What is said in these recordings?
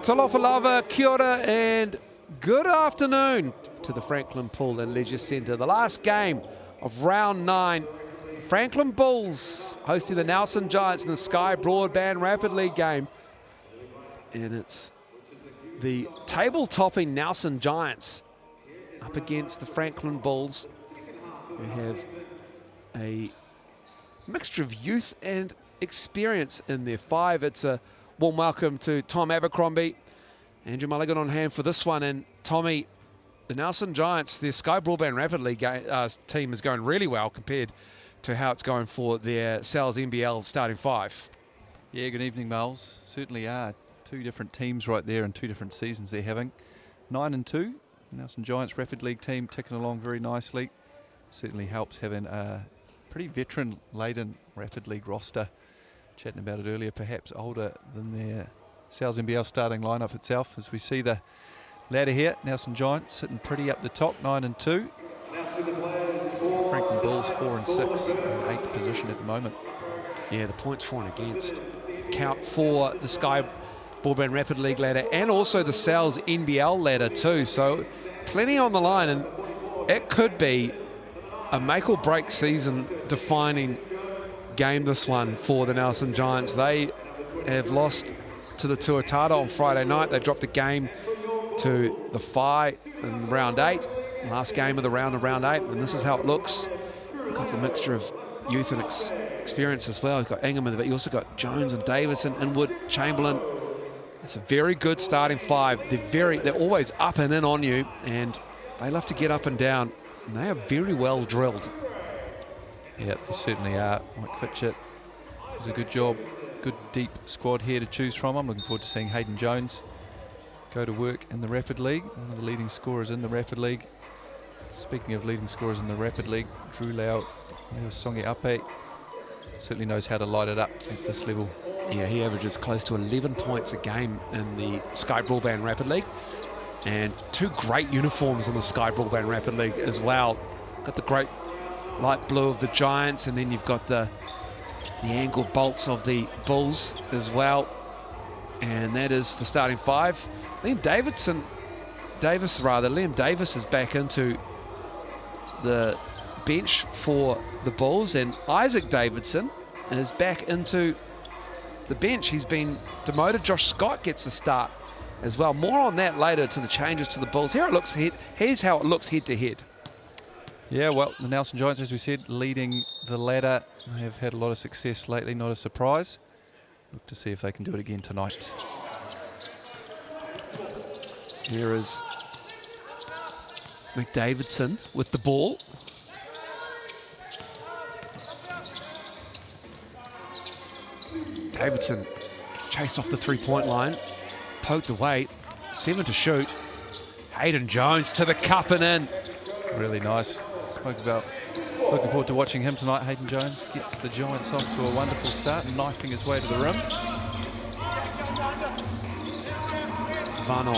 Talofalava, kia ora, and good afternoon to the Franklin Pool and Leisure Centre. The last game of round 9. Franklin Bulls hosting the Nelson Giants in the Sky Broadband Rapid League game. And it's the table-topping Nelson Giants up against the Franklin Bulls, who have a mixture of youth and experience in their 5. It's a warm welcome to Tom Abercrombie, Andrew Mulligan on hand for this one. And Tommy, the Nelson Giants, their Sky Broadband Rapid League team is going really well compared to how it's going for their Sal's NBL starting 5. Yeah, good evening, Miles. Certainly are. 2 different teams right there and 2 different seasons they're having. 9-2, Nelson Giants Rapid League team ticking along very nicely. Certainly helps having a pretty veteran-laden Rapid League roster. Chatting about it earlier, perhaps older than their Sal's NBL starting lineup itself. As we see the ladder here, Nelson Giants sitting pretty up the top, 9-2. Franklin Bulls 4-6, in 8th position at the moment. Yeah, the points for and against count for the Sky Broadband Rapid League ladder and also the Sal's NBL ladder too. So plenty on the line, and it could be a make or break season defining game, this one, for the Nelson Giants. They have lost to the Tuatara on Friday night. They dropped the game to the Phi in round 8, last game of the round 8, and this is how it looks. You've got the mixture of youth and experience as well. You've got Ingham, but you also got Jones and Davidson, Inwood, Chamberlain. It's a very good starting 5. They're always up and in on you, and they love to get up and down, and they are very well drilled. Yeah, they certainly are. Mike Fitchett does a good job. Good deep squad here to choose from. I'm looking forward to seeing Hayden Jones go to work in the Rapid League, one of the leading scorers in the Rapid League. Speaking of leading scorers in the Rapid League, Drew Leo Songi Ape certainly knows how to light it up at this level. Yeah, he averages close to 11 points a game in the Sky Broadband Rapid League, and 2 great uniforms in the Sky Broadband Rapid League as well. Got the great light blue of the Giants, and then you've got the angled bolts of the Bulls as well, and that is the starting 5. Liam Davis is back into the bench for the Bulls, and Isaac Davidson is back into the bench. He's been demoted. Josh Scott gets the start as well. More on that later, to the changes to the Bulls. Here's how it looks head to head. Yeah, well, the Nelson Giants, as we said, leading the ladder. They have had a lot of success lately, not a surprise. Look to see if they can do it again tonight. Here is McDavidson with the ball. Davidson chased off the 3-point line, poked away, 7 to shoot. Hayden Jones to the cup and in. Really nice. Spoke about looking forward to watching him tonight. Hayden Jones gets the Giants off to a wonderful start, knifing his way to the rim. Vano.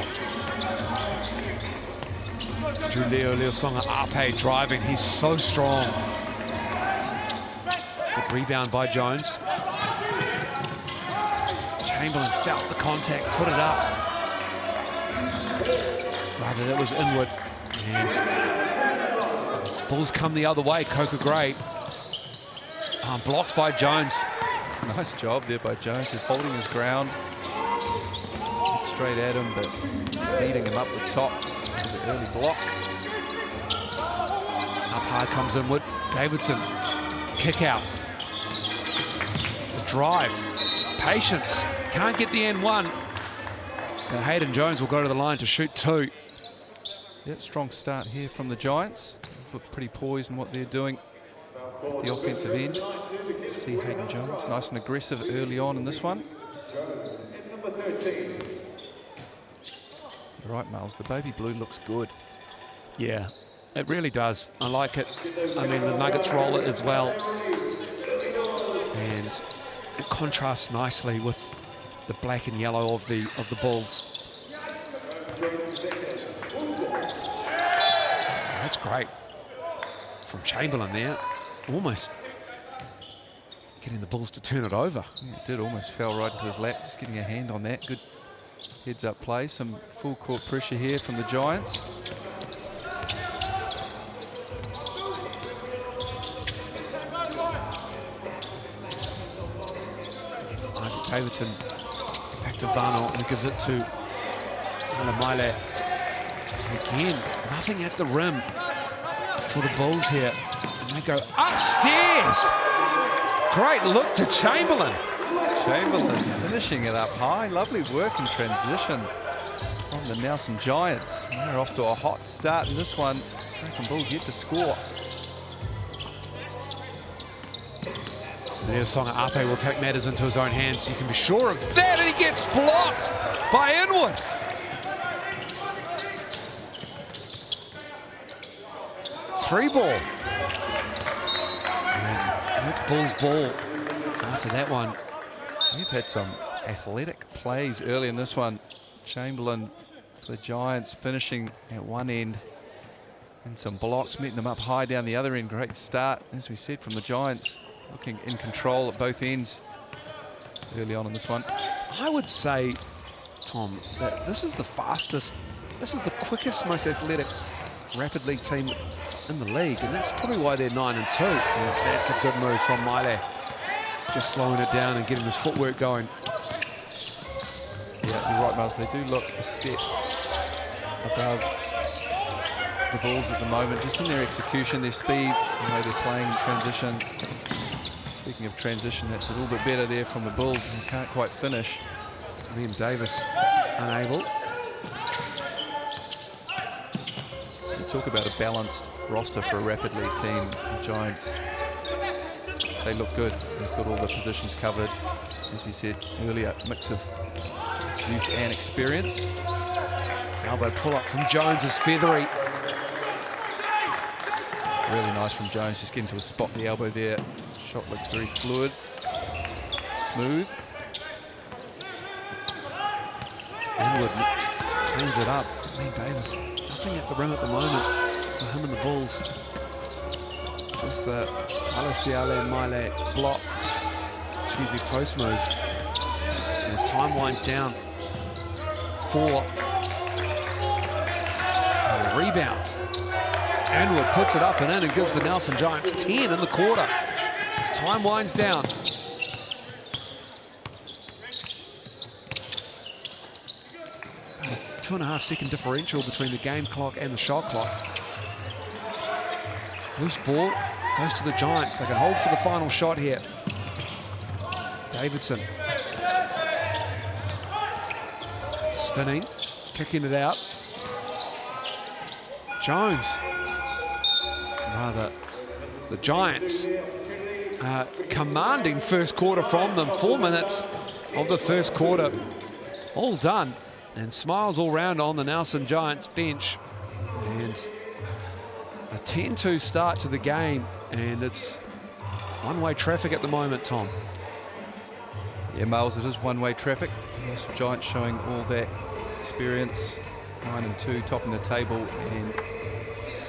Julio Leosonga Ape driving. He's so strong. Good rebound by Jones. Chamberlain felt the contact, put it up. Rather, that was Inwood. And Bulls come the other way. Coca Gray blocked by Jones. Nice job there by Jones, just holding his ground. Straight at him, but beating him up the top with the early block. Up high comes Inwood. Davidson, kick out. The drive, patience. Can't get the N1. But Hayden Jones will go to the line to shoot 2. Yeah, strong start here from the Giants. Look pretty poised in what they're doing at the offensive end. To see Hayden Jones nice and aggressive early on in this one. You're right, Miles. The baby blue looks good. Yeah, it really does. I like it. I mean, the Nuggets roll it as well. And it contrasts nicely with the black and yellow of the Bulls. That's great. From Chamberlain there, almost getting the Bulls to turn it over. Yeah, it did, almost fell right into his lap, just getting a hand on that. Good heads-up play. Some full-court pressure here from the Giants. Isaac Davidson back to Varnell, who gives it to Maile. Again, nothing at the rim for the Bulls here. And they go upstairs. Great look to Chamberlain. Chamberlain finishing it up high. Lovely work in transition from the Nelson Giants. They're off to a hot start in this one. Franklin Bulls yet to score. There's Songa Ape will take matters into his own hands. You can be sure of that, and he gets blocked by Inwood. Three ball. And that's Bulls ball after that one. We've had some athletic plays early in this one. Chamberlain for the Giants finishing at one end, and some blocks meeting them up high down the other end. Great start, as we said, from the Giants, looking in control at both ends early on in this one. I would say, Tom, that this is the fastest, this is the quickest, most athletic rapid league team in the league, and that's probably why they're 9-2. Yes, that's a good move from Maile, just slowing it down and getting his footwork going. Yeah, you're right, Miles. They do look a step above the Bulls at the moment, just in their execution, their speed, the way they're playing in transition. Speaking of transition, that's a little bit better there from the Bulls, who can't quite finish. Liam Davis unable. You talk about a balanced roster for a rapid league team. The Giants, they look good. They've got all the positions covered. As you said earlier, mix of youth and experience. Elbow pull-up from Jones is feathery. Really nice from Jones, just getting to a spot the elbow there. Shot looks very fluid, smooth. Inwood cleans it up. Liam Davis, nothing at the rim at the moment for him and the Bulls. Just the Alessiale Maile block, post move. And as time winds down, 4. And a rebound. Inwood puts it up and in and gives the Nelson Giants 10 in the quarter. As time winds down. A 2.5 second differential between the game clock and the shot clock. Loose ball goes to the Giants. They can hold for the final shot here. Davidson. Spinning, kicking it out. Jones. Rather, the Giants commanding first quarter from them. 4 minutes of the first quarter all done, and smiles all round on the Nelson Giants bench, and a 10-2 start to the game, and it's one-way traffic at the moment, Tom. Yeah, Miles, it is one-way traffic. Nelson Giants showing all that experience, 9-2, topping the table, and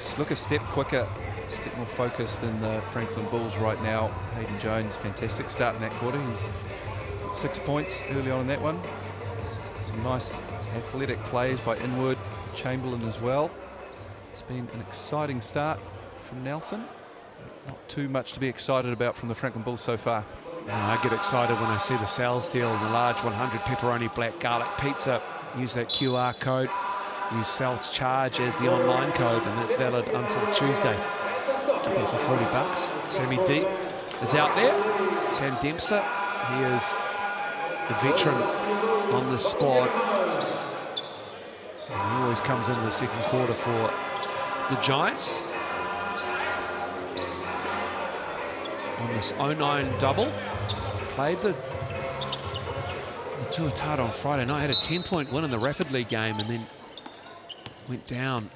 just look a step quicker, a step more focused than the Franklin Bulls right now. Hayden Jones, fantastic start in that quarter. He's 6 points early on in that one. Some nice athletic plays by Inwood, Chamberlain as well. It's been an exciting start from Nelson. Not too much to be excited about from the Franklin Bulls so far. I get excited when I see the sales deal and the large 100 pepperoni black garlic pizza. Use that QR code. Use sales charge as the online code, and that's valid until Tuesday. Get that for $40. Sammy D is out there. Sam Dempster, he is the veteran on this squad. And he always comes in the second quarter for the Giants. On this 09 double. Played the Tuatara on Friday night. Had a 10-point win in the Rapid League game and then went down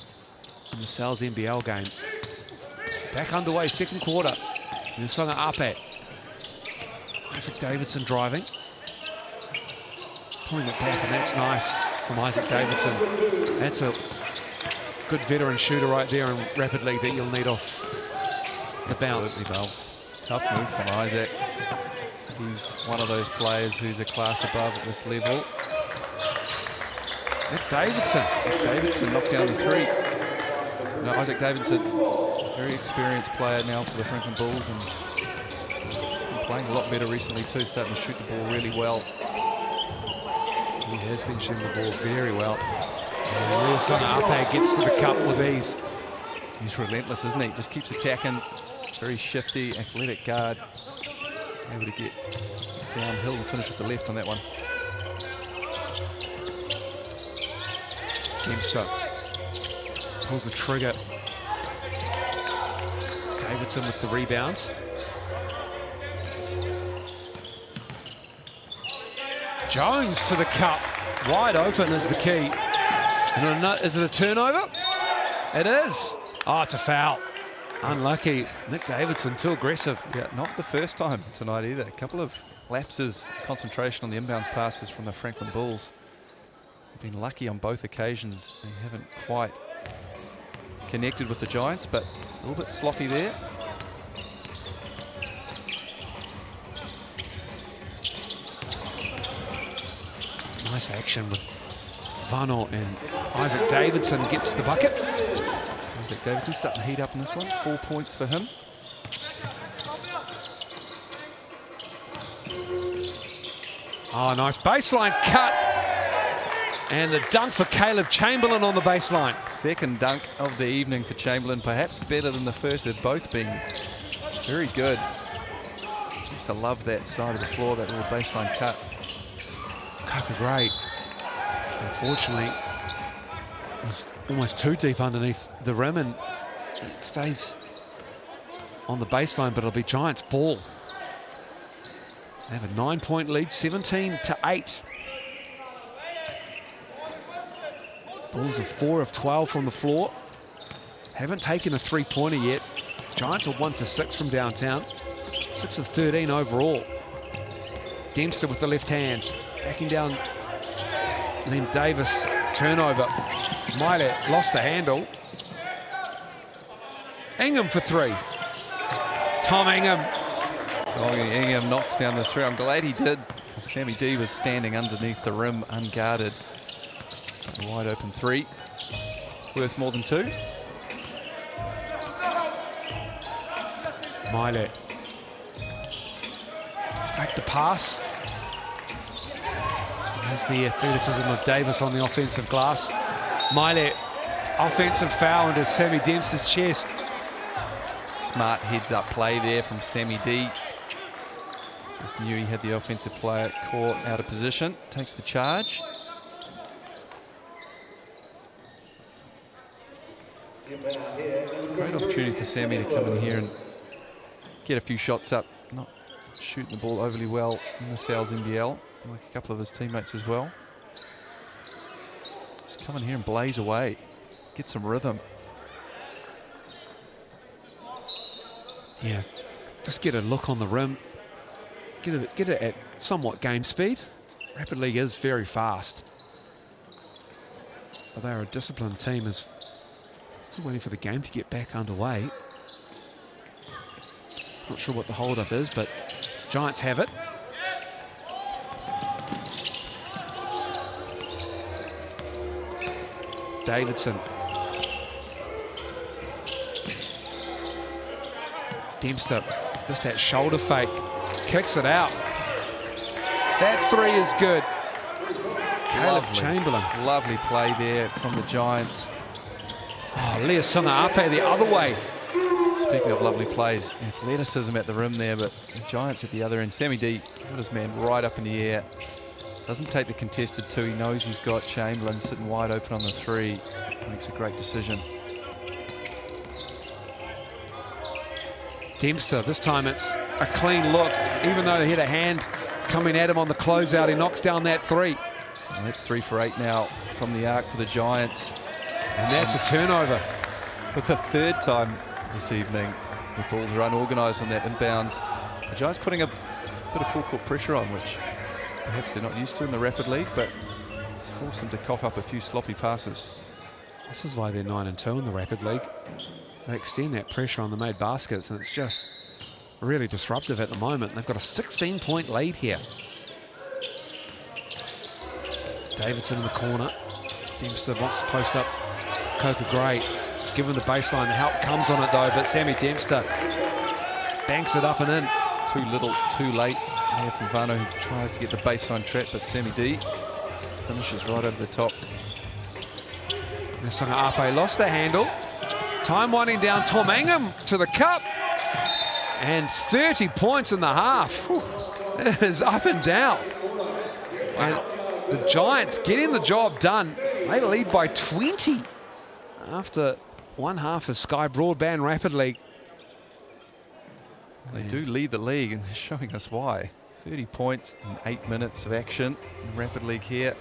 in the Sales NBL game. Back underway, second quarter. Nusonga Ape. Isaac Davidson driving. Pulling it back, and that's nice from Isaac Davidson. That's a good veteran shooter right there in Rapid League that you'll need off the bounce. Tough move from Isaac. He's one of those players who's a class above at this level. Nick Davidson. Nick Davidson knocked down the three. No, Isaac Davidson, very experienced player now for the Franklin Bulls, and he's been playing a lot better recently too, starting to shoot the ball really well. He has been shooting the ball very well. And Leosana Ape gets to the cup with ease. He's relentless, isn't he? Just keeps attacking. Very shifty, athletic guard. Able to get downhill and finish with the left on that one. Dempster pulls the trigger. Davidson with the rebound. Jones to the cup. Wide open is the key. And is it a turnover? It is. Oh, it's a foul. Unlucky. Nick Davidson too aggressive. Yeah, not the first time tonight either. A couple of lapses, concentration on the inbounds passes from the Franklin Bulls. They've been lucky on both occasions. They haven't quite connected with the Giants, but a little bit sloppy there. Nice action with Vano, and Isaac Davidson gets the bucket. Isaac Davidson starting to heat up in this one. 4 points for him. Oh, nice baseline cut. And the dunk for Caleb Chamberlain on the baseline. Second dunk of the evening for Chamberlain, perhaps better than the first. They've both been very good. Seems to love that side of the floor, that little baseline cut. Coker great. Unfortunately, he's almost too deep underneath the rim, and it stays on the baseline, but it'll be Giants ball. They have a 9-point lead, 17-8. Bulls are 4 of 12 from the floor. Haven't taken a three-pointer yet. Giants are 1 for 6 from downtown. 6 of 13 overall. Dempster with the left hand. Backing down Liam Davis. Turnover. Miley lost the handle. Ingham for 3. Tom Ingham. Ingham knocks down the three. I'm glad he did, because Sammy D was standing underneath the rim unguarded. A wide open 3. Worth more than 2. Miley. Fake the pass. There's the athleticism of Davis on the offensive glass. Miley, offensive foul into Sammy Dempster's chest. Smart heads-up play there from Sammy D. Just knew he had the offensive player caught out of position. Takes the charge. Great opportunity for Sammy to come in here and get a few shots up. Not shooting the ball overly well in the Sal's NBL, like a couple of his teammates as well. Just come in here and blaze away. Get some rhythm. Yeah, just get a look on the rim. Get it at somewhat game speed. Rapid League is very fast, but they're a disciplined team. Is still waiting for the game to get back underway. Not sure what the hold-up is, but Giants have it. Davidson. Dempster, just that shoulder fake. Kicks it out. That 3 is good. Caleb Chamberlain. Lovely play there from the Giants. Oh, Leosana Ape the other way. Speaking of lovely plays, athleticism at the rim there, but the Giants at the other end. Sammy D got his man right up in the air. Doesn't take the contested 2. He knows he's got Chamberlain sitting wide open on the 3. Makes a great decision. Dempster, this time it's a clean look. Even though they hit a hand coming at him on the closeout, he knocks down that 3. And that's 3 for 8 now from the arc for the Giants. And that's a turnover. For the 3rd time this evening, the Bulls are unorganised on that inbounds. The Giants putting a bit of full court pressure on, which perhaps they're not used to in the Rapid League, but it's forced them to cough up a few sloppy passes. This is why they're 9-2 in the Rapid League. They extend that pressure on the made baskets, and it's just really disruptive at the moment. They've got a 16-point lead here. Davidson in the corner. Dempster wants to post up Coca Gray. He's given the baseline. The help comes on it though, but Sammy Dempster banks it up and in. Too little, too late. Here from Vano, who tries to get the baseline trap, but Sammy D finishes right over the top. Nesanga Ape lost the handle. Time winding down. Tom Ingham to the cup. And 30 points in the half. Whew. It is up and down. And the Giants getting the job done. They lead by 20 after one half of Sky Broadband Rapid League. They do lead the league, and they're showing us why. 30 points in 8 minutes of action in Rapid League here.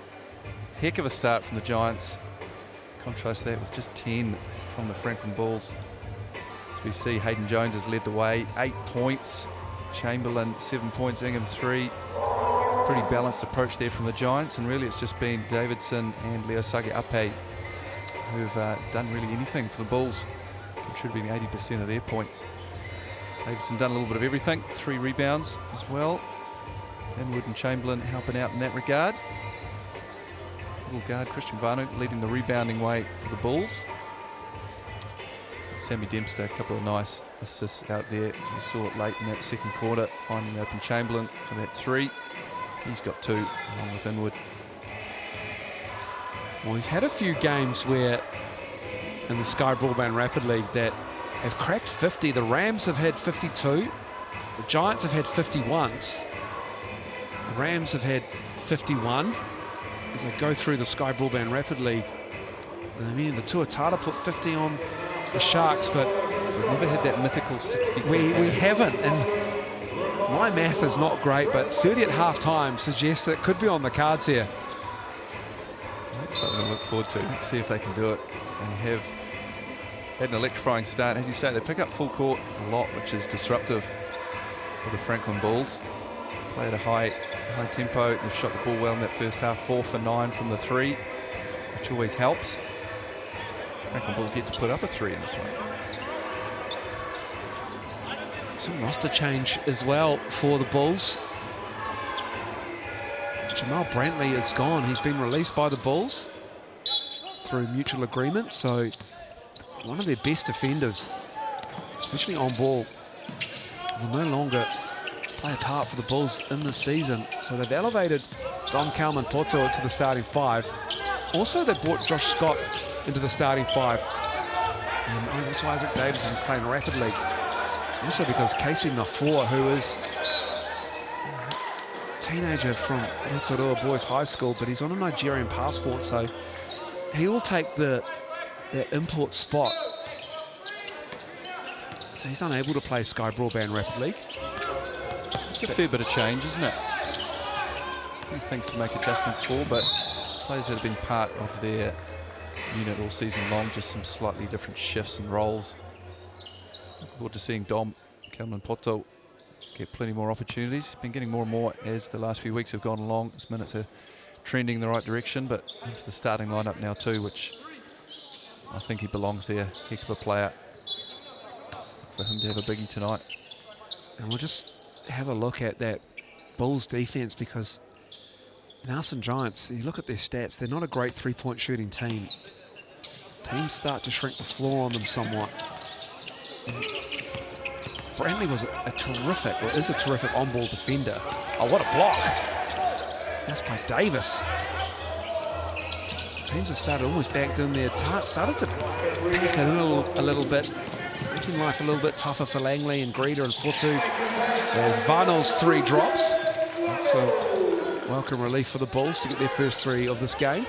Heck of a start from the Giants. Contrast that with just 10 from the Franklin Bulls. As we see, Hayden Jones has led the way, 8 points. Chamberlain, 7 points, Ingham 3. Pretty balanced approach there from the Giants, and really it's just been Davidson and Leosage Ape who've done really anything for the Bulls, contributing 80% of their points. Davidson done a little bit of everything, 3 rebounds as well. Inwood and Chamberlain helping out in that regard. Little guard Christian Vanu leading the rebounding way for the Bulls. Sammy Dempster, a couple of nice assists out there. We saw it late in that second quarter, finding open Chamberlain for that 3. He's got 2 along with Inwood. Well, we've had a few games where in the Sky Broadband Rapid League that have cracked 50. The Rams have had 52. The Giants have had 51s. The Rams have had 51. As I go through the Sky Broadband Rapid League, I mean, the Tuatara put 50 on the Sharks, but we've never had that mythical 60. We haven't, and my math is not great, but 30 at half-time suggests that it could be on the cards here. That's something to look forward to. Let's see if they can do it. They have had an electrifying start. As you say, they pick up full court a lot, which is disruptive for the Franklin Bulls. Play at a high tempo. They've shot the ball well in that first half, 4 for 9 from the 3, which always helps. Franklin Bulls yet to put up a 3 in this one. Some roster change as well for the Bulls. Jamal Brantley is gone. He's been released by the Bulls through mutual agreement, so one of their best defenders, especially on ball, will no longer play a part for the Bulls in this season. So they've elevated Dom Kalman Poto to the starting 5. Also, they brought Josh Scott into the starting 5. And that's why Isaac Davidson's playing Rapid League. Also because Casey Nafua, who is a teenager from Rotorua Boys High School, but he's on a Nigerian passport, so he will take the import spot. So he's unable to play Sky Broadband Rapid League. It's a fair bit of change, isn't it? A few things to make adjustments for, but players that have been part of their unit all season long, just some slightly different shifts and roles. Looking forward to seeing Dom Kalman Poto get plenty more opportunities. He's been getting more and more as the last few weeks have gone along. His minutes are trending in the right direction, but into the starting lineup now too, which I think he belongs there. Heck of a player. For him to have a biggie tonight. And we'll just have a look at that Bulls defense, because the Nelson Giants, you look at their stats, they're not a great three-point shooting team. Teams start to shrink the floor on them somewhat. Brantley was a terrific, or is a terrific on-ball defender. Oh, what a block. That's by Davis. Teams have started almost backed in there, started to pack it in a little bit, making life a little bit tougher for Langley and Greeder and Fotu. There's Varnell's 3 drops. That's a welcome relief for the Bulls to get their first 3 of this game.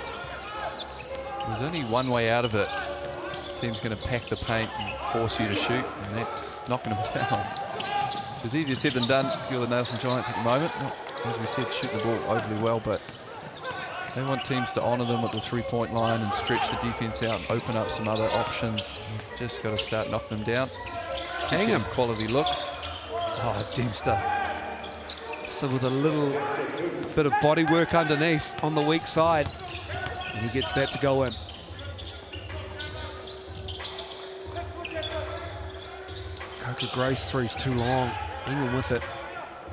There's only one way out of it. The team's going to pack the paint and force you to shoot, and that's knocking them down. Which is easier said than done if you're the Nelson Giants at the moment. Not, as we said, shooting the ball overly well, but they want teams to honour them at the 3-point line and stretch the defence out and open up some other options. You've just got to start knocking them down. Hang him. Quality looks. Oh, Dempster. So with a little bit of body work underneath on the weak side. And he gets that to go in. Coca Gray's 3's too long. Ingham with it.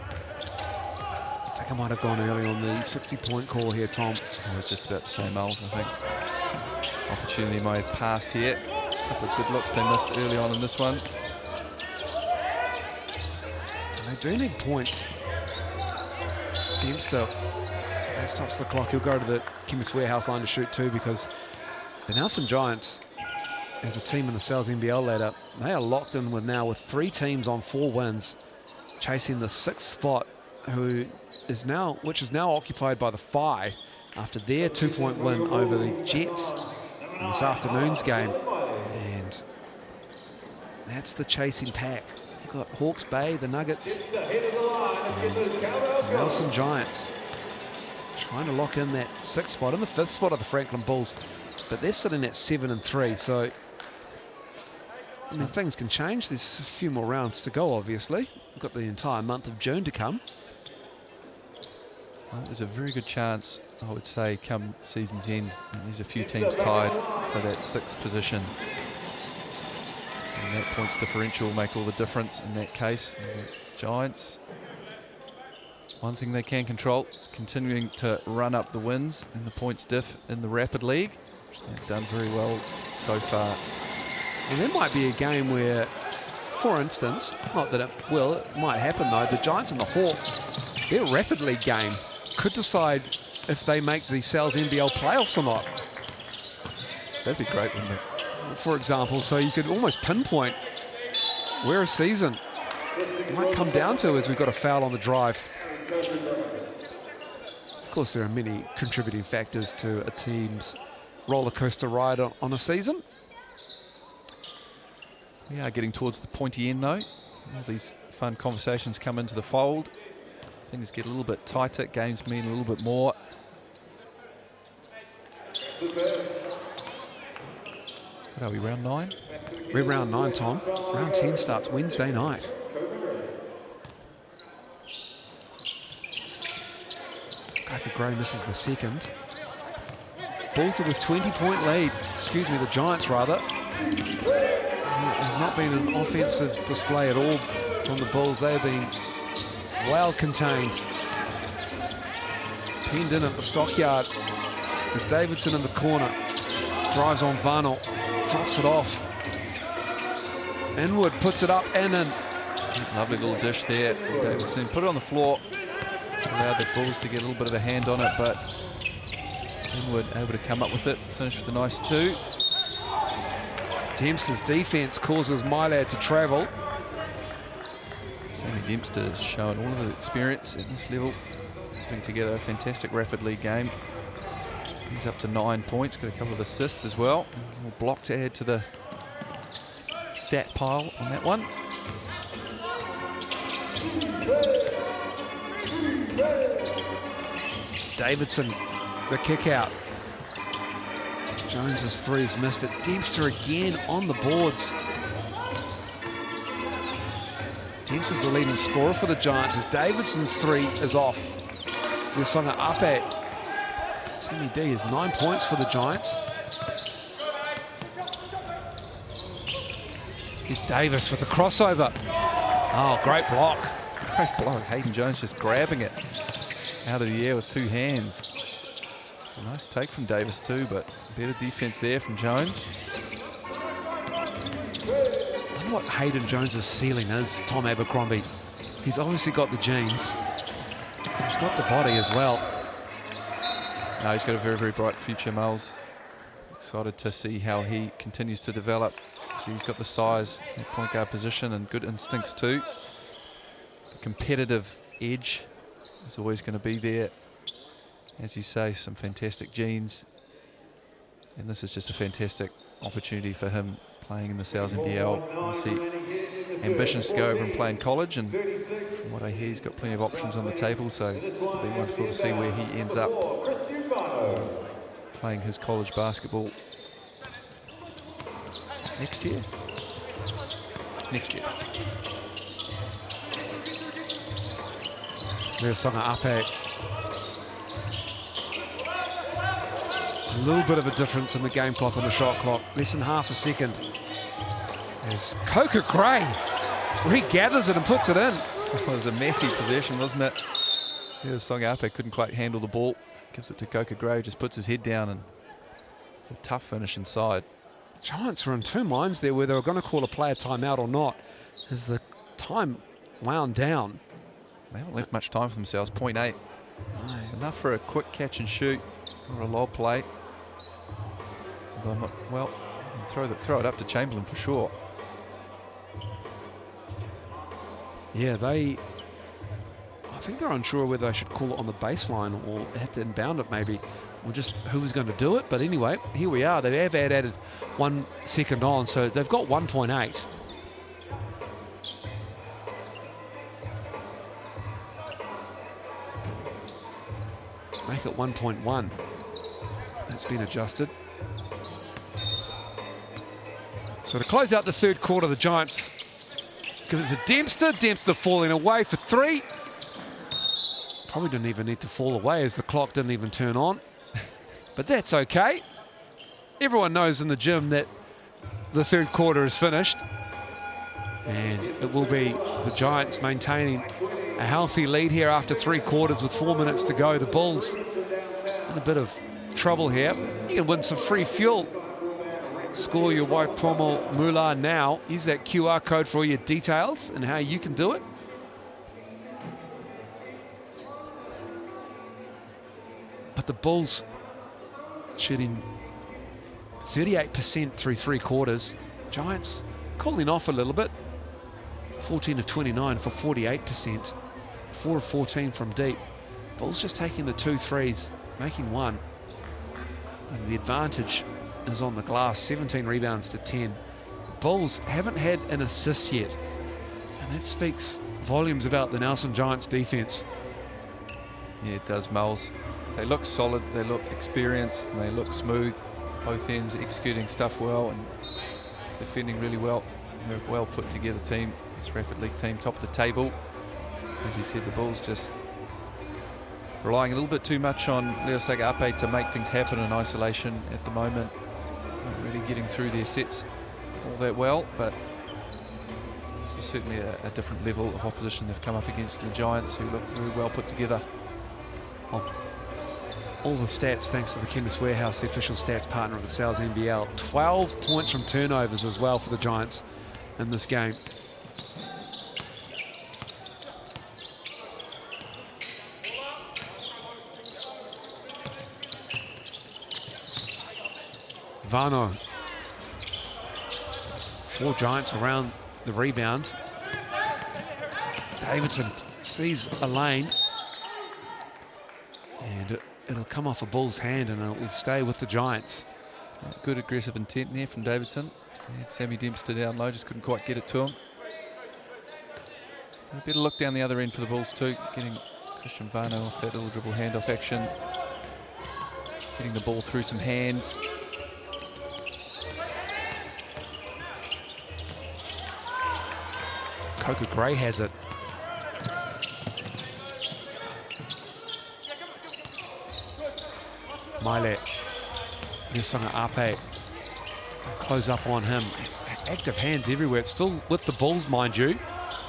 I think I might have gone early on the 60-point call here, Tom. I was just about to say Miles, I think. Opportunity may have passed here. A couple of good looks they missed early on in this one. They do need points. Dempster, that stops the clock. He'll go to the Chemist Warehouse line to shoot too, because the Nelson Giants, as a team in the Sal's NBL ladder, they are locked in with 3 teams on 4 wins, chasing the 6th spot, which is now occupied by the Phi after their 2-point win over the Jets in this afternoon's game. And that's the chasing pack. You've got Hawke's Bay, the Nuggets, and the Nelson Giants trying to lock in that 6th spot and the 5th spot of the Franklin Bulls, but they're sitting at 7-3. So I mean, things can change. There's a few more rounds to go, obviously. We've got the entire month of June to come. Well, there's a very good chance, I would say, come season's end, there's a few teams tied for that 6th position. And that points differential will make all the difference in that case. And the Giants, one thing they can control is continuing to run up the wins and the points diff in the Rapid League, which they've done very well so far. And there might be a game where, for instance, not that it will, it might happen though, the Giants and the Hawks, their Rapid League game could decide if they make the Sal's NBL playoffs or not. That'd be great, wouldn't it? For example, so you could almost pinpoint where a season might come down to as we've got a foul on the drive. Of course, there are many contributing factors to a team's roller coaster ride on a season. We are getting towards the pointy end though. All these fun conversations come into the fold. Things get a little bit tighter, games mean a little bit more. What are we, round 9? We're round 9, Tom. Round 10 starts Wednesday night. Kaka Gray misses the 2nd. Bulls with 20-point lead. Excuse me, the Giants rather. There's not been an offensive display at all from the Bulls. They've been well contained. Pinned in at the stockyard. There's Davidson in the corner. Drives on Varnell. Drops it off. Inwood puts it up and in. Lovely little dish there. Davidson put it on the floor. Allowed the Bulls to get a little bit of a hand on it, but Inwood able to come up with it. Finish with a nice 2. Dempster's defense causes Mylad to travel. Sammy Dempster has shown all of the experience at this level, putting together a fantastic Rapid League game. He's up to 9 points, got a couple of assists as well. A little block to add to the stat pile on that one. Davidson, the kick out. Jones's 3 is missed, but Dempster again on the boards. Dempster's the leading scorer for the Giants as Davidson's 3 is off. Lusonga up at Sammy D is 9 points for the Giants. Here's Davis with the crossover. Oh, great block. Great block. Hayden Jones just grabbing it out of the air with 2 hands. It's a nice take from Davis too, but better defense there from Jones. I wonder what Hayden Jones's ceiling is, Tom Abercrombie. He's obviously got the genes. He's got the body as well. No, he's got a very, very bright future, Miles. Excited to see how he continues to develop. So he's got the size, the point guard position, and good instincts too. The competitive edge is always going to be there. As you say, some fantastic genes. And this is just a fantastic opportunity for him playing in the Sal's NBL. Obviously, ambitions to go over and play in college, and from what I hear, he's got plenty of options on the table, so it's going to be wonderful to see where he ends up playing his college basketball next year. Lusonga up at a little bit of a difference in the game clock on the shot clock. Less than half a second. As Coca Gray regathers it and puts it in. It was a messy possession, wasn't it? Yeah, Songa Ape couldn't quite handle the ball. Gives it to Coca Gray, just puts his head down and It's a tough finish inside. Giants were in two minds there, where they were going to call a player timeout or not, as the time wound down. They haven't left much time for themselves. 0.8. It's enough for a quick catch and shoot or a lob play. Although, well, throw it up to Chamberlain for sure. Yeah, I think they're unsure whether they should call it on the baseline or have to inbound it maybe, or just who was going to do it. But anyway, here we are. They have added 1 second on, so they've got 1.8. Make it 1.1. That's been adjusted. So to close out the third quarter, the Giants give it to Dempster. Dempster falling away for 3. Probably didn't even need to fall away, as the clock didn't even turn on. But that's okay. Everyone knows in the gym that the third quarter is finished. And it will be the Giants maintaining a healthy lead here after 3 quarters with 4 minutes to go. The Bulls in a bit of trouble here. You can win some free fuel. Score your Waipomo Moolah now. Use that QR code for all your details and how you can do it. But the Bulls shooting 38% through 3 quarters. Giants cooling off a little bit. 14 of 29 for 48%. 4 of 14 from deep. Bulls just taking the 2 threes, making 1. And the advantage is on the glass, 17 rebounds to 10. Bulls haven't had an assist yet. And that speaks volumes about the Nelson Giants defense. Yeah, it does, Moles. They look solid, they look experienced, and they look smooth. Both ends executing stuff well and defending really well. They're a well put together team. This Rapid League team, top of the table. As you said, the Bulls just relying a little bit too much on Leosaga Ape to make things happen in isolation at the moment. Not really getting through their sets all that well, but this is certainly a different level of opposition they've come up against the Giants, who look very well put together. All the stats thanks to the Chemist Warehouse, the official stats partner of the Sales NBL. 12 points from turnovers as well for the Giants in this game. Vano. 4 Giants around the rebound. Davidson sees a lane. And it'll come off a Bull's hand and it'll stay with the Giants. Good aggressive intent there from Davidson. Had Sammy Dempster down low, just couldn't quite get it to him. A better look down the other end for the Bulls too, getting Christian Vano off that little dribble handoff action. Getting the ball through some hands. Coca Gray has it. Milet. Leosaga Ape. Close up on him. Active hands everywhere. It's still with the Bulls, mind you.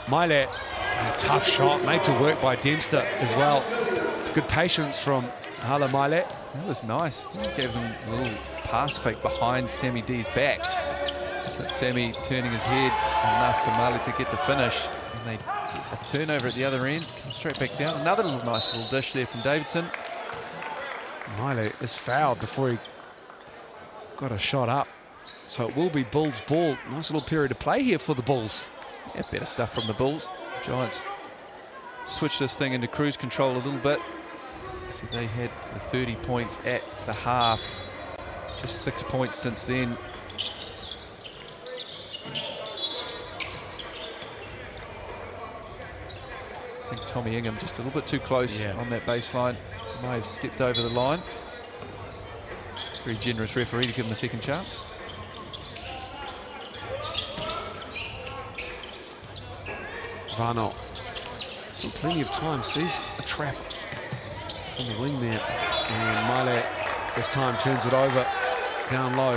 Milet. A tough shot made to work by Dempster as well. Good patience from Hala Milet. That was nice. He gave them a little pass fake behind Sammy D's back. But Sammy turning his head enough for Mali to get the finish. And they get a turnover at the other end. Come straight back down. Another nice little dish there from Davidson. Miley is fouled before he got a shot up. So it will be Bulls ball. Nice little period of play here for the Bulls. Yeah, better stuff from the Bulls. Giants switched this thing into cruise control a little bit. So they had the 30 points at the half. Just 6 points since then. I think Tommy Ingham just a little bit too close on that baseline. May have stepped over the line. Very generous referee to give him a second chance. Vano. Still plenty of time. Sees a trap on the wing there. And Mile this time turns it over down low.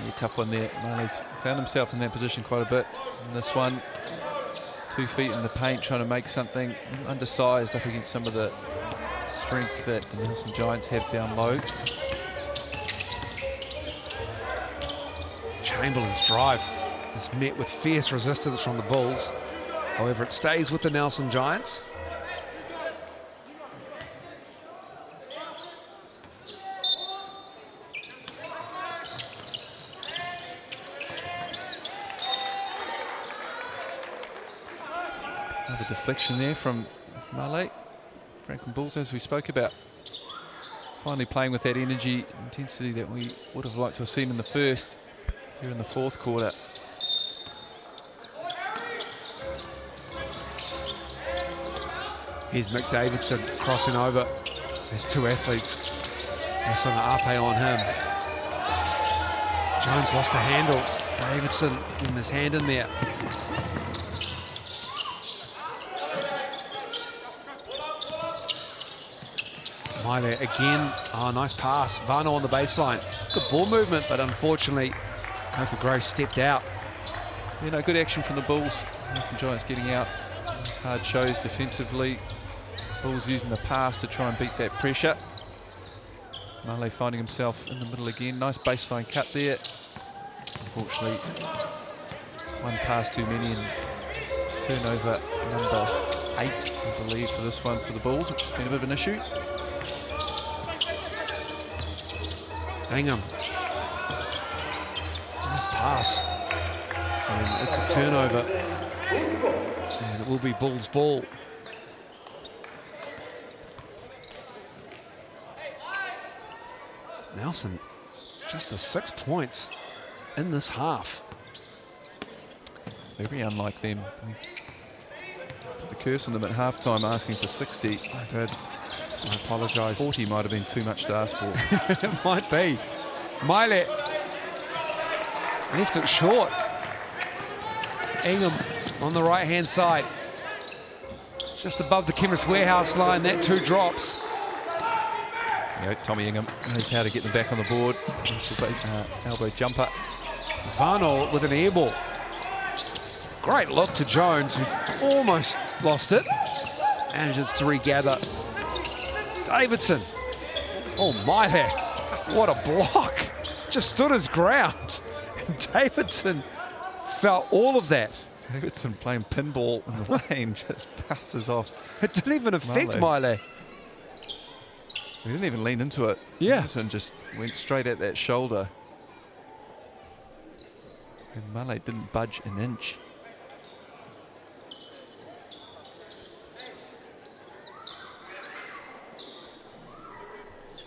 Yeah, tough one there. Mile's found himself in that position quite a bit. And this one, 2 feet in the paint, trying to make something undersized up against some of the strength that the Nelson Giants have down low. Chamberlain's drive is met with fierce resistance from the Bulls. However, it stays with the Nelson Giants. Another deflection there from Male. Franklin Bulls, as we spoke about. Finally playing with that energy, intensity that we would have liked to have seen in the first, here in the fourth quarter. Here's Mick Davidson crossing over. There's two athletes. There's some Ape on him. Jones lost the handle. Davidson getting his hand in there. Miley again. Oh, nice pass. Vano on the baseline. Good ball movement, but unfortunately, Coca Gray stepped out. You know, good action from the Bulls. Nelson Giants getting out. Those hard shows defensively. Bulls using the pass to try and beat that pressure. Male finding himself in the middle again. Nice baseline cut there. Unfortunately, one pass too many, and turnover number 8, I believe, for this one for the Bulls, which has been a bit of an issue. Ingham. Nice pass. And it's a turnover. And it will be Bulls ball. Nelson, just the 6 points in this half. Very unlike them. We put the curse on them at halftime, asking for 60. I did. I apologise. 40 might have been too much to ask for. It might be. Miley left it short. Ingham on the right-hand side. Just above the Chemist Warehouse line, that 2 drops. You know, Tommy Ingham knows how to get them back on the board. Nice elbow jumper. Vano with an air ball. Great look to Jones, who almost lost it. Manages to regather. Davidson. Oh, my heck. What a block. Just stood his ground. And Davidson felt all of that. Davidson playing pinball in the lane, just bounces off. It didn't even affect Miley. He didn't even lean into it. Yeah. Davidson just went straight at that shoulder. And Male didn't budge an inch.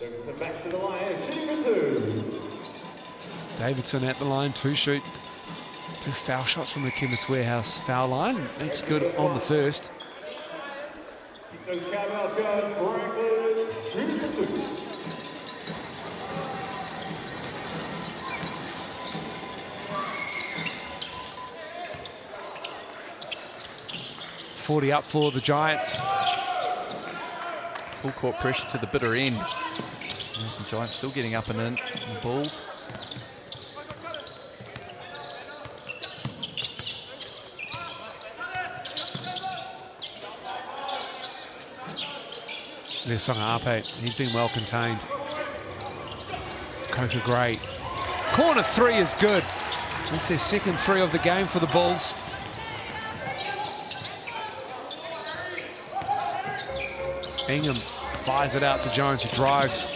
Davidson back to the line, shooting for 2. Davidson at the line to shoot. 2 foul shots from the Chemist Warehouse foul line. Makes good on the first. Those cameras got Franklin shooting for 2. .40 up for the Giants. Full court pressure to the bitter end. Nelson Giants still getting up and in the Bulls. Lesonga Ape, he's been well contained. Coca Gray. Corner 3 is good. It's their second 3 of the game for the Bulls. Ingham fires it out to Jones, who drives.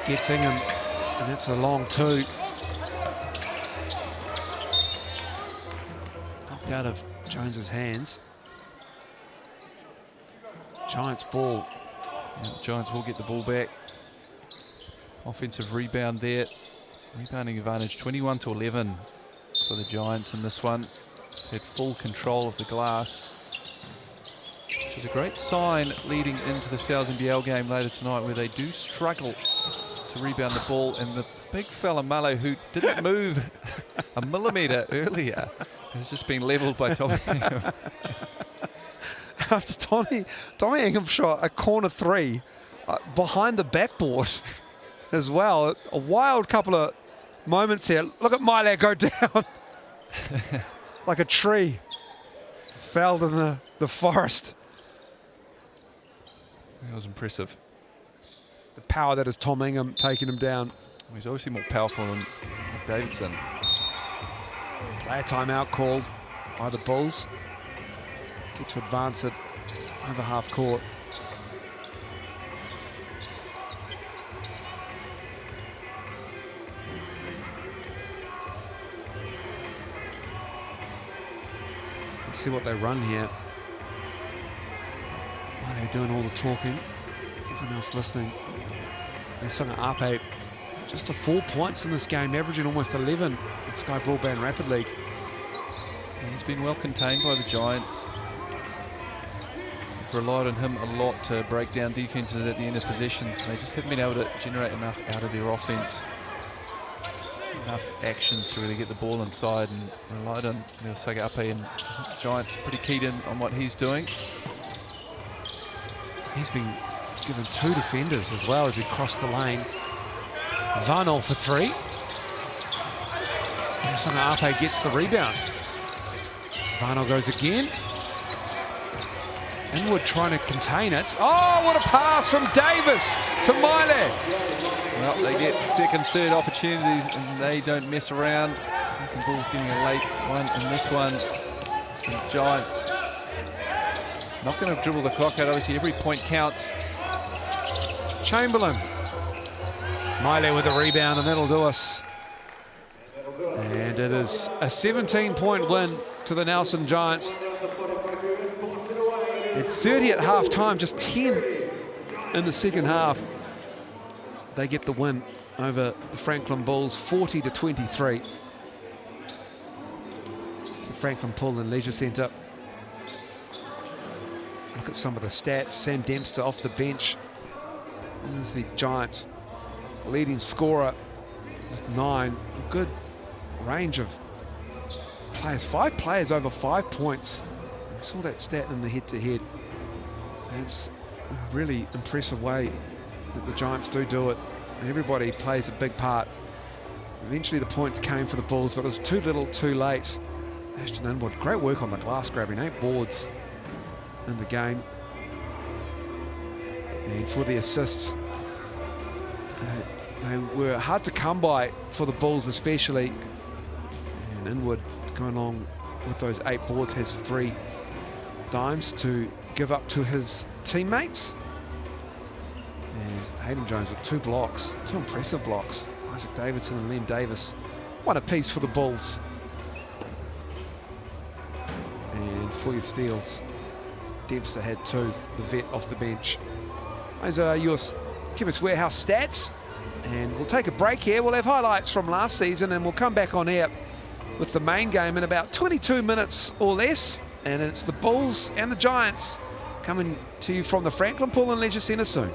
Gets Ingham, and that's a long 2. Knocked out of Jones's hands. Giants ball. Yeah, the Giants will get the ball back. Offensive rebound there. Rebounding advantage 21-11 for the Giants in this one. Had full control of the glass, which is a great sign leading into the NZNBL game later tonight, where they do struggle to rebound the ball. And the big fella Malo, who didn't move a millimetre earlier, has just been levelled by Tommy Ingham. After Tommy Ingham shot a corner 3 behind the backboard as well. A wild couple of moments here. Look at Miley go down like a tree felled in the forest. That was impressive. The power that is Tom Ingham taking him down. He's obviously more powerful than Davidson. Player timeout called by the Bulls. Get to advance it over half court. Let's see what they run here. While they're doing all the talking, everyone else listening. Sunga Ape, just the 4 points in this game, averaging almost 11 in Sky Broadband Rapid League. He's been well contained by the Giants. They've relied on him a lot to break down defenses at the end of possessions. They just haven't been able to generate enough out of their offense. Enough actions to really get the ball inside, and relied on Sunga Ape, and Giants pretty keyed in on what he's doing. He's been given 2 defenders as well as he crossed the lane. Vanol for 3. And Sunga Ape gets the rebound. Vanol goes again. Inwood trying to contain it. Oh, what a pass from Davis to Miley. Well, they get second, third opportunities, and they don't mess around. Franklin Bulls getting a late one in this one. The Giants not going to dribble the clock out. Obviously, every point counts. Chamberlain. Miley with a rebound, and that'll do us. And it is a 17-point win to the Nelson Giants. At 30 at half-time, just 10 in the second half. They get the win over the Franklin Bulls, 40-23. The Franklin Pool and Leisure Centre. Look at some of the stats. Sam Dempster off the bench. There's the Giants' leading scorer with 9. A good range of players. 5 players over 5 points. I saw that stat in the head-to-head. It's a really impressive way that the Giants do it. And everybody plays a big part. Eventually the points came for the Bulls, but it was too little, too late. Ashton Inwood, great work on the glass, grabbing 8 boards in the game. And for the assists, they were hard to come by for the Bulls especially. And Inwood going along with those 8 boards has 3 dimes to give up to his teammates. And Hayden Jones with 2 blocks, 2 impressive blocks. Isaac Davidson and Liam Davis, 1 apiece for the Bulls. And for your steals, Dempster had 2, the vet off the bench. Those are your Chemist Warehouse stats. And we'll take a break here. We'll have highlights from last season, and we'll come back on air with the main game in about 22 minutes or less. And it's the Bulls and the Giants coming to you from the Franklin Pool and Leisure Centre soon.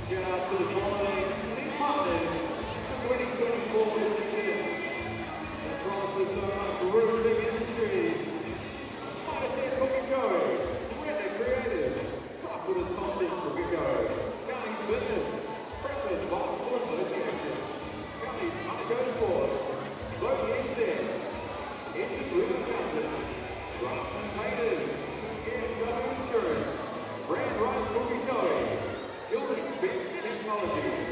Shout out to the following team partners for 2024 season. And promises so much roofing industries. Mitre 10 Book and Go. Render Creative. Confident Toxic Book and Go. Counties Fitness. Breakfast Basketball Association. Counties Undergo Sports. Local NZ. Institute of Mountain. Draftsman Painters. And Go Insurance. Brand Right Book and Go. Gilbert Expense Technology.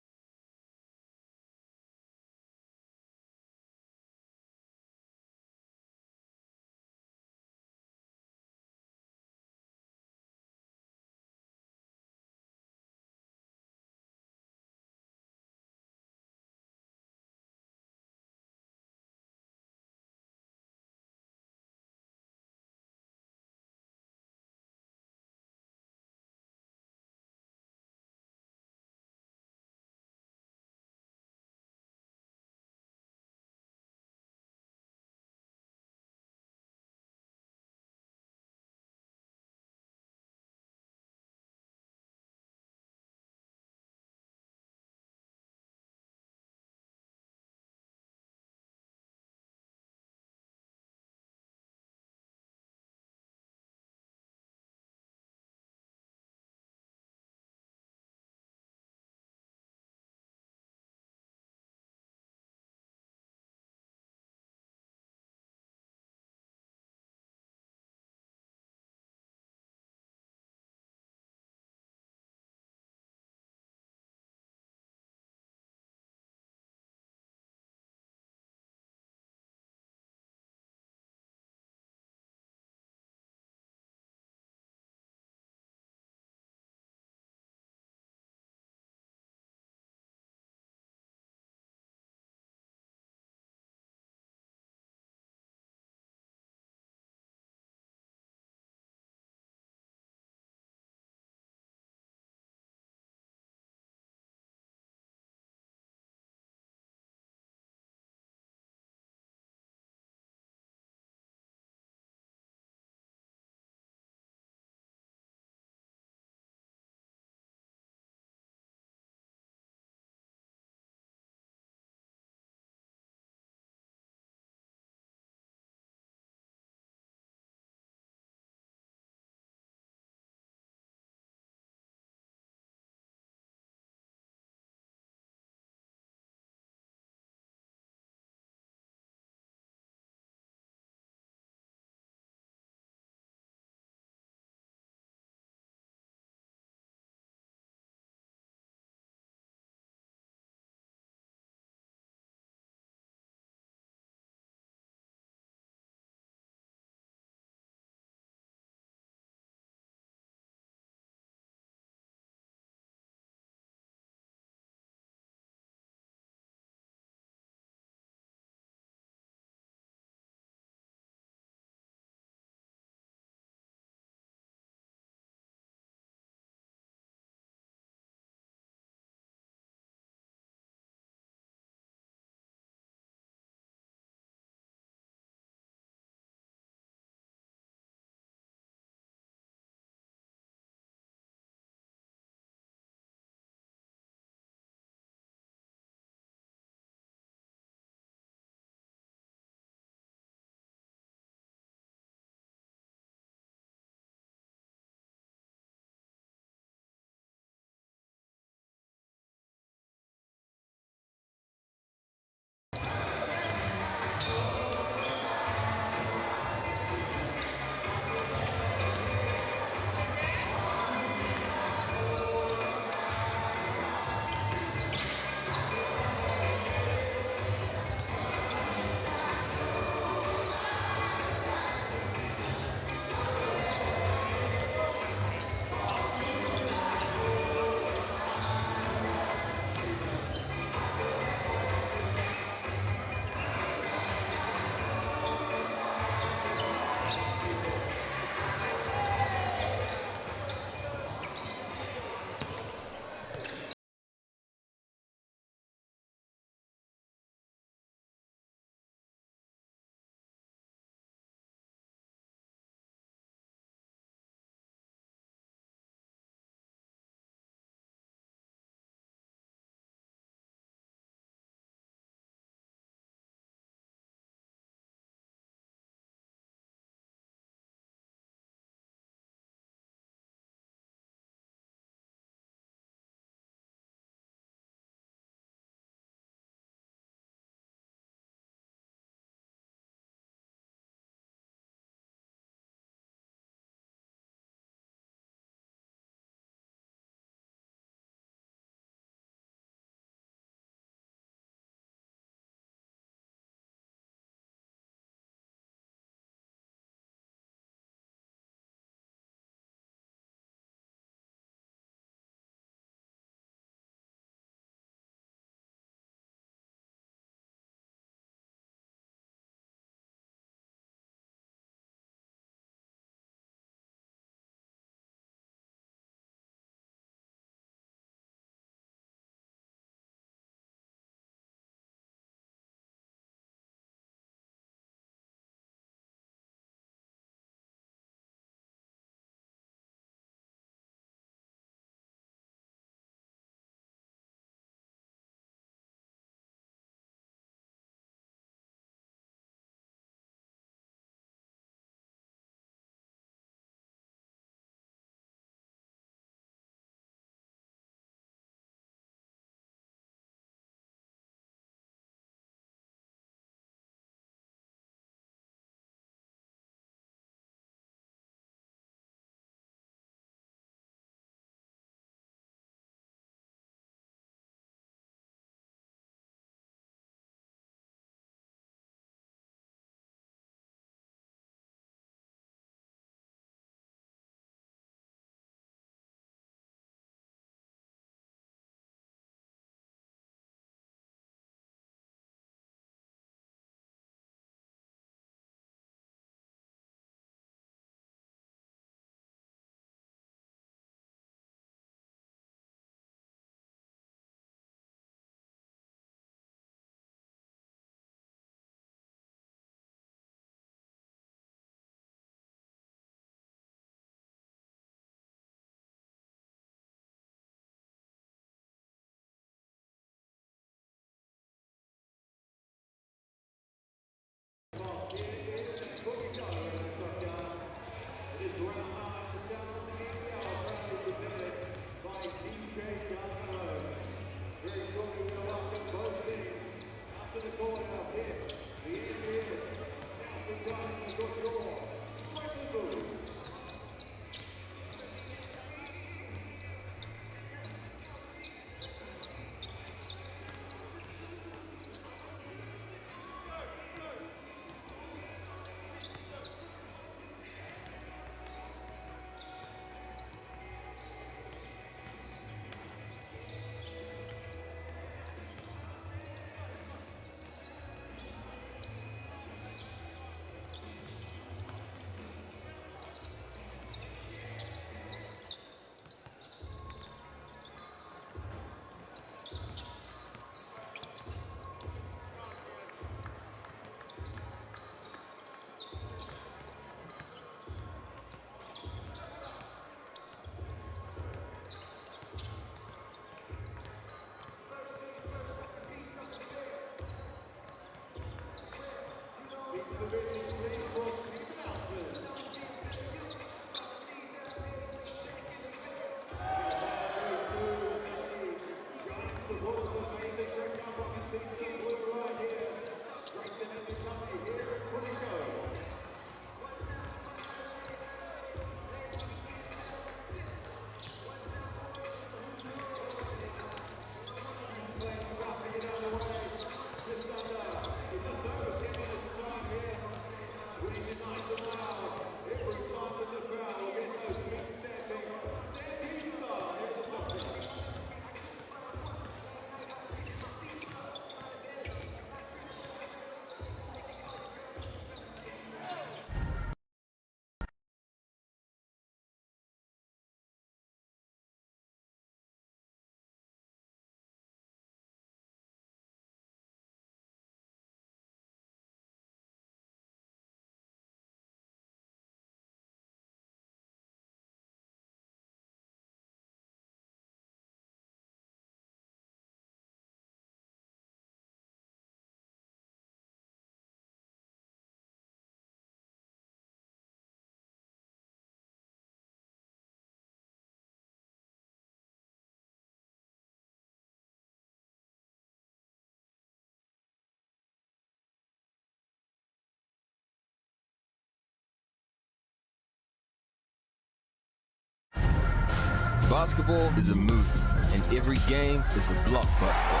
Basketball is a movie, and every game is a blockbuster.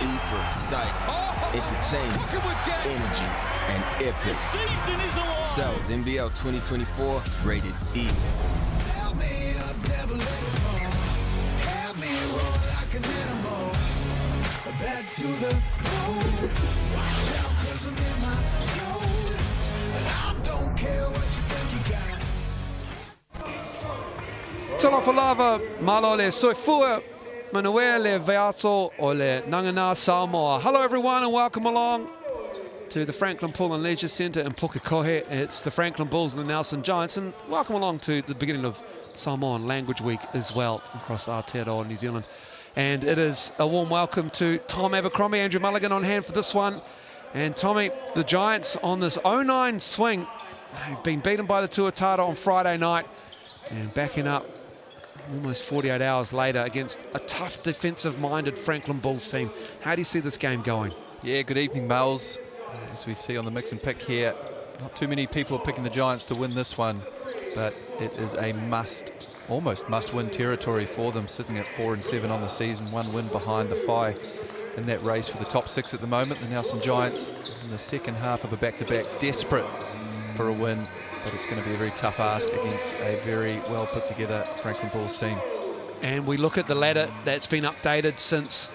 E for excitement, entertainment, energy, and epic. Cells NBL 2024 is rated E. Back to the road. Watch out, 'cause I'm in my zone. And I don't care what you think you got. Talafalava, malo le soifua, manuel le veato o le nangana Samoa. Hello everyone and welcome along to the Franklin Pool and Leisure Centre in Pukekohe. It's the Franklin Bulls and the Nelson Giants, and welcome along to the beginning of Samoan Language Week as well across Aotearoa, New Zealand. And it is a warm welcome to Tom Abercrombie, Andrew Mulligan on hand for this one. And Tommy, the Giants on this 0-9 swing, they've been beaten by the Tuatara on Friday night and backing up almost 48 hours later against a tough defensive-minded Franklin Bulls team. How do you see this game going? Yeah, good evening, Mels. As we see on the mix and pick here, not too many people are picking the Giants to win this one, but it is a almost must-win territory for them, sitting at 4-7 on the season, one win behind the FI in that race for the top six at the moment. The Nelson Giants in the second half of a back-to-back, desperate for a win, but it's going to be a very tough ask against a very well put-together Franklin Bulls team. And we look at the ladder that's been updated since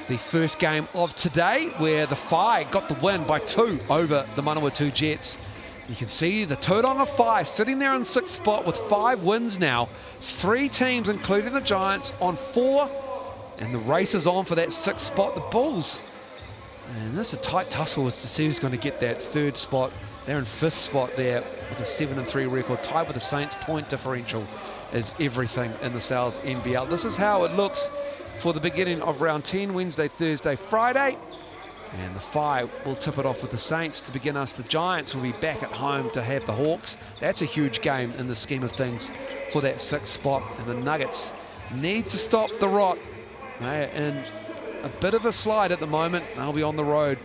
the first game of today, where the FI got the win by 2 over the Manawatu Jets. You can see the Tauranga FI sitting there in 6th spot with 5 wins now. 3 teams, including the Giants, on 4. And the race is on for that 6th spot, the Bulls. And this is a tight tussle as to see who's going to get that 3rd spot. They're in 5th spot there with a 7-3 record, tied with the Saints. Point differential is everything in the Sal's NBL. This is how it looks for the beginning of round 10, Wednesday, Thursday, Friday. And the FI will tip it off with the Saints to begin us. The Giants will be back at home to have the Hawks. That's a huge game in the scheme of things for that 6th spot. And the Nuggets need to stop the rot. They're in a bit of a slide at the moment. They'll be on the road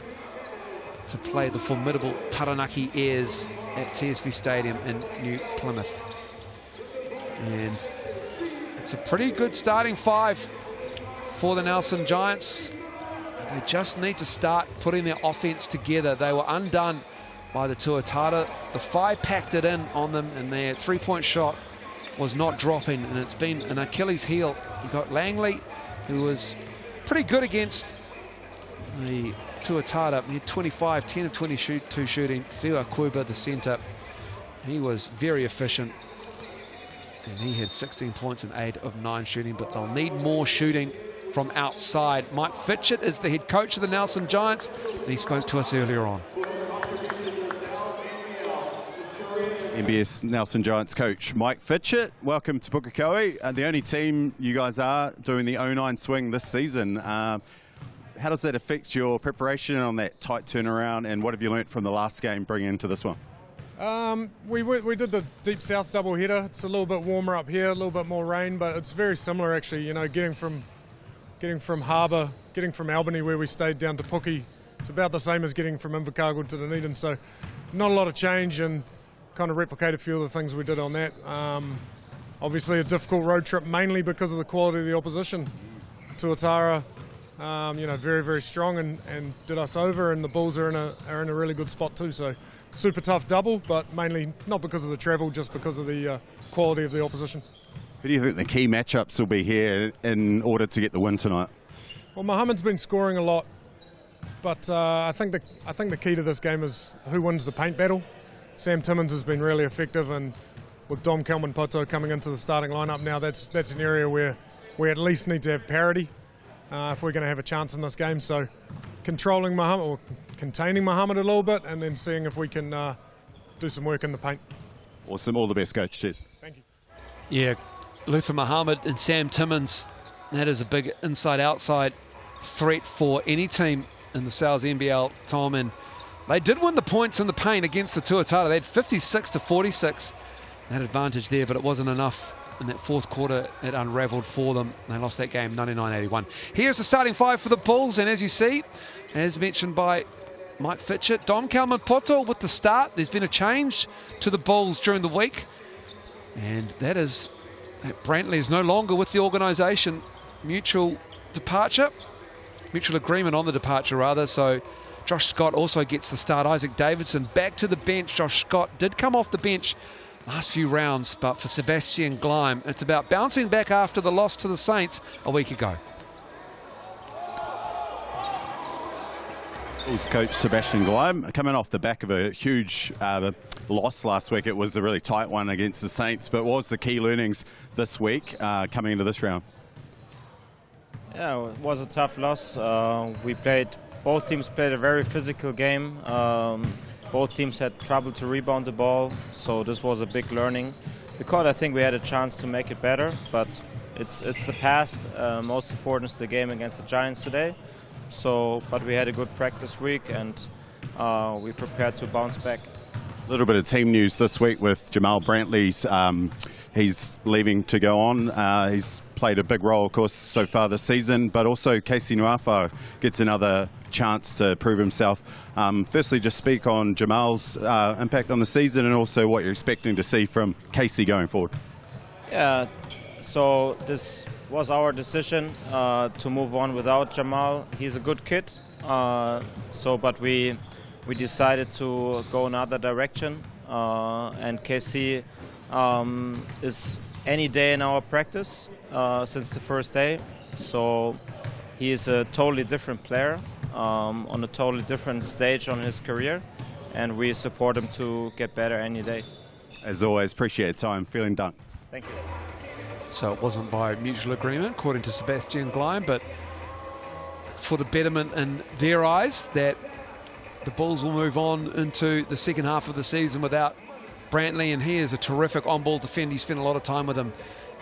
to play the formidable Taranaki Airs at TSB Stadium in New Plymouth. And it's a pretty good starting 5 for the Nelson Giants. They just need to start putting their offense together. They were undone by the Tuatara. The FI packed it in on them, and their 3-point shot was not dropping, and it's been an Achilles heel. You got Langley, who was pretty good against the Tuatara. He had 25, 10 of 22 shooting. Whia Kuba, the centre, he was very efficient, and he had 16 points and 8 of 9 shooting, but they'll need more shooting from outside. Mike Fitchett is the head coach of the Nelson Giants, and he spoke to us earlier on. NBS Nelson Giants coach Mike Fitchett, welcome to Pukekohe. The only team you guys are doing the 0-9 swing this season. How does that affect your preparation on that tight turnaround, and what have you learnt from the last game bringing into this one? We did the Deep South double header. It's a little bit warmer up here, a little bit more rain, but it's very similar actually. You know, getting from Harbour, getting from Albany where we stayed down to Puke, it's about the same as getting from Invercargill to Dunedin, so not a lot of change, and kind of replicate a few of the things we did on that. Obviously a difficult road trip, mainly because of the quality of the opposition. Tuatara, you know, very, very strong and did us over, and the Bulls are in a really good spot too, so super tough double, but mainly not because of the travel, just because of the quality of the opposition. Who do you think the key matchups will be here in order to get the win tonight? Well, Mohammed's been scoring a lot, but I think the key to this game is who wins the paint battle. Sam Timmins has been really effective, and with Dom Kalman-Poto coming into the starting lineup now, that's an area where we at least need to have parity if we're going to have a chance in this game. So controlling Mohammed, or containing Mohammed a little bit, and then seeing if we can do some work in the paint. Awesome, all the best, coach. Cheers. Thank you. Yeah, Luther Muhammad and Sam Timmins, that is a big inside-outside threat for any team in the Sal's NBL, Tom, and they did win the points in the paint against the Tuatara. They had 56-46, that advantage there, but it wasn't enough in that 4th quarter. It unravelled for them. They lost that game 99-81. Here's the starting 5 for the Bulls, and as you see, as mentioned by Mike Fitchett, Dom Kalman-Poto with the start. There's been a change to the Bulls during the week, and that is that Brantley is no longer with the organisation. Mutual agreement on the departure rather, so Josh Scott also gets the start. Isaac Davidson back to the bench. Josh Scott did come off the bench last few rounds, but for Sebastian Gleim, it's about bouncing back after the loss to the Saints a week ago. Bulls coach Sebastian Gleim coming off the back of a huge loss last week. It was a really tight one against the Saints, but what was the key learnings this week coming into this round? Yeah, it was a tough loss. Both teams played a very physical game. Both teams had trouble to rebound the ball, so this was a big learning. Because I think we had a chance to make it better, but it's the past. Most important is the game against the Giants today. But we had a good practice week, and we prepared to bounce back. A little bit of team news this week with Jamal Brantley's. He's leaving to go on. He's played a big role, of course, so far this season, but also Casey Nuafa gets another chance to prove himself. Firstly, just speak on Jamal's impact on the season and also what you're expecting to see from Casey going forward. Yeah, so this was our decision to move on without Jamal. He's a good kid, but we decided to go another direction, and Casey is any day in our practice since the first day. So he is a totally different player on a totally different stage on his career, and we support him to get better any day. As always, appreciate your time. Feeling done. Thank you. So it wasn't by mutual agreement, according to Sebastian Gleim, but for the betterment in their eyes that the Bulls will move on into the second half of the season without Brantley, and he is a terrific on-ball defender. You spent a lot of time with him.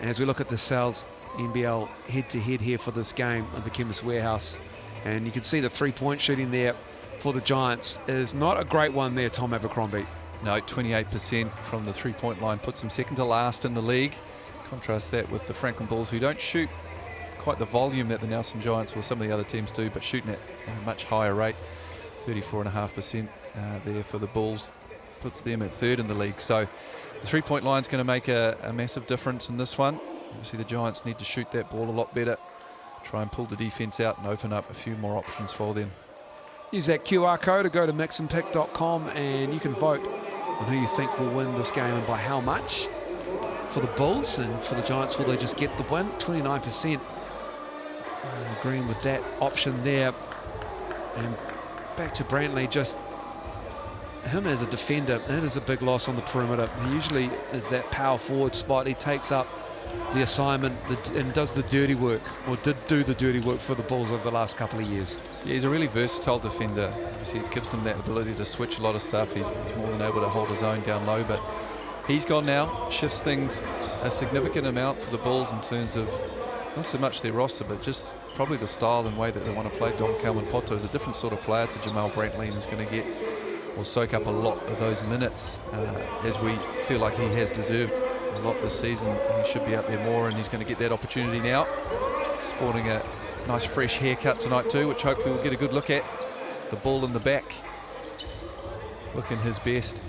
And as we look at the Sal's NBL head-to-head here for this game at the Chemist Warehouse, and you can see the three-point shooting there for the Giants is not a great one there, Tom Abercrombie. No, 28% from the three-point line puts them second to last in the league. Contrast that with the Franklin Bulls, who don't shoot quite the volume that the Nelson Giants or some of the other teams do, but shooting it at a much higher rate. 34.5% there for the Bulls, puts them at third in the league. So the three-point line is going to make a massive difference in this one. Obviously the Giants need to shoot that ball a lot better, try and pull the defense out and open up a few more options for them. Use that QR code to go to mixandpick.com and you can vote on who you think will win this game and by how much. For the Bulls, and for the Giants, will they just get the win? 29% agreeing with that option there. And back to Brantley, just him as a defender, it is a big loss on the perimeter. He usually is that power forward spot. He takes up the assignment and does the dirty work, or did do the dirty work for the Bulls over the last couple of years. Yeah, he's a really versatile defender. Obviously it gives them that ability to switch a lot of stuff. He's more than able to hold his own down low, but he's gone now, shifts things a significant amount for the Bulls in terms of not so much their roster, but just probably the style and way that they want to play. Don Calman-Poto is a different sort of player to Jamal Brantley, and is going to get or soak up a lot of those minutes as we feel like he has deserved a lot this season. He should be out there more, and he's going to get that opportunity now. Sporting a nice fresh haircut tonight too, which hopefully we'll get a good look at. The ball in the back, looking his best.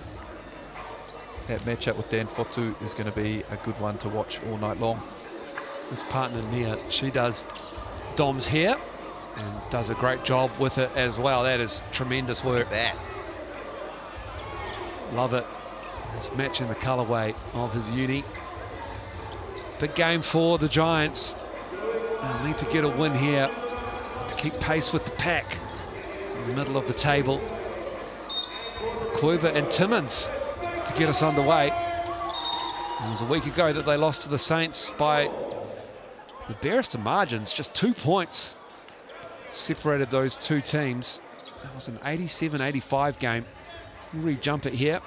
That matchup with Dan Fotu is going to be a good one to watch all night long. His partner Nia, she does Dom's hair and does a great job with it as well. That is tremendous work. Look at that. Love it. It's matching the colourway of his uni. Big game for the Giants. They'll need to get a win here to keep pace with the pack in the middle of the table. Kluber and Timmins to get us underway. It was a week ago that they lost to the Saints by the barest of margins, just 2 points separated those two teams. That was an 87-85 game. We'll re-jump it here.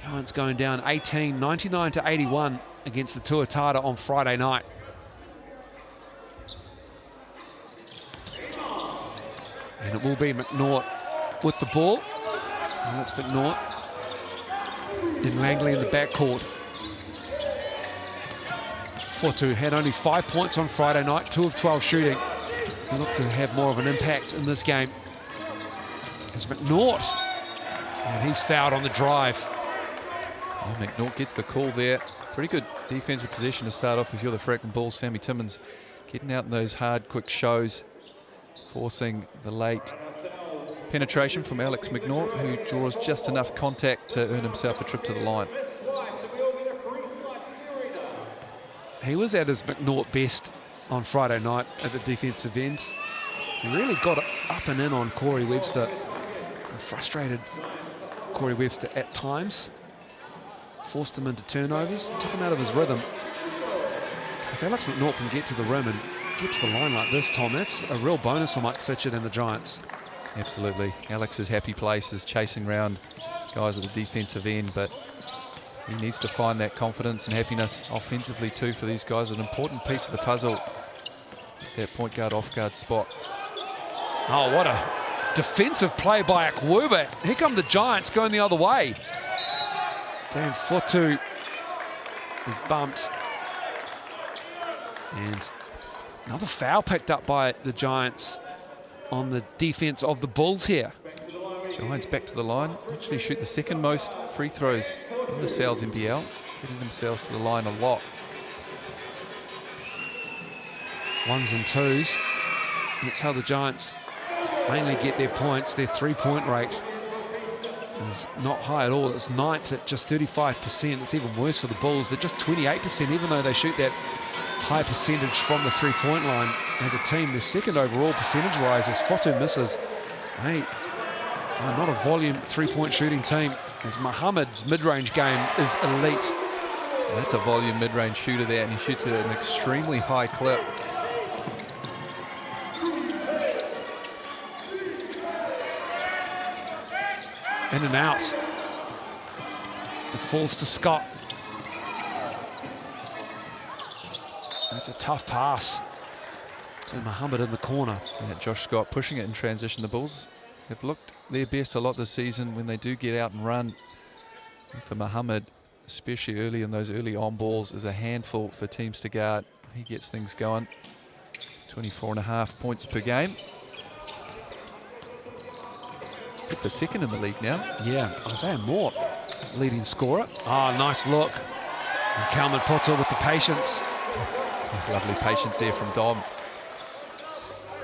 Giants going down 99-81 against the Tuatara on Friday night. And it will be McNaught with the ball. And that's McNaught. And Langley in the backcourt. Fotu had only 5 points on Friday night, 2 of 12 shooting. They look to have more of an impact in this game. It's McNaught. And he's fouled on the drive. Oh, McNaught gets the call there. Pretty good defensive position to start off if you're the Franklin Bulls. Sammy Timmins getting out in those hard, quick shows, forcing the late penetration from Alex McNaught, who draws just enough contact to earn himself a trip to the line. He was at his McNaught best on Friday night at the defensive end. He really got up and in on Corey Webster. Frustrated Corey Webster at times. Forced him into turnovers, took him out of his rhythm. If Alex McNaught can get to the rim and get to the line like this, Tom, that's a real bonus for Mike Fitchett and the Giants. Absolutely. Alex's happy place is chasing around guys at the defensive end, but he needs to find that confidence and happiness offensively too for these guys. An important piece of the puzzle, that point guard, off guard spot. Oh, what a defensive play by Akwuba. Here come the Giants going the other way. Dan Fotu is bumped. And another foul picked up by the Giants on the defense of the Bulls here. Giants back to the line. Actually shoot the second most free throws in the Sal's NBL. Getting themselves to the line a lot. Ones and twos. That's how the Giants mainly get their points. Their three-point rate is not high at all. It's ninth at just 35%. It's even worse for the Bulls. They're just 28%, even though they shoot that high percentage from the three-point line as a team. Their second overall percentage-wise as Fotu misses. Hey, not a volume three-point shooting team, as Muhammad's mid-range game is elite. That's a volume mid-range shooter there, and he shoots it at an extremely high clip. In and out. It falls to Scott. That's a tough pass to Muhammad in the corner. Yeah, Josh Scott pushing it in transition. The Bulls have looked their best a lot this season when they do get out and run. For Muhammad, especially early in those early on balls, is a handful for teams to guard. He gets things going. 24.5 points per game. Picked for second in the league now. Yeah, Isaiah Moore, leading scorer. Ah, nice look. And Kalman Potter with the patience. Lovely patience there from Dom.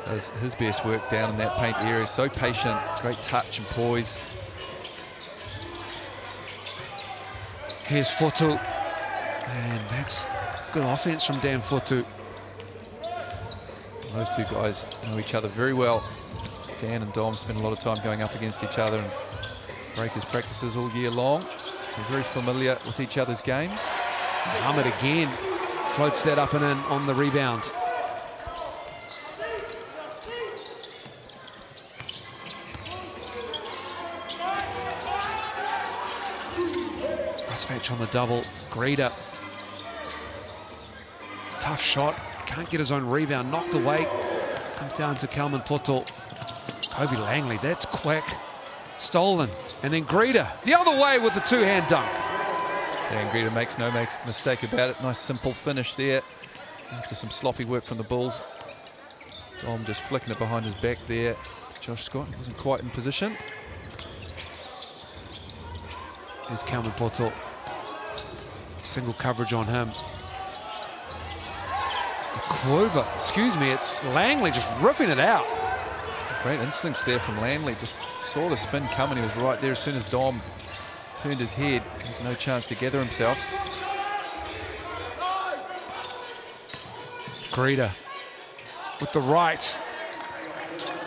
Does his best work down in that paint area. So patient, great touch and poise. Here's Fotu. And that's good offense from Dan Fotu. Those two guys know each other very well. Dan and Dom spend a lot of time going up against each other and breakers practices all year long. So they're very familiar with each other's games. Muhammad again floats that up and in on the rebound. Nice fetch on the double. Greeder. Tough shot. Can't get his own rebound. Knocked away. Comes down to Kalman Poto. Kobe Langley, that's quick. Stolen. And then Greeder the other way with the two-hand dunk. Dan Greeder makes no mistake about it. Nice simple finish there after some sloppy work from the Bulls. Dom just flicking it behind his back there. Josh Scott wasn't quite in position. Here's Kalman Poto. Single coverage on him. Kluber, excuse me, it's Langley just ripping it out. Great instincts there from Langley. Just saw the spin coming. He was right there as soon as Dom turned his head. No chance to gather himself. Greeder with the right.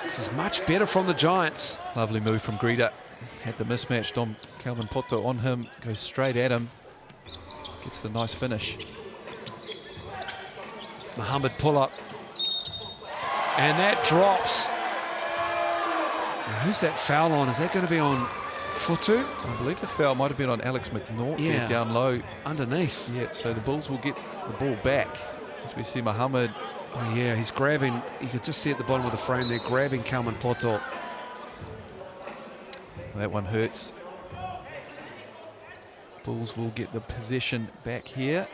This is much better from the Giants. Lovely move from Greeder. Had the mismatch. Dom Kalman Poto on him. Goes straight at him. Gets the nice finish. Muhammad pull up. And that drops. Now, who's that foul on? Is that going to be on Fotu? I believe the foul might have been on Alex McNaught there down low. Underneath. Yeah, so the Bulls will get the ball back. As we see Muhammad. Oh yeah, he's grabbing. You can just see at the bottom of the frame there, grabbing Kalman Poto. That one hurts. Bulls will get the possession back here.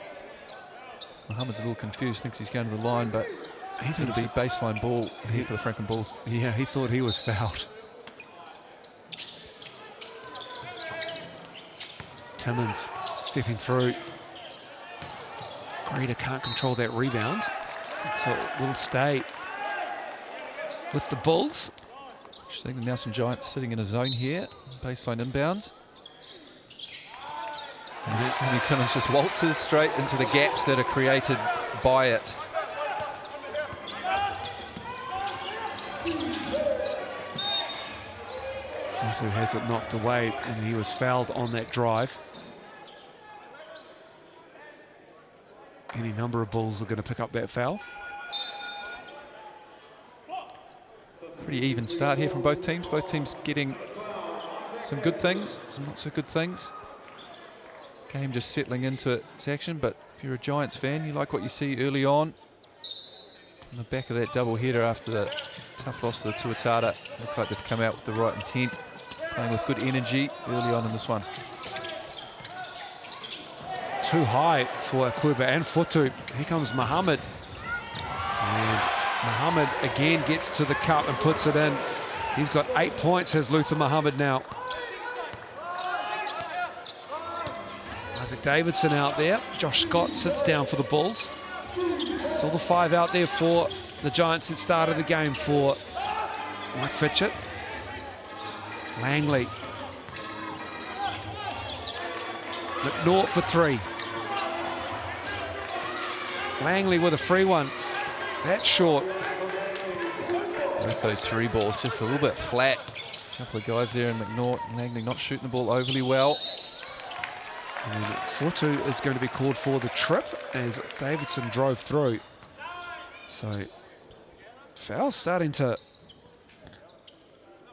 Muhammad's a little confused, thinks he's going to the line, but it'll be baseline ball here for the Franklin Bulls. Yeah, he thought he was fouled. Timmins stepping through. Greta can't control that rebound, so it will stay with the Bulls. Just think the Nelson Giants sitting in a zone here, baseline inbounds. And Sammy Timmins just waltzes straight into the gaps that are created by it. Fotu has it knocked away, and he was fouled on that drive. Any number of Bulls are going to pick up that foul. Pretty even start here from both teams. Both teams getting some good things, some not so good things. Game just settling into its action, but if you're a Giants fan, you like what you see early on. On the back of that double header after the tough loss to the Tuatara, look like they've come out with the right intent, playing with good energy early on in this one. Too high for Akuba and Fotu. Here comes Muhammad. And Muhammad again gets to the cup and puts it in. He's got 8 points, has Luther Muhammad now. Isaac Davidson out there. Josh Scott sits down for the Bulls. Still the 5 out there for the Giants at start of the game for Mike Fitchett. Langley. McNaught for 3. Langley with a free one. That's short. With those 3 balls just a little bit flat. A couple of guys there, and McNaught and Langley not shooting the ball overly well. And Fotu is going to be called for the trip as Davidson drove through. So foul starting to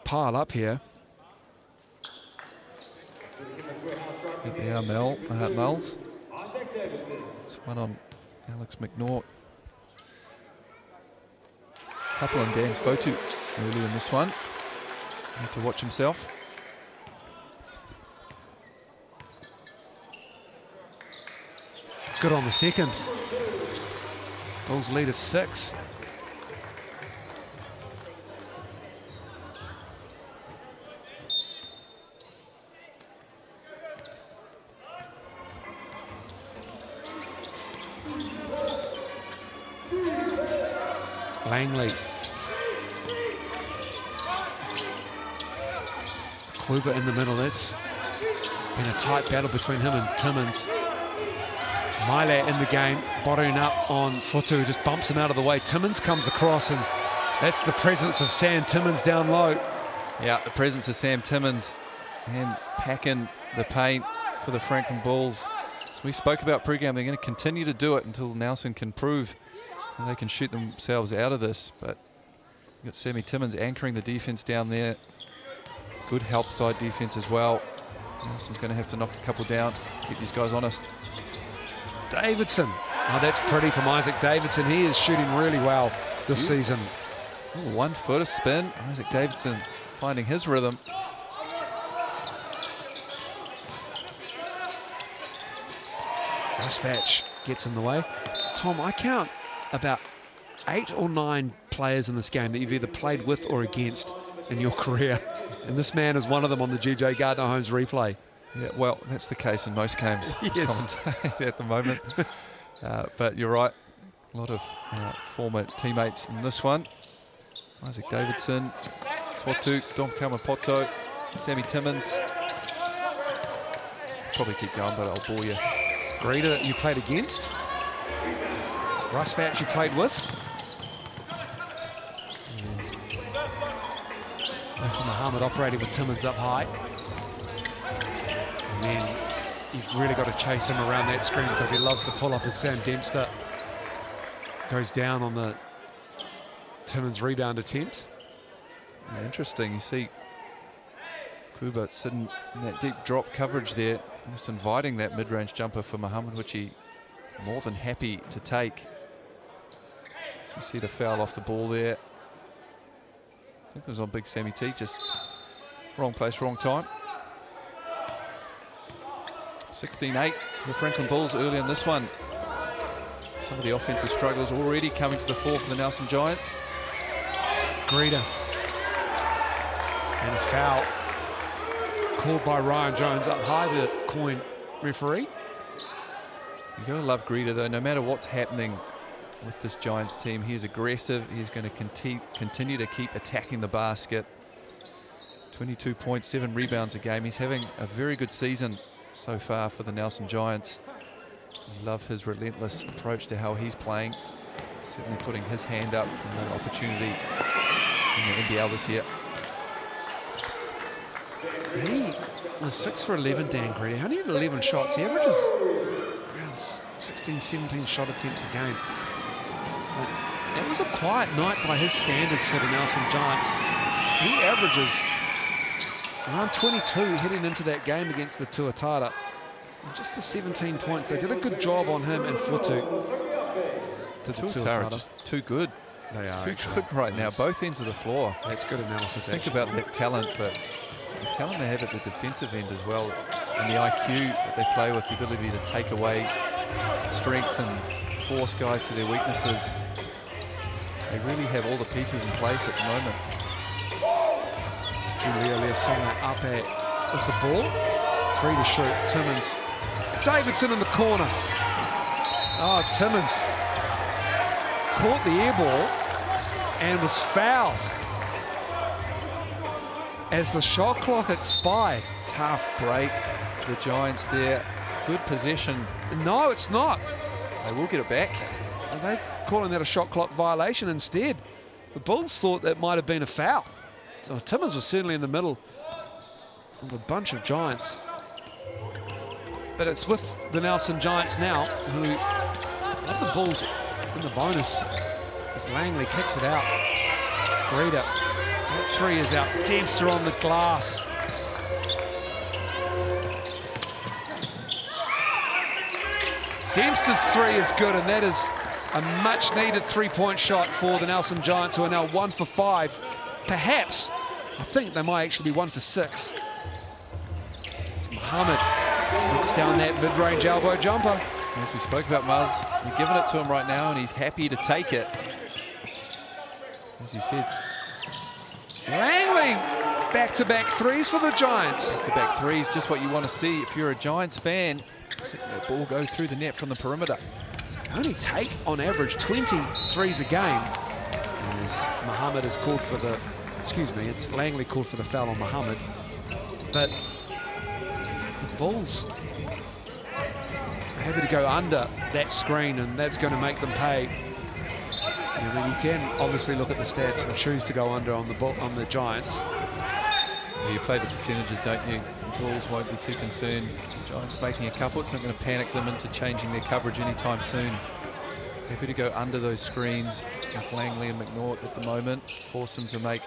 pile up here. There are Mel's. It's one on Alex McNaught. Couple on Dan Fotu early in this one. Need to watch himself. Good on the second. Bulls lead is 6. Langley. Kluber in the middle. That's been a tight battle between him and Timmins. Mylat in the game, bottling up on Fotu, just bumps him out of the way. Timmins comes across, and that's the presence of Sam Timmins down low. Yeah, the presence of Sam Timmins and packing the paint for the Franklin Bulls. As we spoke about pre-game, they're going to continue to do it until Nelson can prove that they can shoot themselves out of this. But you've got Sammy Timmins anchoring the defense down there. Good help side defense as well. Nelson's going to have to knock a couple down, keep these guys honest. Davidson. Oh, that's pretty from Isaac Davidson. He is shooting really well this season. Ooh, 1 footer spin. Isaac Davidson finding his rhythm. Dispatch gets in the way. Tom, I count about 8 or 9 players in this game that you've either played with or against in your career. And this man is one of them on the GJ Gardner-Holmes replay. Yeah, well, that's the case in most games. Yes. At the moment. But you're right. A lot of former teammates in this one. Isaac Davidson, Fotu, Dom Kamapoto, Sammy Timmins. Probably keep going, but I'll bore you. Greta, you played against. Rusvat, you played with. And Muhammad operating with Timmins up high. And then you've really got to chase him around that screen because he loves the pull-up as Sam Dempster goes down on the Timmins rebound attempt. Yeah, interesting. You see Kuba sitting in that deep drop coverage there, just inviting that mid-range jumper for Muhammad, which he more than happy to take. So you see the foul off the ball there. I think it was on Big Sammy T, just wrong place, wrong time. 16-8 to the Franklin Bulls early in this one. Some of the offensive struggles already coming to the fore for the Nelson Giants. Greta. And a foul called by Ryan Jones up high, the coin referee. You gotta love Greta though. No matter what's happening with this Giants team, he's aggressive. He's going to continue to keep attacking the basket. 22.7 rebounds a game. He's having a very good season so far for the Nelson Giants. I love his relentless approach to how he's playing. Certainly putting his hand up for another opportunity in the NBL this year. He was 6 for 11, Dan Greta. He only had 11 shots. He averages around 16, 17 shot attempts a game. But it was a quiet night by his standards for the Nelson Giants. He averages around 22 heading into that game against the Tuatara. And just the 17 points. They did a good job on him and Fotu. The Tuatara are just too good. They are too good right now, both ends of the floor. That's good analysis. Think about that talent, but the talent they have at the defensive end as well, and the IQ that they play with, the ability to take away strengths and force guys to their weaknesses. They really have all the pieces in place at the moment. Julia Leosonga up at with the ball. 3 to shoot. Timmins. Davidson in the corner. Oh, Timmins caught the air ball and was fouled as the shot clock expired. Tough break for the Giants there. Good possession. No, it's not. They will get it back. Are they calling that a shot clock violation instead? The Bulls thought that might have been a foul. So Timmins was certainly in the middle of a bunch of Giants. But it's with the Nelson Giants now, who have the Bulls in the bonus as Langley kicks it out. Greta, that 3 is out. Dempster on the glass. Dempster's 3 is good, and that is a much-needed 3-point shot for the Nelson Giants, who are now 1 for 5. Perhaps, I think they might actually be 1 for 6. It's Muhammad looks down that mid-range elbow jumper. As we spoke about, Muzz, you're giving it to him right now, and he's happy to take it. As you said, Langley, back-to-back 3s for the Giants. back-to-back 3s, just what you want to see if you're a Giants fan. See that ball go through the net from the perimeter. Only take, on average, 20 threes a game. As Muhammad is called for the, it's Langley called for the foul on Muhammad. But the Bulls are happy to go under that screen, and that's going to make them pay. And then you can obviously look at the stats and choose to go under on the Giants. Well, you play the percentages, don't you? The Bulls won't be too concerned. The Giants making a couple, it's not going to panic them into changing their coverage anytime soon. Happy to go under those screens with Langley and McNaught at the moment. Force them to make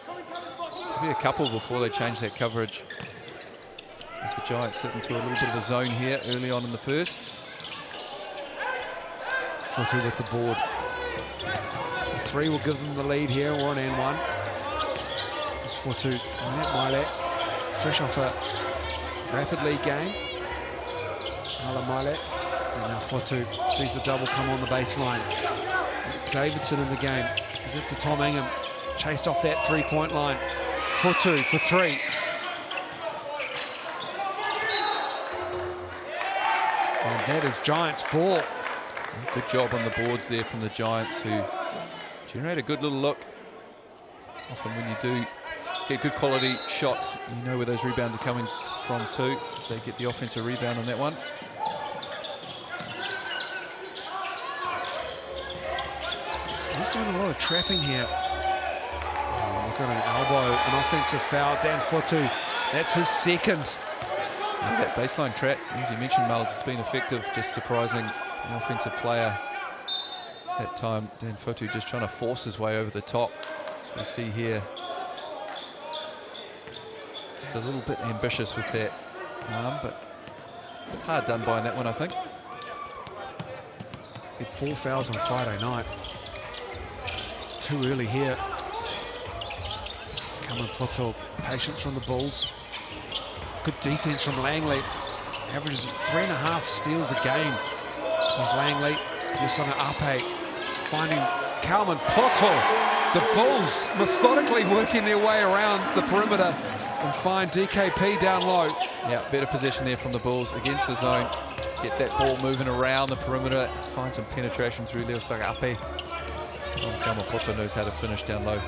maybe a couple before they change that coverage. As the Giants sit into a little bit of a zone here early on in the first. Fotu with the board. The 3 will give them the lead here, 1 and 1. It's Fotu and that Milet. Fresh off a rapid league game. Ala Milet. And now Fotu sees the double come on the baseline. Davidson in the game. Gives it to Tom Ingham. Chased off that 3-point line. Fotu for 3. And that is Giants ball. Good job on the boards there from the Giants, who generate a good little look. Often when you do get good quality shots, you know where those rebounds are coming from too, so they get the offensive rebound on that one. He's doing a lot of trapping here. Oh, look at an elbow, an offensive foul. Dan Fotu, that's his second. Yeah, that baseline trap, as you mentioned, Miles, has been effective, just surprising the offensive player. That time, Dan Fotu just trying to force his way over the top, as we see here. Just a little bit ambitious with that arm, but hard done by in that one, I think. Did 4 fouls on Friday night. Too early here. Come on, Fotu. Patience from the Bulls. Good defense from Langley. Averages 3.5 steals a game. There's Langley. Yasona Ape finding Kalman Poto. The Bulls methodically working their way around the perimeter and find DKP down low. Yeah, better position there from the Bulls against the zone. Get that ball moving around the perimeter. Find some penetration through Leo Sagape. Kamapoto knows how to finish down low.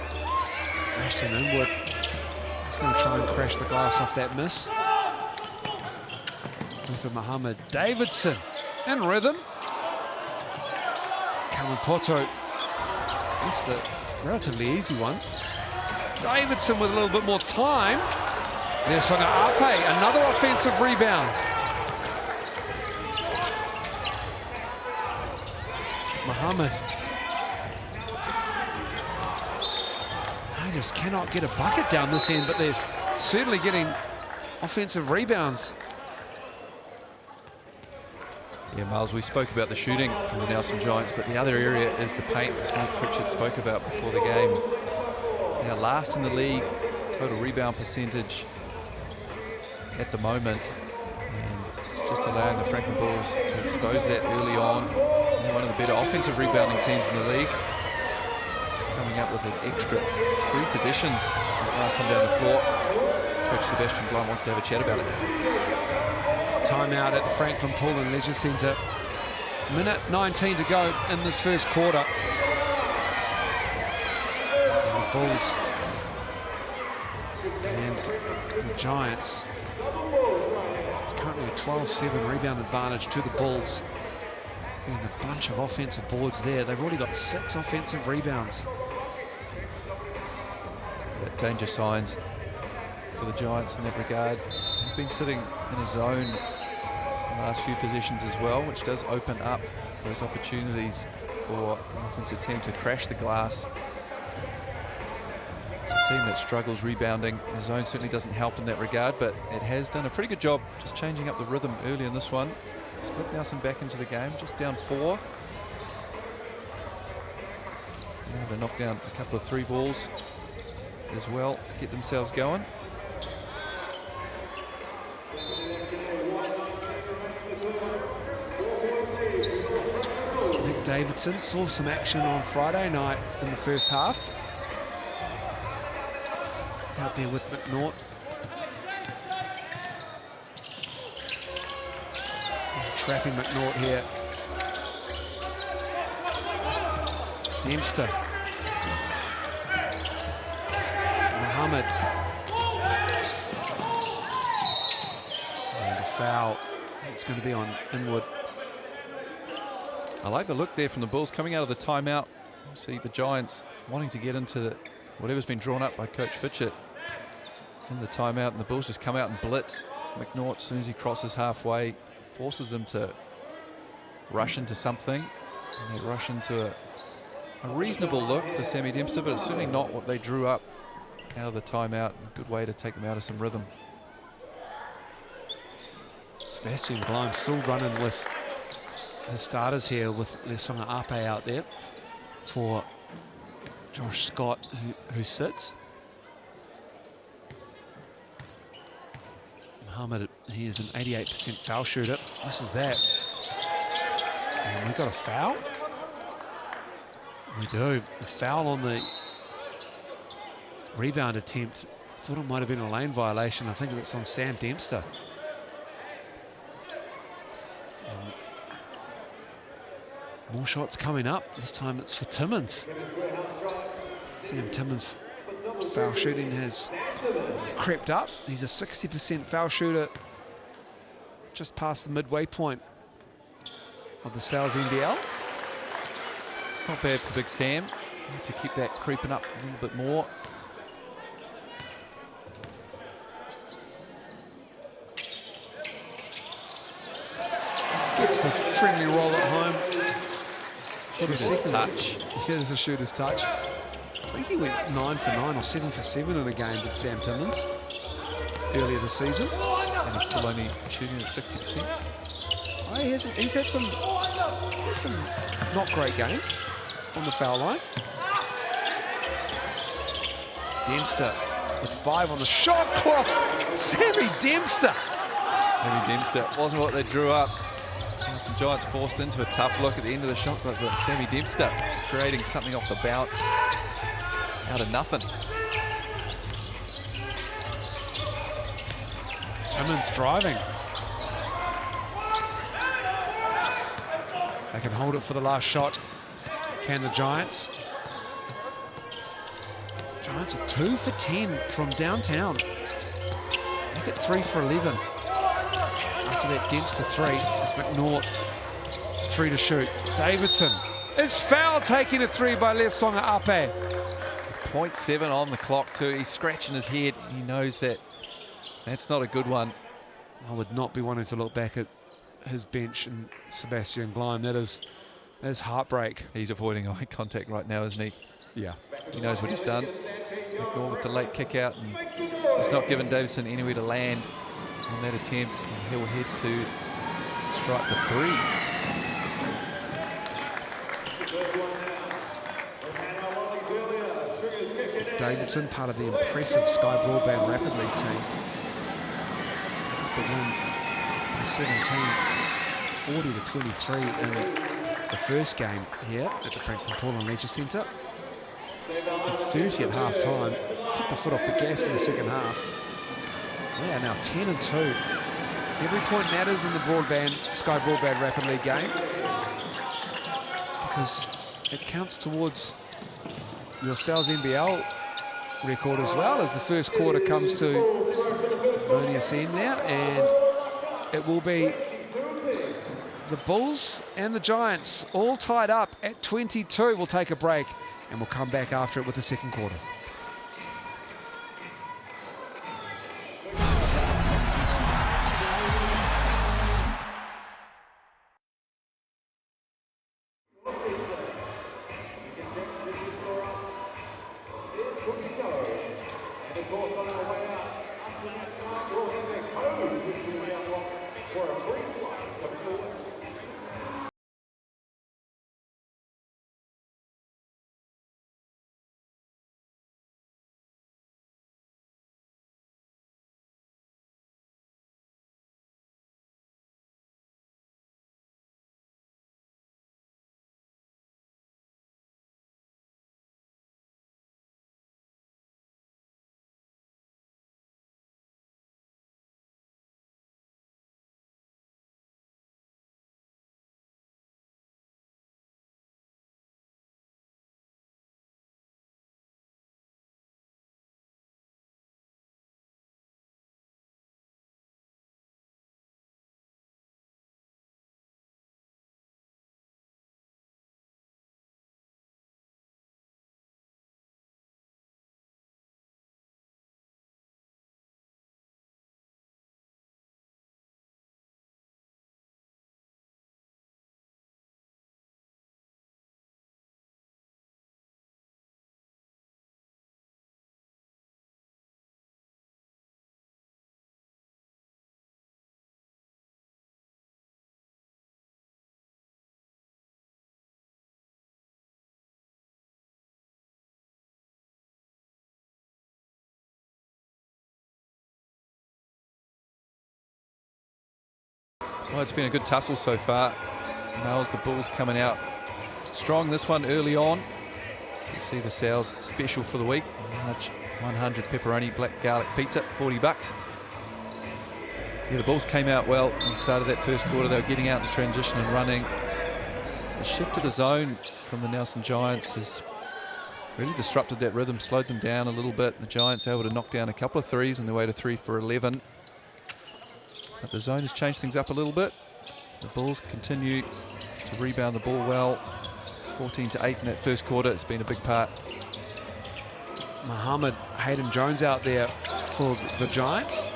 Ashton Inwood. He's going to try and crash the glass off that miss. For Mohammed Davidson in rhythm. Kamapoto. Missed a relatively easy one. Davidson with a little bit more time. There's Ape, another offensive rebound. Mohammed. They just cannot get a bucket down this end, but they're certainly getting offensive rebounds. Yeah, Miles, we spoke about the shooting from the Nelson Giants, but the other area is the paint, as Mike Pritchard spoke about before the game. They are last in the league, total rebound percentage at the moment, and it's just allowing the Franklin Bulls to expose that early on. They're one of the better offensive rebounding teams in the league, coming up with an extra 3 possessions last time down the floor. Coach Sebastian Blunt wants to have a chat about it. Timeout at the Franklin Pool and Leisure Centre. Minute 19 to go in this first quarter. And the Bulls and the Giants. It's currently a 12-7 rebound advantage to the Bulls. Getting a bunch of offensive boards there. They've already got 6 offensive rebounds. Danger signs for the Giants in that regard. They've been sitting in a zone in the last few positions as well, which does open up those opportunities for an offensive team to crash the glass. It's a team that struggles rebounding. The zone certainly doesn't help in that regard, but it has done a pretty good job just changing up the rhythm early in this one. It's got Nelson back into the game, just down 4. Now to knock down a couple of 3 balls as well to get themselves going. Nick Davidson saw some action on Friday night in the first half. Out there with McNaught. Trapping McNaught here. Dempster. Mohammed. And a foul. It's going to be on Inwood. I like the look there from the Bulls coming out of the timeout. See the Giants wanting to get into whatever's been drawn up by Coach Fitchett in the timeout, and the Bulls just come out and blitz McNaught as soon as he crosses halfway, forces him to rush into something, and they rush into a reasonable look for Sammy Dempster, but it's certainly not what they drew up out of the timeout. A good way to take them out of some rhythm. Sebastian Blime still running with the starters here, with Lesonga Ape out there for Josh Scott, who sits. Mohammed, he is an 88% foul shooter. This is that. And we got a foul? We do. A foul on the rebound attempt. Thought it might have been a lane violation. I think it's on Sam Dempster. More shots coming up. This time it's for Timmins. Sam Timmins' foul shooting has crept up. He's a 60% foul shooter, just past the midway point of the Sal's NBL. It's not bad for Big Sam. Need to keep that creeping up a little bit more. Gets the friendly roll at home. Shooter's touch. Yeah, there's a shooter's touch. I think he went 9 for 9 or 7 for 7 in a game, did Sam Timmins, earlier this season. And he's still only shooting at 60%. Oh, he's had some not great games on the foul line. Dempster with 5 on the shot clock. Sammy Dempster. Sammy Dempster wasn't what they drew up. Some Giants forced into a tough look at the end of the shot clock, but Sammy Dempster creating something off the bounce out of nothing. Timmins driving. They can hold it for the last shot. Can the Giants? Giants are 2 for 10 from downtown. Look at 3 for 11. After that Dempster 3, it's McNaught 3 to shoot. Davidson is fouled, taking a 3 by Lesonga Ape. 0.7 on the clock too. He's scratching his head. He knows that that's not a good one. I would not be wanting to look back at his bench and Sebastian Gleim. That is heartbreak. He's avoiding eye contact right now, isn't he? Yeah. He knows what he's done. McNaught with the late kick out, and it's not given Davidson anywhere to land on that attempt. And he'll head to strike the 3. Davidson, part of the impressive Sky Broadband Rapid League team. But won 17, 40 to 23 in the first game here at the Franklin Paulin Leisure Centre. 30 at half time. Took the foot off the gas in the second half. They are now 10 and 2. Every point matters in the Sky Broadband Rapid League game, because it counts towards your Sal's NBL record as well, as the first quarter comes to Monius end now, and it will be the Bulls and the Giants all tied up at 22. We'll take a break and we'll come back after it with the second quarter. Well, it's been a good tussle so far. Nails the Bulls coming out strong this one early on. So you see the Sal's special for the week. Large 100 pepperoni black garlic pizza, $40. Yeah, the Bulls came out well and started that first quarter. They were getting out in transition and running. The shift to the zone from the Nelson Giants has really disrupted that rhythm, slowed them down a little bit. The Giants able to knock down a couple of threes on their way to 3 for 11. But the zone has changed things up a little bit. The Bulls continue to rebound the ball well. 14-8 in that first quarter. It's been a big part. Muhammad Hayden-Jones out there for the Giants.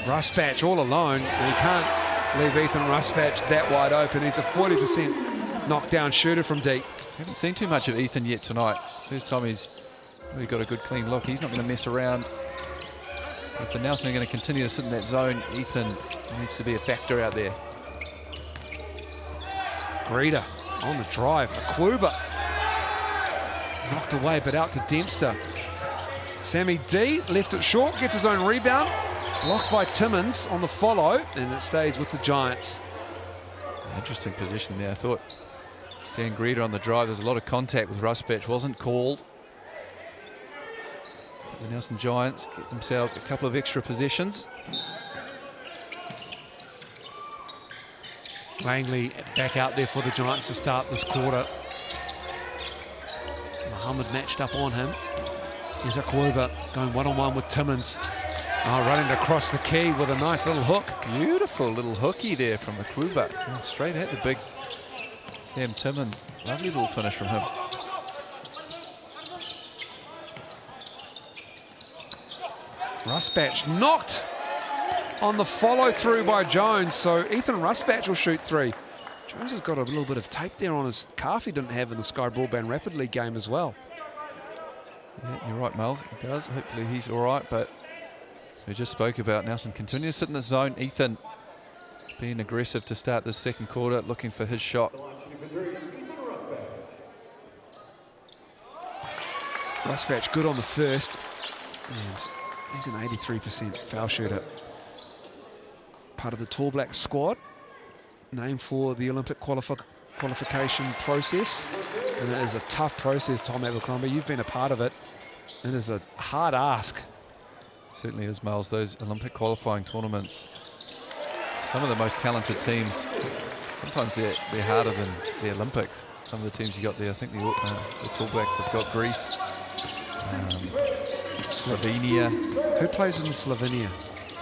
Rusbatch all alone, and he can't leave Ethan Rusbatch that wide open. He's a 40% knockdown shooter from deep. Haven't seen too much of Ethan yet tonight. First time he's really got a good clean look. He's not going to mess around. If the Nelson are going to continue to sit in that zone, Ethan needs to be a factor out there. Greeter on the drive for Kluber. Knocked away, but out to Dempster. Sammy D left it short, gets his own rebound. Blocked by Timmins on the follow, and it stays with the Giants. Interesting position there. I thought Dan Greeter on the drive, there's a lot of contact with Rusbatch, wasn't called. The Nelson Giants get themselves a couple of extra possessions. Langley back out there for the Giants to start this quarter. Muhammad matched up on him. Here's Akwuba going one-on-one with Timmins. Oh, running across the key with a nice little hook. Beautiful little hooky there from Akwuba. Straight at the big Sam Timmins. Lovely little finish from him. Rusbatch knocked on the follow-through by Jones, so Ethan Rusbatch will shoot three. Jones has got a little bit of tape there on his calf he didn't have in the Sky Broadband Rapid League game as well. Yeah, you're right, Miles. He does. Hopefully he's all right, but as we just spoke about, Nelson continues to sit in the zone. Ethan being aggressive to start this second quarter, looking for his shot. Rusbatch good on the first, and he's an 83% foul shooter. Part of the Tall Black squad, named for the Olympic qualification process. And it is a tough process, Tom Abercrombie. You've been a part of it. It is a hard ask. Certainly is, Miles. Those Olympic qualifying tournaments, some of the most talented teams, sometimes they're harder than the Olympics. Some of the teams you got there, I think the Tall Blacks have got Greece, Slovenia. Who plays in Slovenia?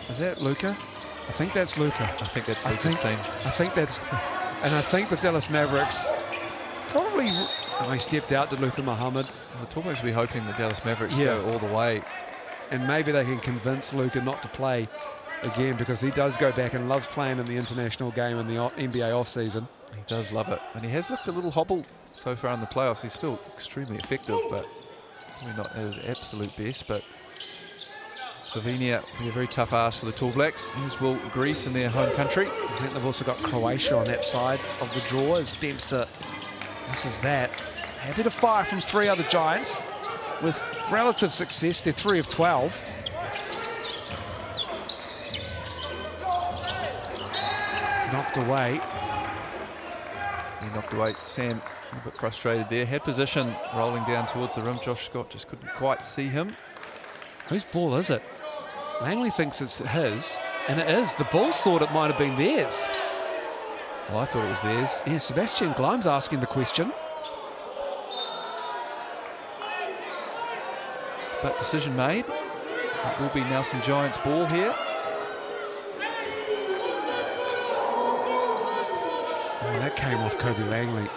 Is that Luka? I think that's Luka. I think that's Luka's team. I think that's, and I think the Dallas Mavericks probably, he stepped out to Luka Muhammad. Well, the Tall Blacks will be hoping the Dallas Mavericks go all the way. And maybe they can convince Luka not to play again, because he does go back and loves playing in the international game in the NBA off-season. He does love it. And he has looked a little hobbled so far in the playoffs. He's still extremely effective, but probably not at his absolute best. But Slovenia will be a very tough ask for the Tall Blacks, as will Greece in their home country. I think they've also got Croatia on that side of the draw as Dempster misses that. Happy to fire from three other Giants with relative success. They're 3 of 12. Knocked away. He knocked away. Sam a bit frustrated there. Had position rolling down towards the rim. Josh Scott just couldn't quite see him. Whose ball is it? Langley thinks it's his, and it is. The Bulls thought it might have been theirs. Well, I thought it was theirs. Yeah, Sebastian Glime's asking the question. But decision made. It will be Nelson Giants' ball here. Oh, that came off Kobe Langley.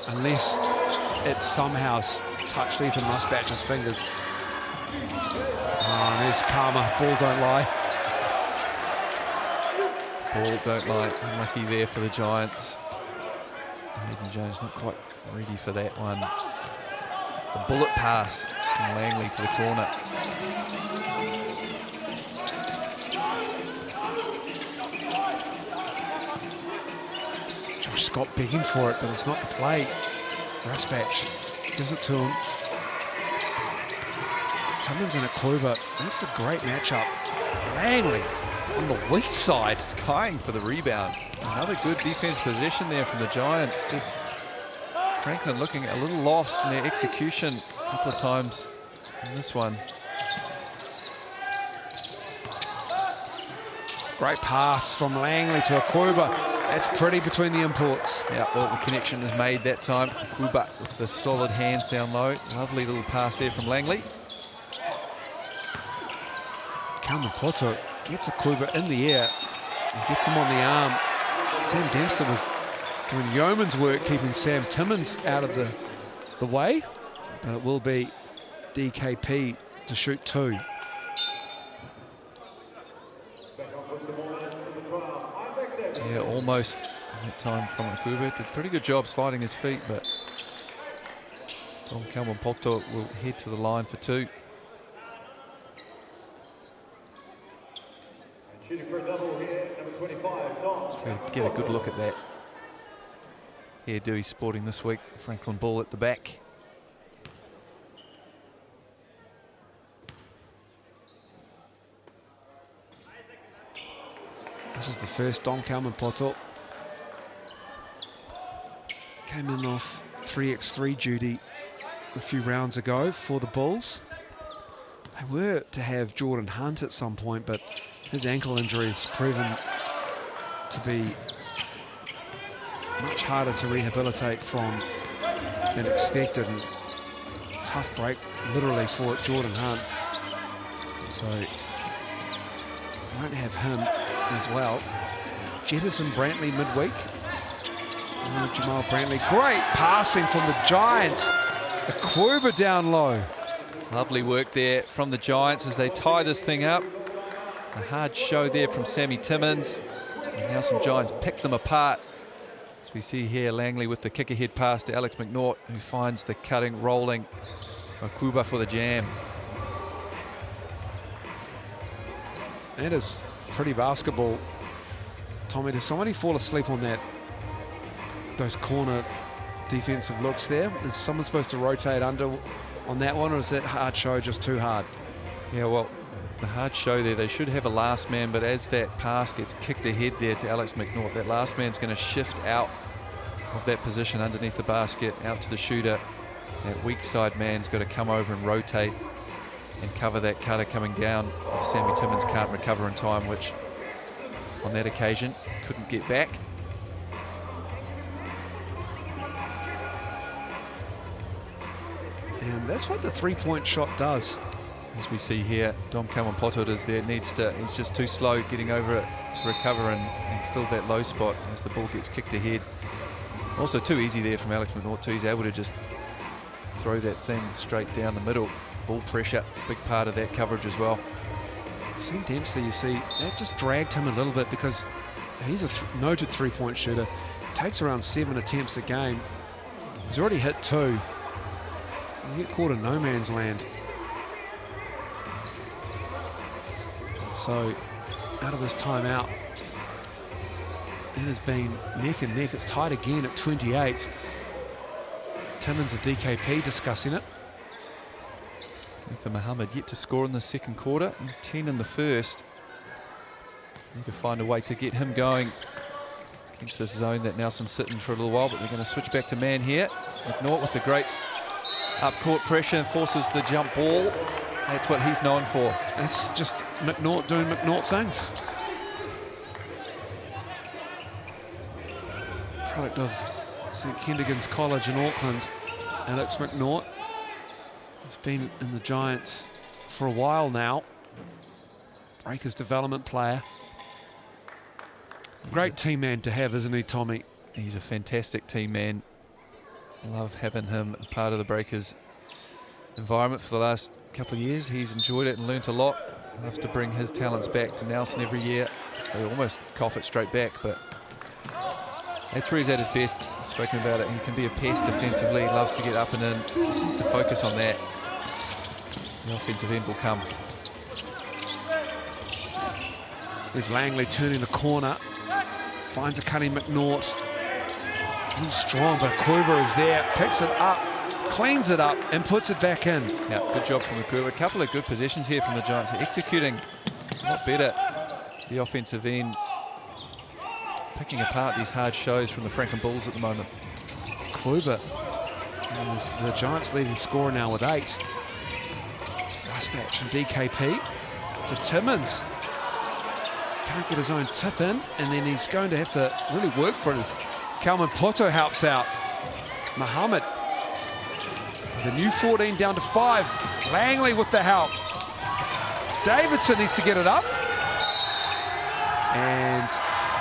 Unless it somehow touched Ethan Rusbatch's fingers. Oh, there's karma. Ball don't lie. Ball don't lie. Unlucky there for the Giants. Hayden Jones not quite ready for that one. The bullet pass from Langley to the corner. Josh Scott begging for it, but it's not the play. Rusbatch gives it to him. Timmins and Akwuba. That's a great matchup. Langley on the weak side. Skying for the rebound. Another good defense possession there from the Giants. Just Franklin looking a little lost in their execution a couple of times in this one. Great pass from Langley to Akwuba. That's pretty between the imports. Yeah, well, the connection is made that time. Akwuba with the solid hands down low. Lovely little pass there from Langley. Kalman Poto gets Akwuba in the air and gets him on the arm. Sam Dempster was doing yeoman's work keeping Sam Timmins out of the way, but it will be DKP to shoot two. Yeah, almost that time from Akwuba. Did a pretty good job sliding his feet, but Tom Kalman Poto will head to the line for two. Shooting for a double here, number 25, Tom. Let's try to get a good look at that. Here, Dewey sporting this week. Franklin ball at the back. This is the first Dom Kalman Poto. Came in off 3x3 duty a few rounds ago for the Bulls. They were to have Jordan Hunt at some point, but his ankle injury has proven to be much harder to rehabilitate from than expected. And tough break, literally, for Jordan Hunt. So won't have him as well. Jettison Brantley midweek. Jamal Brantley, great passing from the Giants. Akuba down low. Lovely work there from the Giants as they tie this thing up. A hard show there from Sammy Timmins. And now some Giants pick them apart. As we see here, Langley with the kick ahead pass to Alex McNaught, who finds the cutting, rolling Akuba for the jam. That is pretty basketball. Tommy, does somebody fall asleep on those corner defensive looks there? Is someone supposed to rotate under on that one, or is that hard show just too hard? Yeah, well, the hard show there, they should have a last man, but as that pass gets kicked ahead there to Alex McNaught, that last man's going to shift out of that position underneath the basket, out to the shooter. That weak side man's got to come over and rotate and cover that cutter coming down if Sammy Timmins can't recover in time, which on that occasion couldn't get back. And that's what the three-point shot does. As we see here, Dom Kawapoto is there, he's just too slow getting over it to recover and fill that low spot as the ball gets kicked ahead. Also too easy there from Alex McNaught too. He's able to just throw that thing straight down the middle. Ball pressure, big part of that coverage as well. Sam Dempsey, you see, that just dragged him a little bit because he's a noted three-point shooter. Takes around 7 attempts a game. He's already hit 2. You get caught in no man's land. So, out of this timeout, it has been neck and neck. It's tied again at 28. Timmins and DKP discussing it. Ethan Muhammad yet to score in the second quarter, and 10 in the first. Need to find a way to get him going against this zone that Nelson's sitting for a little while, but they're going to switch back to man here. McNaught with the great up-court pressure and forces the jump ball. That's what he's known for. It's just McNaught doing McNaught things. Product of St Kentigern's College in Auckland, Alex McNaught. He's been in the Giants for a while now. Breakers development player. Great team man to have, isn't he, Tommy? He's a fantastic team man. Love having him a part of the Breakers environment for the last couple of years. He's enjoyed it and learnt a lot. Loves to bring his talents back to Nelson every year. They almost cough it straight back, but that's where he's at his best. I've spoken about it. He can be a pest defensively. He loves to get up and in. Just needs to focus on that. The offensive end will come. There's Langley turning the corner. Finds a cutting McNaught. He's strong, but Akuba is there. Picks it up, cleans it up, and puts it back in. Yeah, good job from Akuba. A couple of good possessions here from the Giants. They're executing a lot better the offensive end. Picking apart these hard shows from the Franken Bulls at the moment. Kluber is the Giants' leading scorer now with 8. Nice match from DKP to Timmins. Can't get his own tip in, and then he's going to have to really work for it as Kalman Poto helps out. Muhammad, the new 14 down to 5. Langley with the help. Davidson needs to get it up. And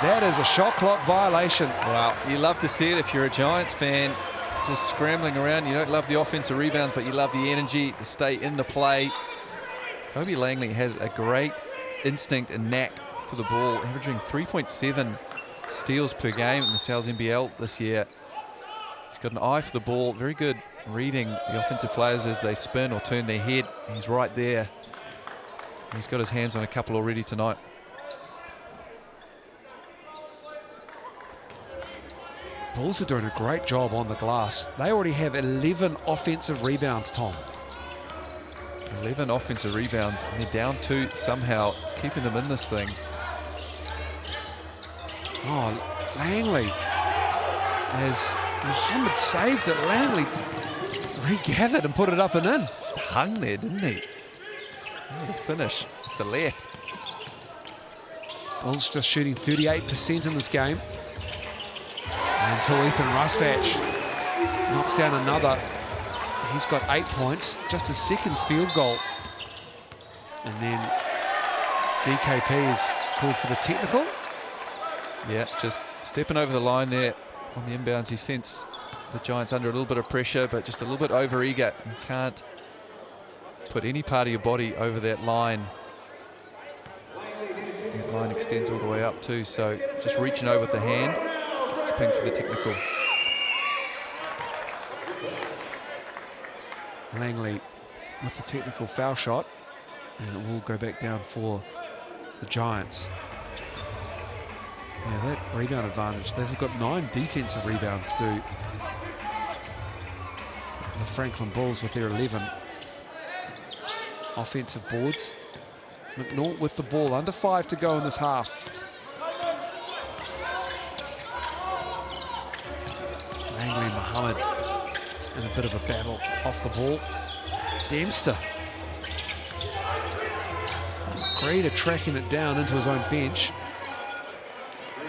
that is a shot clock violation. Wow, you love to see it if you're a Giants fan. Just scrambling around. You don't love the offensive rebounds, but you love the energy to stay in the play. Kobe Langley has a great instinct and knack for the ball, averaging 3.7 steals per game in the NZNBL this year. He's got an eye for the ball, very good reading the offensive players as they spin or turn their head. He's right there. He's got his hands on a couple already tonight. Bulls are doing a great job on the glass. They already have 11 offensive rebounds, Tom. 11 offensive rebounds, and they're down 2 somehow. It's keeping them in this thing. Oh, Langley. As Muhammad saved it, Langley regathered and put it up and in. Just hung there, didn't he? The finish, the left. Bulls just shooting 38% in this game. Until Ethan Rusbatch knocks down another. He's got 8 points, just his second field goal. And then DKP is called for the technical. Yeah, just stepping over the line there on the inbounds. He sensed the Giants under a little bit of pressure, but just a little bit over-eager. You can't put any part of your body over that line. That line extends all the way up too, so just reaching over with the hand. It's pinged for the technical. Langley with the technical foul shot, and it will go back down for the Giants. Yeah, that rebound advantage. They've got 9 defensive rebounds to the Franklin Bulls with their 11. Offensive boards. McNaught with the ball, under 5 to go in this half. Langley, Muhammad, and a bit of a battle off the ball. Dempster. Greater tracking it down into his own bench.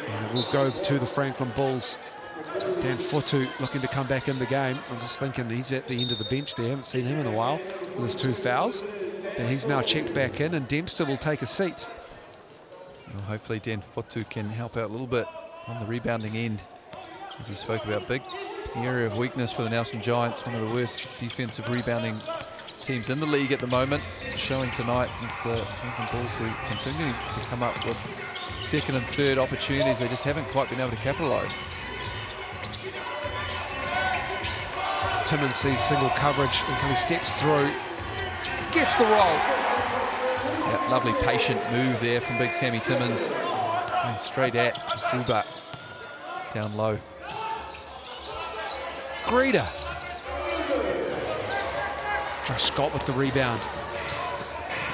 And it will go to the Franklin Bulls. Dan Fotu looking to come back in the game. I was just thinking he's at the end of the bench there. Haven't seen him in a while with his 2 fouls. But he's now checked back in, and Dempster will take a seat. Well, hopefully Dan Fotu can help out a little bit on the rebounding end. As he spoke about, big area of weakness for the Nelson Giants, one of the worst defensive rebounding teams in the league at the moment, showing tonight against the Franklin Bulls, who continue to come up with second and third opportunities. They just haven't quite been able to capitalise. Timmons sees single coverage until he steps through, gets the roll. That lovely patient move there from big Sammy Timmons, going straight at Uba down low. Greeter. Josh Scott with the rebound.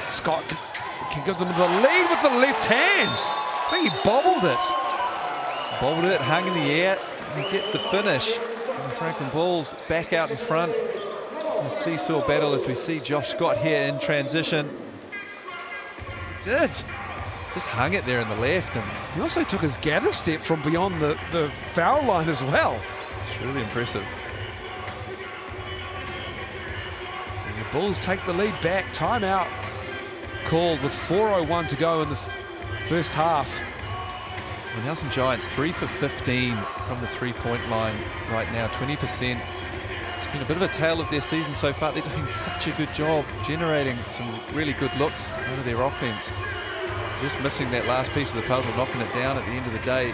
Scott can give them the lead with the left hand. I think he bobbled it. Bobbled it, hung in the air, and he gets the finish. And the Franklin Bulls back out in front. A seesaw battle as we see Josh Scott here in transition. Did. Just hung it there in the left, and He also took his gather step from beyond the foul line as well. it's really impressive. And the Bulls take the lead back. Timeout called with 4:01 to go in the first half. The Nelson Giants 3 for 15 from the three-point line right now, 20%. It's been a bit of a tale of their season so far. They're doing such a good job generating some really good looks out of their offense. Just missing that last piece of the puzzle, knocking it down at the end of the day.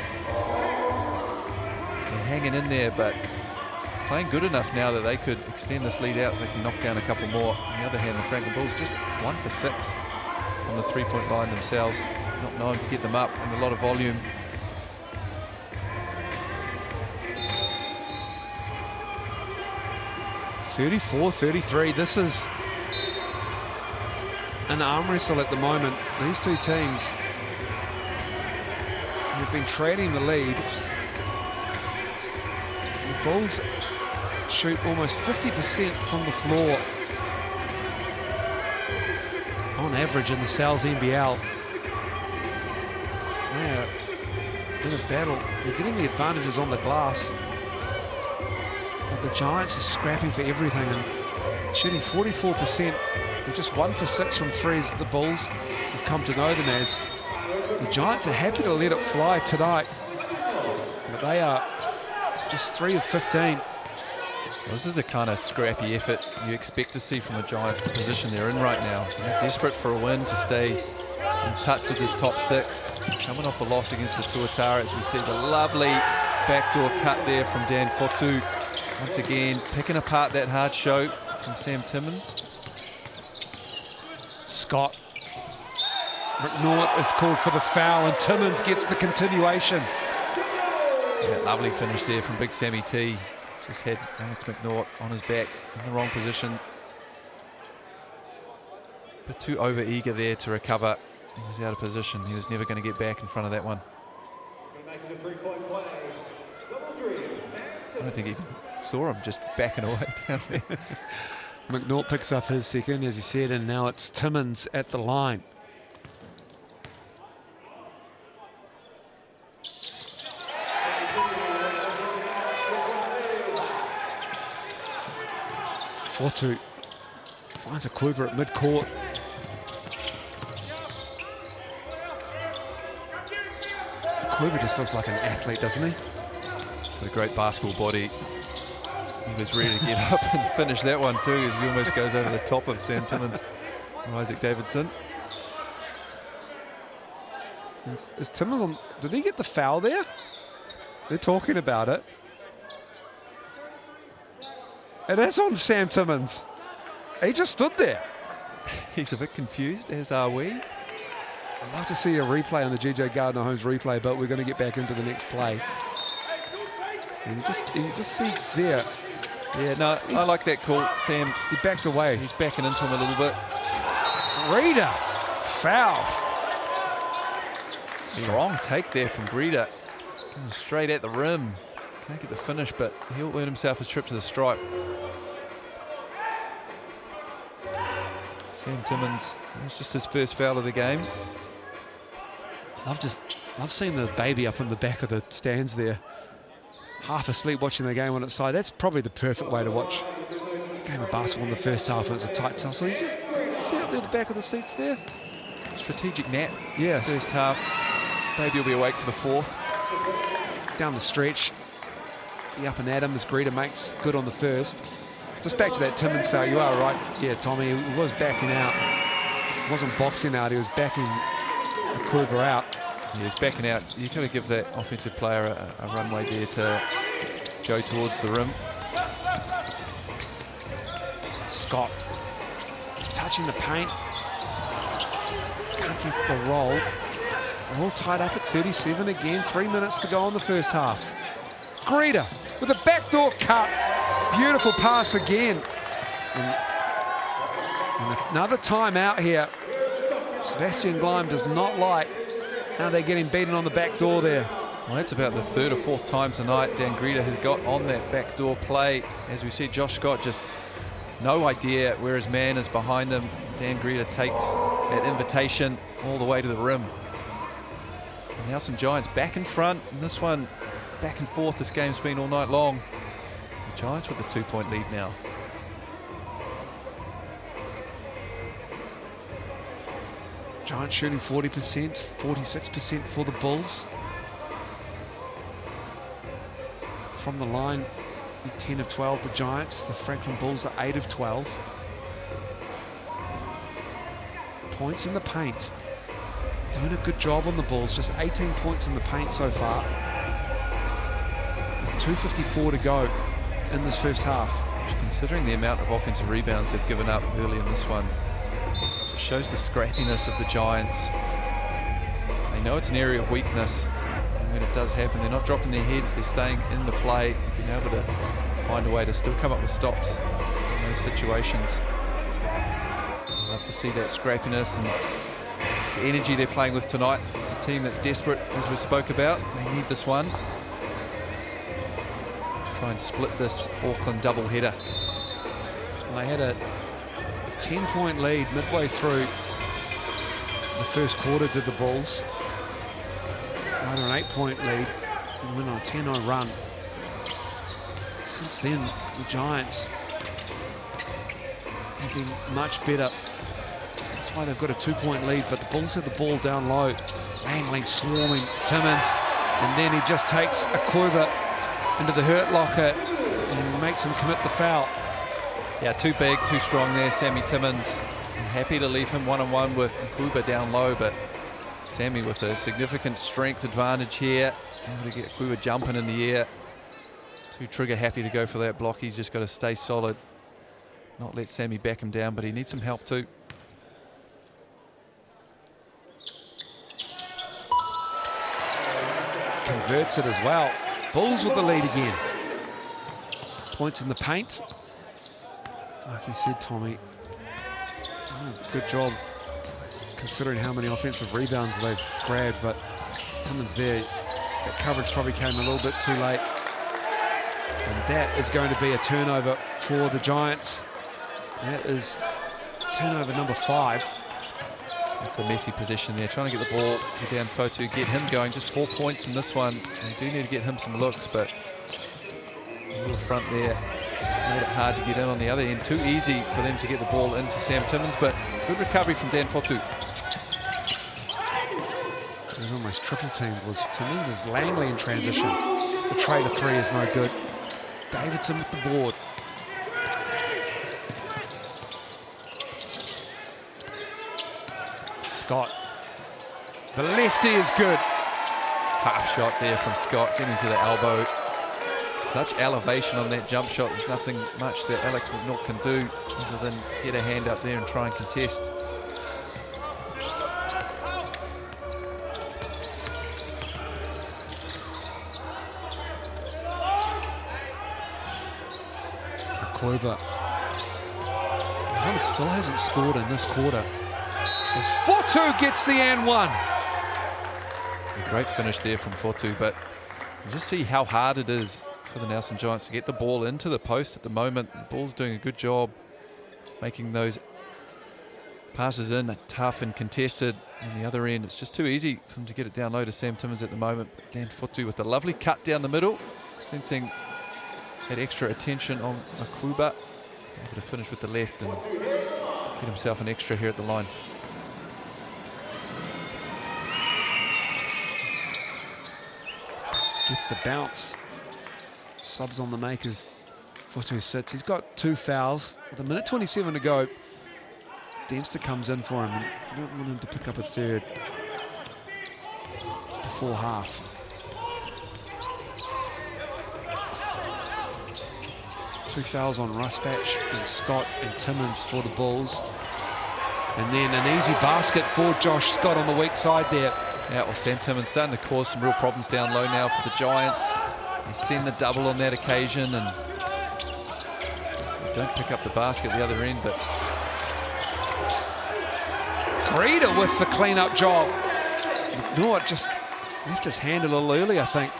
They're hanging in there, but playing good enough now that they could extend this lead out if they can knock down a couple more. On the other hand, the Franklin Bulls just 1 for 6 on the three-point line themselves, not knowing to get them up and a lot of volume. (34-33). This is an arm wrestle at the moment. These two teams have been trailing the lead. The Bulls shoot almost 50% from the floor on average in the Sal's NBL. They're in a battle. They're getting the advantages on the glass. But the Giants are scrapping for everything and shooting 44%. They're just 1 for 6 from threes. The Bulls have come to know them as. The Giants are happy to let it fly tonight, but they are just 3 of 15. This is the kind of scrappy effort you expect to see from the Giants, the position they're in right now. They're desperate for a win to stay in touch with this top 6. Coming off a loss against the Tuatara, as we see the lovely backdoor cut there from Dan Fotu. Once again, picking apart that hard show from Sam Timmons. Scott. McNaught is called for the foul, and Timmons gets the continuation. That lovely finish there from big Sammy T. Just had Alex McNaught on his back in the wrong position. But too over-eager there to recover. He was out of position. He was never going to get back in front of that one. I don't think he even saw him just backing away down there. McNaught picks up his second, as you said, and now it's Timmins at the line. Fortu finds a Kluber at mid-court. Kluber just looks like an athlete, doesn't he? With a great basketball body. He was ready to get up and finish that one too, as he almost goes over the top of Sam Timmins and Isaac Davidson. Is Timmins on? Did he get the foul there? They're talking about it. It is on Sam Timmins. He just stood there. He's a bit confused, as are we. I'd love to see a replay on the GJ Gardner Holmes replay, but we're going to get back into the next play. And you just see there. Yeah, no, I like that call, Sam. He backed away. He's backing into him a little bit. Reader, foul. Strong take there from Breeder. Going straight at the rim. Can't get the finish, but he'll earn himself a trip to the stripe. Sam Timmins, it was just his first foul of the game. I've seen the baby up in the back of the stands there, half asleep watching the game on its side. That's probably the perfect way to watch a game of basketball in the first half when it's a tight tussle. You just sit at the back of the seats there. Strategic nap. Yeah. First half. Baby will be awake for the fourth. Down the stretch. The up and at him as Greeter makes good on the first. Just back to that Timmins foul. You are right. Yeah, Tommy, he was backing out. He wasn't boxing out. He was backing Kluber out. Yeah, he's backing out. You've got to give that offensive player a runway there to go towards the rim. Scott touching the paint. Can't get the roll. We're all tied up at 37 again. 3 minutes to go in the first half. Greeter with a backdoor cut. Beautiful pass again. And another timeout here. Sebastian Gleim does not like how they're getting beaten on the back door there. Well, that's about the third or fourth time tonight Dan Greeter has got on that backdoor play. As we see, Josh Scott just no idea where his man is behind him. Dan Greeter takes that invitation all the way to the rim. And now some Giants back in front. And this one, back and forth, this game's been all night long. The Giants with a 2-point lead now. Giants shooting 40%, 46% for the Bulls. From the line, 10 of 12 the Giants. The Franklin Bulls are 8 of 12. Points in the paint. Doing a good job on the Bulls, just 18 points in the paint so far. With 2:54 to go in this first half. Considering the amount of offensive rebounds they've given up early in this one, it shows the scrappiness of the Giants. They know it's an area of weakness, and when it does happen, they're not dropping their heads, they're staying in the play, being able to find a way to still come up with stops in those situations. Love to see that scrappiness and the energy they're playing with tonight. It's a team that's desperate, as we spoke about. They need this one. Try and split this Auckland doubleheader. They had a 10-point lead midway through the first quarter to the Bulls. They had an 8-point lead and went on a 10-0 run. Since then, the Giants have been much better. That's why they've got a 2-point lead, but the Bulls have the ball down low. Langling swarming Timmins, and then he just takes a Kluber into the hurt locker and makes him commit the foul. Yeah, too big, too strong there, Sammy Timmins. I'm happy to leave him one-on-one with Kluber down low, but Sammy with a significant strength advantage here. Able to get Kluber jumping in the air. Too trigger happy to go for that block. He's just got to stay solid, not let Sammy back him down, but he needs some help too. Converts it as well. Bulls with the lead again. Points in the paint. Like you said, Tommy, good job considering how many offensive rebounds they've grabbed, but Timmins there, that coverage probably came a little bit too late. And that is going to be a turnover for the Giants. That is turnover number 5. It's a messy position there, trying to get the ball to Dan Fotu, get him going. Just 4 points in this one. You do need to get him some looks, but a little front there made it hard to get in on the other end. Too easy for them to get the ball into Sam Timmins, but good recovery from Dan Fotu. It was almost triple teamed. Was Timmins as Langley in transition. The trailer 3 is no good. Davidson with the board. Scott. The lefty is good. Tough shot there from Scott, getting to the elbow. Such elevation on that jump shot. There's nothing much that Alex McNaught can do other than get a hand up there and try and contest. Kluber. Mohammed still hasn't scored in this quarter. As Fotu gets the and one. A great finish there from Fotu, but you just see how hard it is for the Nelson Giants to get the ball into the post at the moment. The ball's doing a good job making those passes in tough and contested. On the other end, it's just too easy for them to get it down low to Sam Timmins at the moment. But Dan Fotu with a lovely cut down the middle, sensing that extra attention on Kluber. Able to finish with the left and get himself an extra here at the line. Gets the bounce. Subs on the makers. Fotu sits. He's got 2 fouls. With 1:27 to go. Dempster comes in for him. And you don't want him to pick up a third before half. Two fouls on Ruspatch and Scott and Timmins for the Bulls. And then an easy basket for Josh Scott on the weak side there. Yeah, well, Sam Timmins starting to cause some real problems down low now for the Giants. They send the double on that occasion and they don't pick up the basket at the other end, but Reader with the clean-up job. McNaught just left his hand a little early, I think.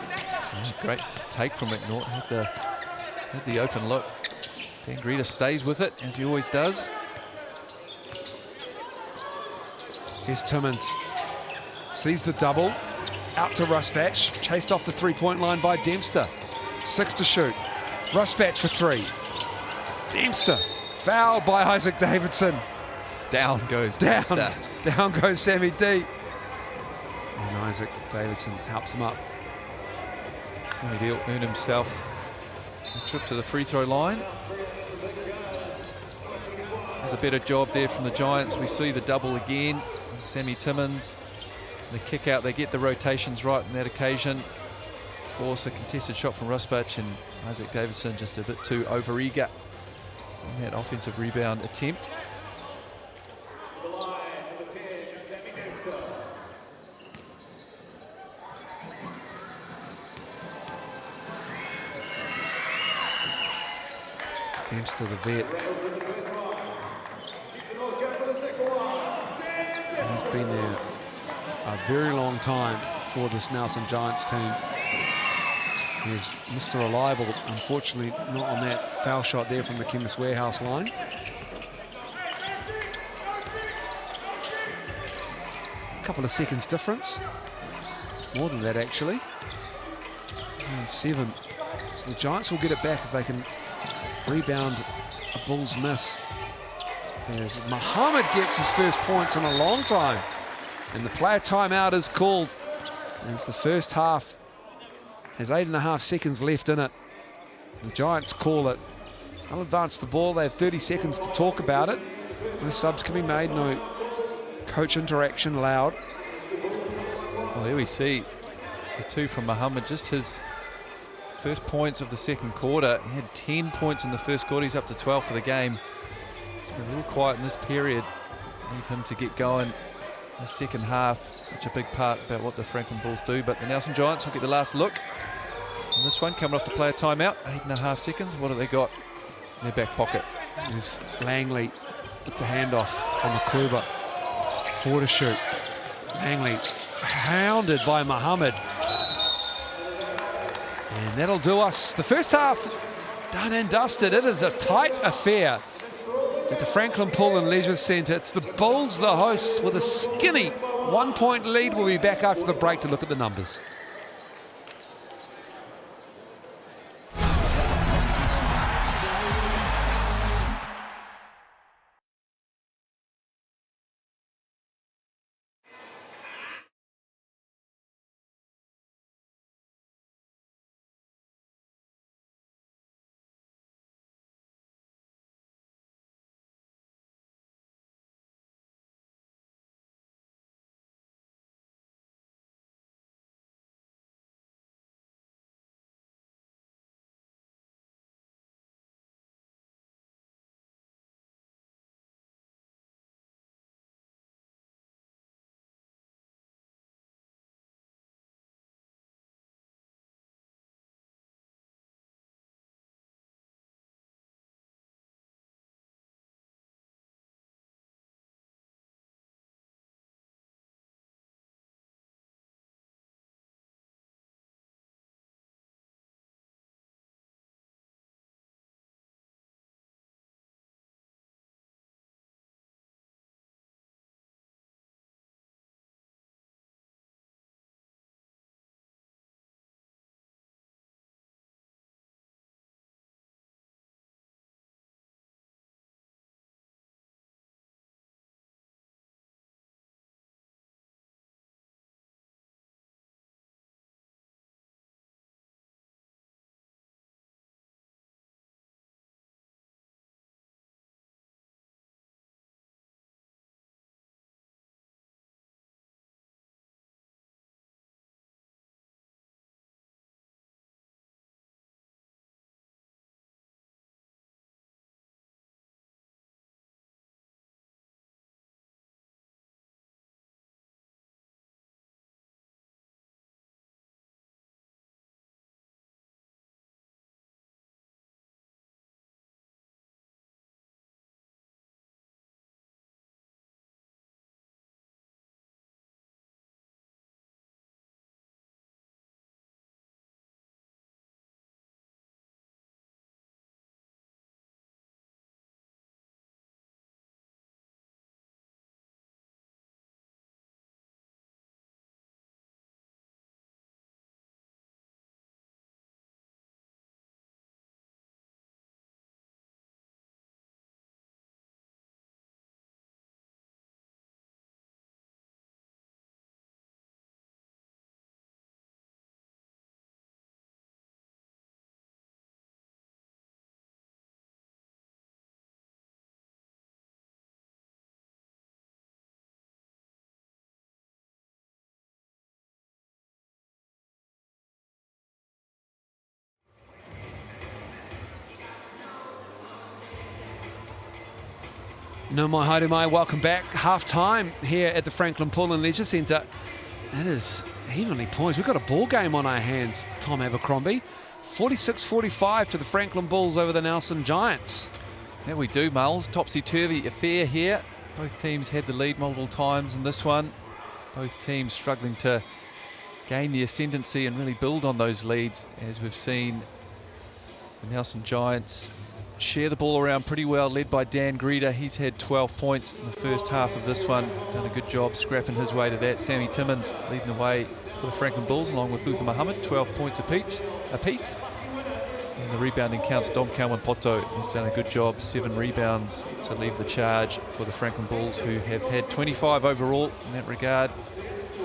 yeah, great take from McNaught. Had the open look. Dan Greta stays with it, as he always does. Here's Timmins. Sees the double. Out to Ruspatch. Chased off the three-point line by Dempster. 6 to shoot. Ruspatch for 3. Dempster. Foul by Isaac Davidson. Down goes Down. Dempster. Down goes Sammy D. And Isaac Davidson helps him up. Sammy D will earn himself a trip to the free throw line. There's a better job there from the Giants. We see the double again. And Sammy Timmins, the kick out, they get the rotations right on that occasion. Force a contested shot from Ruspatch, and Isaac Davidson just a bit too overeager on that offensive rebound attempt. Dempster, the vet. And he's been there a very long time for this Nelson Giants team. He's Mr. Reliable, unfortunately not on that foul shot there from the Chemist Warehouse line. A couple of seconds difference. More than that, actually. And 7. So the Giants will get it back if they can rebound a Bulls miss. As Muhammad gets his first points in a long time. And the player timeout is called. As the first half has 8.5 seconds left in it. The Giants call it. They'll advance the ball. They have 30 seconds to talk about it. No subs can be made, no coach interaction allowed. Well, there we see the 2 from Muhammad, just his first points of the second quarter. He had 10 points in the first quarter. He's up to 12 for the game. It's been a little quiet in this period. Need him to get going in the second half. Such a big part about what the Franklin Bulls do. But the Nelson Giants will get the last look. And this one coming off the player timeout. 8.5 seconds. What have they got in their back pocket? There's Langley with the handoff from Kluber. 4 to shoot. Langley hounded by Muhammad. And that'll do us. The first half done and dusted. It is a tight affair. at the Franklin Pool and Leisure Centre. It's the Bulls, the hosts, with a skinny 1-point lead. We'll be back after the break to look at the numbers. No mai haere mai, welcome back. Half time here at the Franklin Pool and Leisure Centre. It is evenly points. We've got a ball game on our hands, Tom Abercrombie. 46-45 to the Franklin Bulls over the Nelson Giants. Yeah, we do, Muls. Topsy-turvy affair here. Both teams had the lead multiple times in this one. Both teams struggling to gain the ascendancy and really build on those leads, as we've seen the Nelson Giants share the ball around pretty well, led by Dan Greeder. He's had 12 points in the first half of this one. Done a good job scrapping his way to that. Sammy Timmins leading the way for the Franklin Bulls, along with Luther Muhammad, 12 points apiece. And the rebounding counts. Dom Kalman-Poto has done a good job, 7 rebounds to leave the charge for the Franklin Bulls, who have had 25 overall in that regard.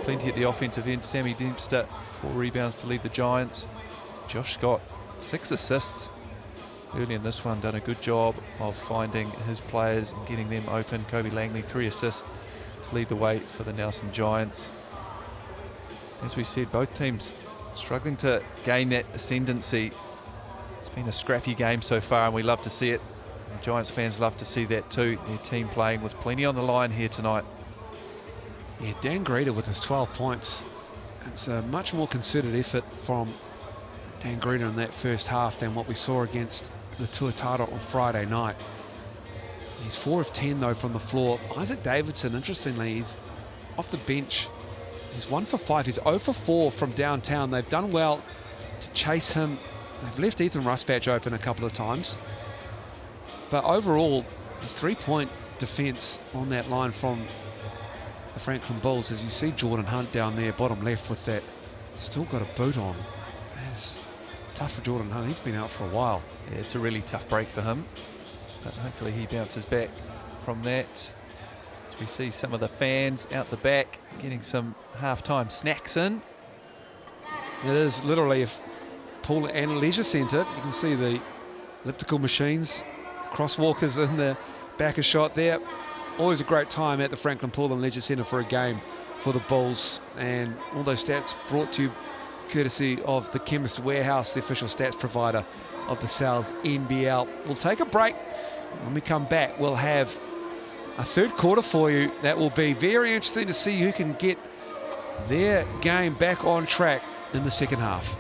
Plenty at the offensive end. Sammy Dempster, 4 rebounds to lead the Giants. Josh Scott, 6 assists. Early in this one, done a good job of finding his players and getting them open. Kobe Langley, 3 assists to lead the way for the Nelson Giants. As we said, both teams struggling to gain that ascendancy. It's been a scrappy game so far, and we love to see it. The Giants fans love to see that too. Their team playing with plenty on the line here tonight. Yeah, Dan Greeder with his 12 points. It's a much more concerted effort from Dan Greeder in that first half than what we saw against the Tuatara on Friday night. He's 4 of 10 though from the floor. Isaac Davidson, interestingly, he's off the bench. He's 1 for 5. He's 0 for 4 from downtown. They've done well to chase him. They've left Ethan Rusbatch open a couple of times. But overall, the three-point defence on that line from the Franklin Bulls, as you see Jordan Hunt down there, bottom left with that, still got a boot on. It's tough for Jordan Hunt. He's been out for a while. Yeah, it's a really tough break for him, but hopefully he bounces back from that. As we see some of the fans out the back getting some half-time snacks in. It is literally a pool and leisure centre. You can see the elliptical machines, crosswalkers in the back of shot there. Always a great time at the Franklin Pool and Leisure Centre for a game for the Bulls. And all those stats brought to you courtesy of the Chemist Warehouse, the official stats provider of the Sal's NBL. We'll take a break. When we come back, we'll have a third quarter for you. That will be very interesting to see who can get their game back on track in the second half.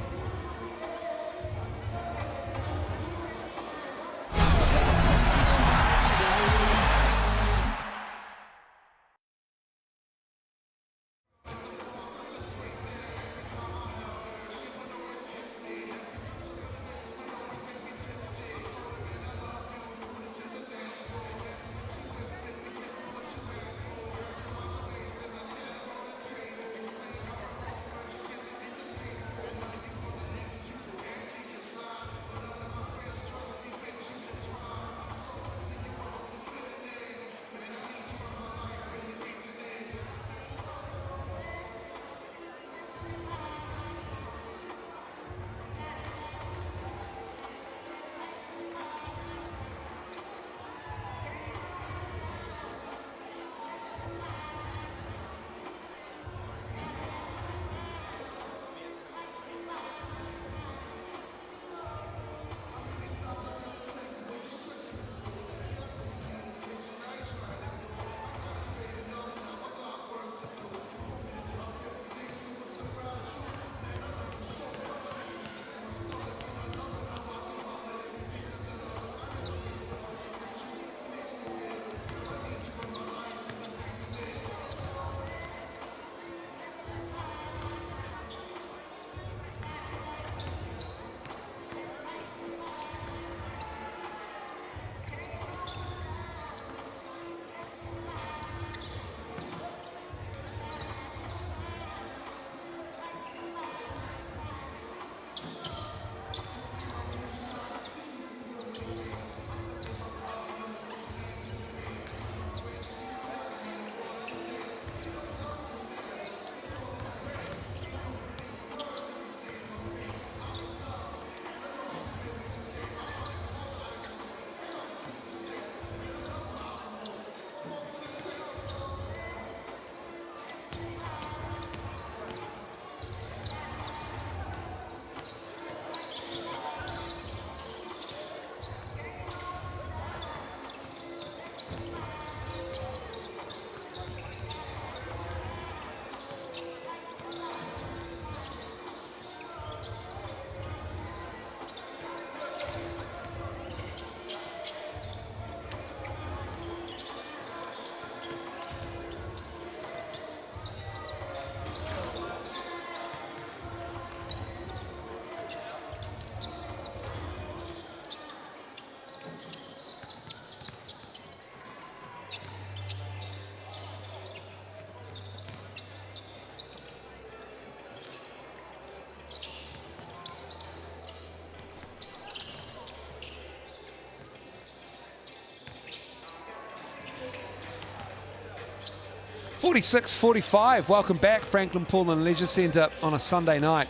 .46-45. Welcome back, Franklin Pool and Leisure Centre on a Sunday night.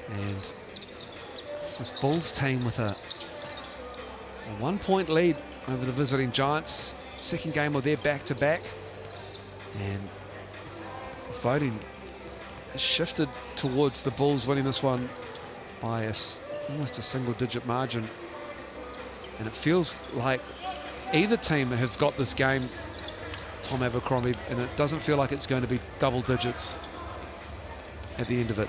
And it's this Bulls team with a 1-point lead over the visiting Giants. Second game of their back-to-back. And voting has shifted towards the Bulls winning this one by almost a single-digit margin. And it feels like either team have got this game, Tom Abercrombie, and it doesn't feel like it's going to be double digits at the end of it.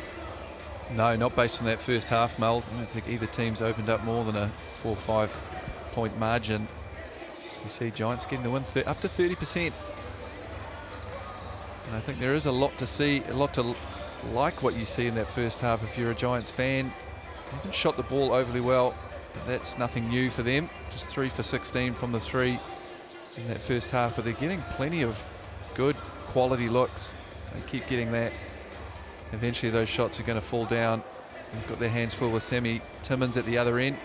No, not based on that first half, Mel's. I don't think either team's opened up more than a 4 or 5 point margin. You see Giants getting the win up to 30%. And I think there is a lot to see, a lot to like what you see in that first half if you're a Giants fan. They haven't shot the ball overly well But that's nothing new for them. Just 3 for 16 from the 3 in that first half, but they're getting plenty of good quality looks. They keep getting that. Eventually those shots are going to fall down. They've got their hands full with Sammy Timmins at the other end.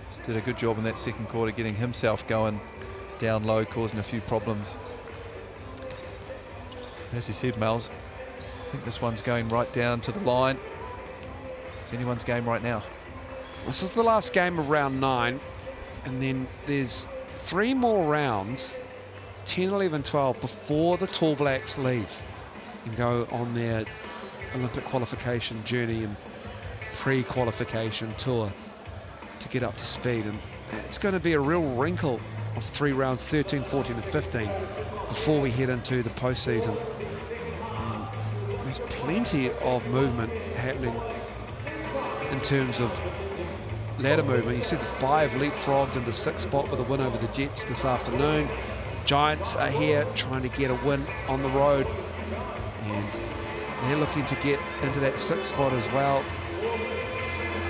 Just did a good job in that second quarter getting himself going down low, causing a few problems. As you said, Mels, I think this one's going right down to the line. It's anyone's game right now. This is the last game of round 9, and then there's 3 more rounds, 10, 11, 12, before the Tall Blacks leave and go on their Olympic qualification journey and pre-qualification tour to get up to speed. And it's going to be a real wrinkle of 3 rounds, 13, 14 and 15, before we head into the postseason. There's plenty of movement happening in terms of ladder movement. You said the 5 leapfrogged into 6th spot with a win over the Jets this afternoon. Giants are here trying to get a win on the road, and they're looking to get into that 6th spot as well.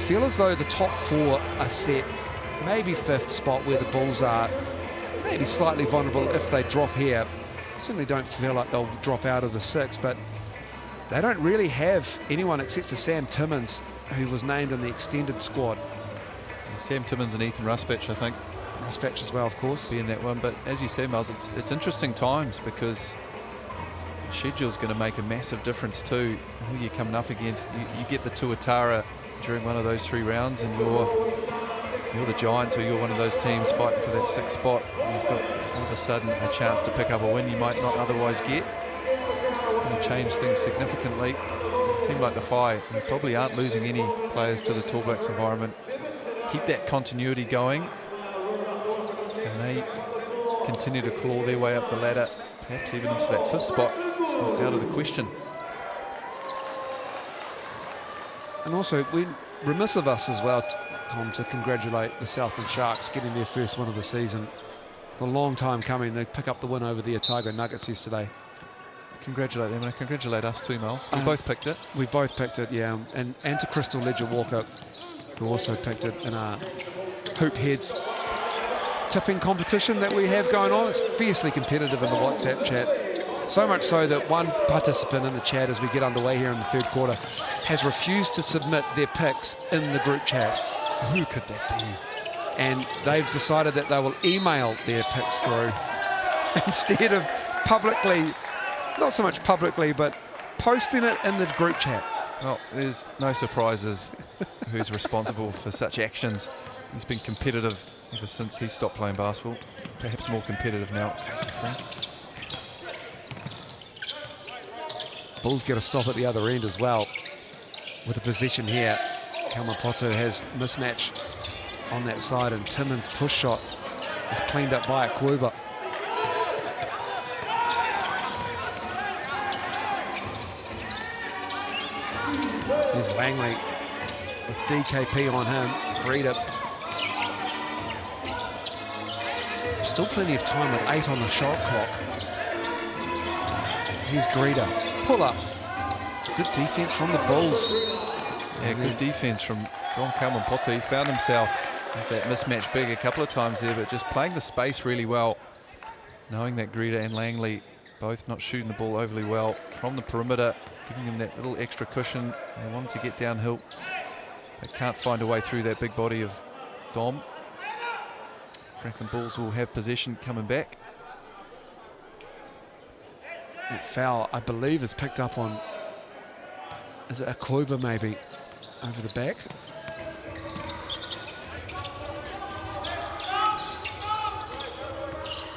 Feel as though the top 4 are set, maybe 5th spot where the Bulls are, maybe slightly vulnerable if they drop here. Certainly don't feel like they'll drop out of the 6, but they don't really have anyone except for Sam Timmins, who was named in the extended squad. Sam Timmins and Ethan Ruspich, I think. Ruspich as well, of course. Be in that one, but as you said, Miles, it's interesting times because the schedule's going to make a massive difference too. Who you're coming up against. You get the Tuatara during one of those 3 rounds, and you're the Giants, or you're one of those teams fighting for that 6th spot. You've got all of a sudden a chance to pick up a win you might not otherwise get. It's going to change things significantly. A team like the Phi, who probably aren't losing any players to the Tall Blacks environment, keep that continuity going. Can they continue to claw their way up the ladder, perhaps even into that 5th spot? It's not out of the question. And also, we're remiss of us as well, Tom, to congratulate the Southland Sharks getting their first win of the season. For a long time coming, they pick up the win over the Otago Nuggets yesterday. Congratulate them, and I congratulate us too, Miles. We both picked it. We both picked it, yeah. And to Crystal Ledger-Walker, who also picked it in our Hoop Heads tipping competition that we have going on. It's fiercely competitive in the WhatsApp chat. So much so that one participant in the chat, as we get underway here in the 3rd quarter, has refused to submit their picks in the group chat. Who could that be? And they've decided that they will email their picks through instead of publicly, not so much publicly, but posting it in the group chat. Well, there's no surprises who's responsible for such actions. He's been competitive ever since he stopped playing basketball. Perhaps more competitive now at Casey Frank. Bulls get a stop at the other end as well with a possession here. Kamapoto has mismatch on that side, and Timmins' push shot is cleaned up by Akuba. There's Langley with DKP on him. Greta. Still plenty of time with 8 on the shot clock. Here's Greta. Pull up. Good defense from the Bulls. Yeah, good defense from Don Kamapoto. He found himself as that mismatch big a couple of times there, but just playing the space really well. Knowing that Greta and Langley both not shooting the ball overly well from the perimeter, giving them that little extra cushion. They want to get downhill. They can't find a way through that big body of Dom. Franklin Bulls will have possession coming back. That foul, I believe, is picked up on, is it Akuba maybe, over the back?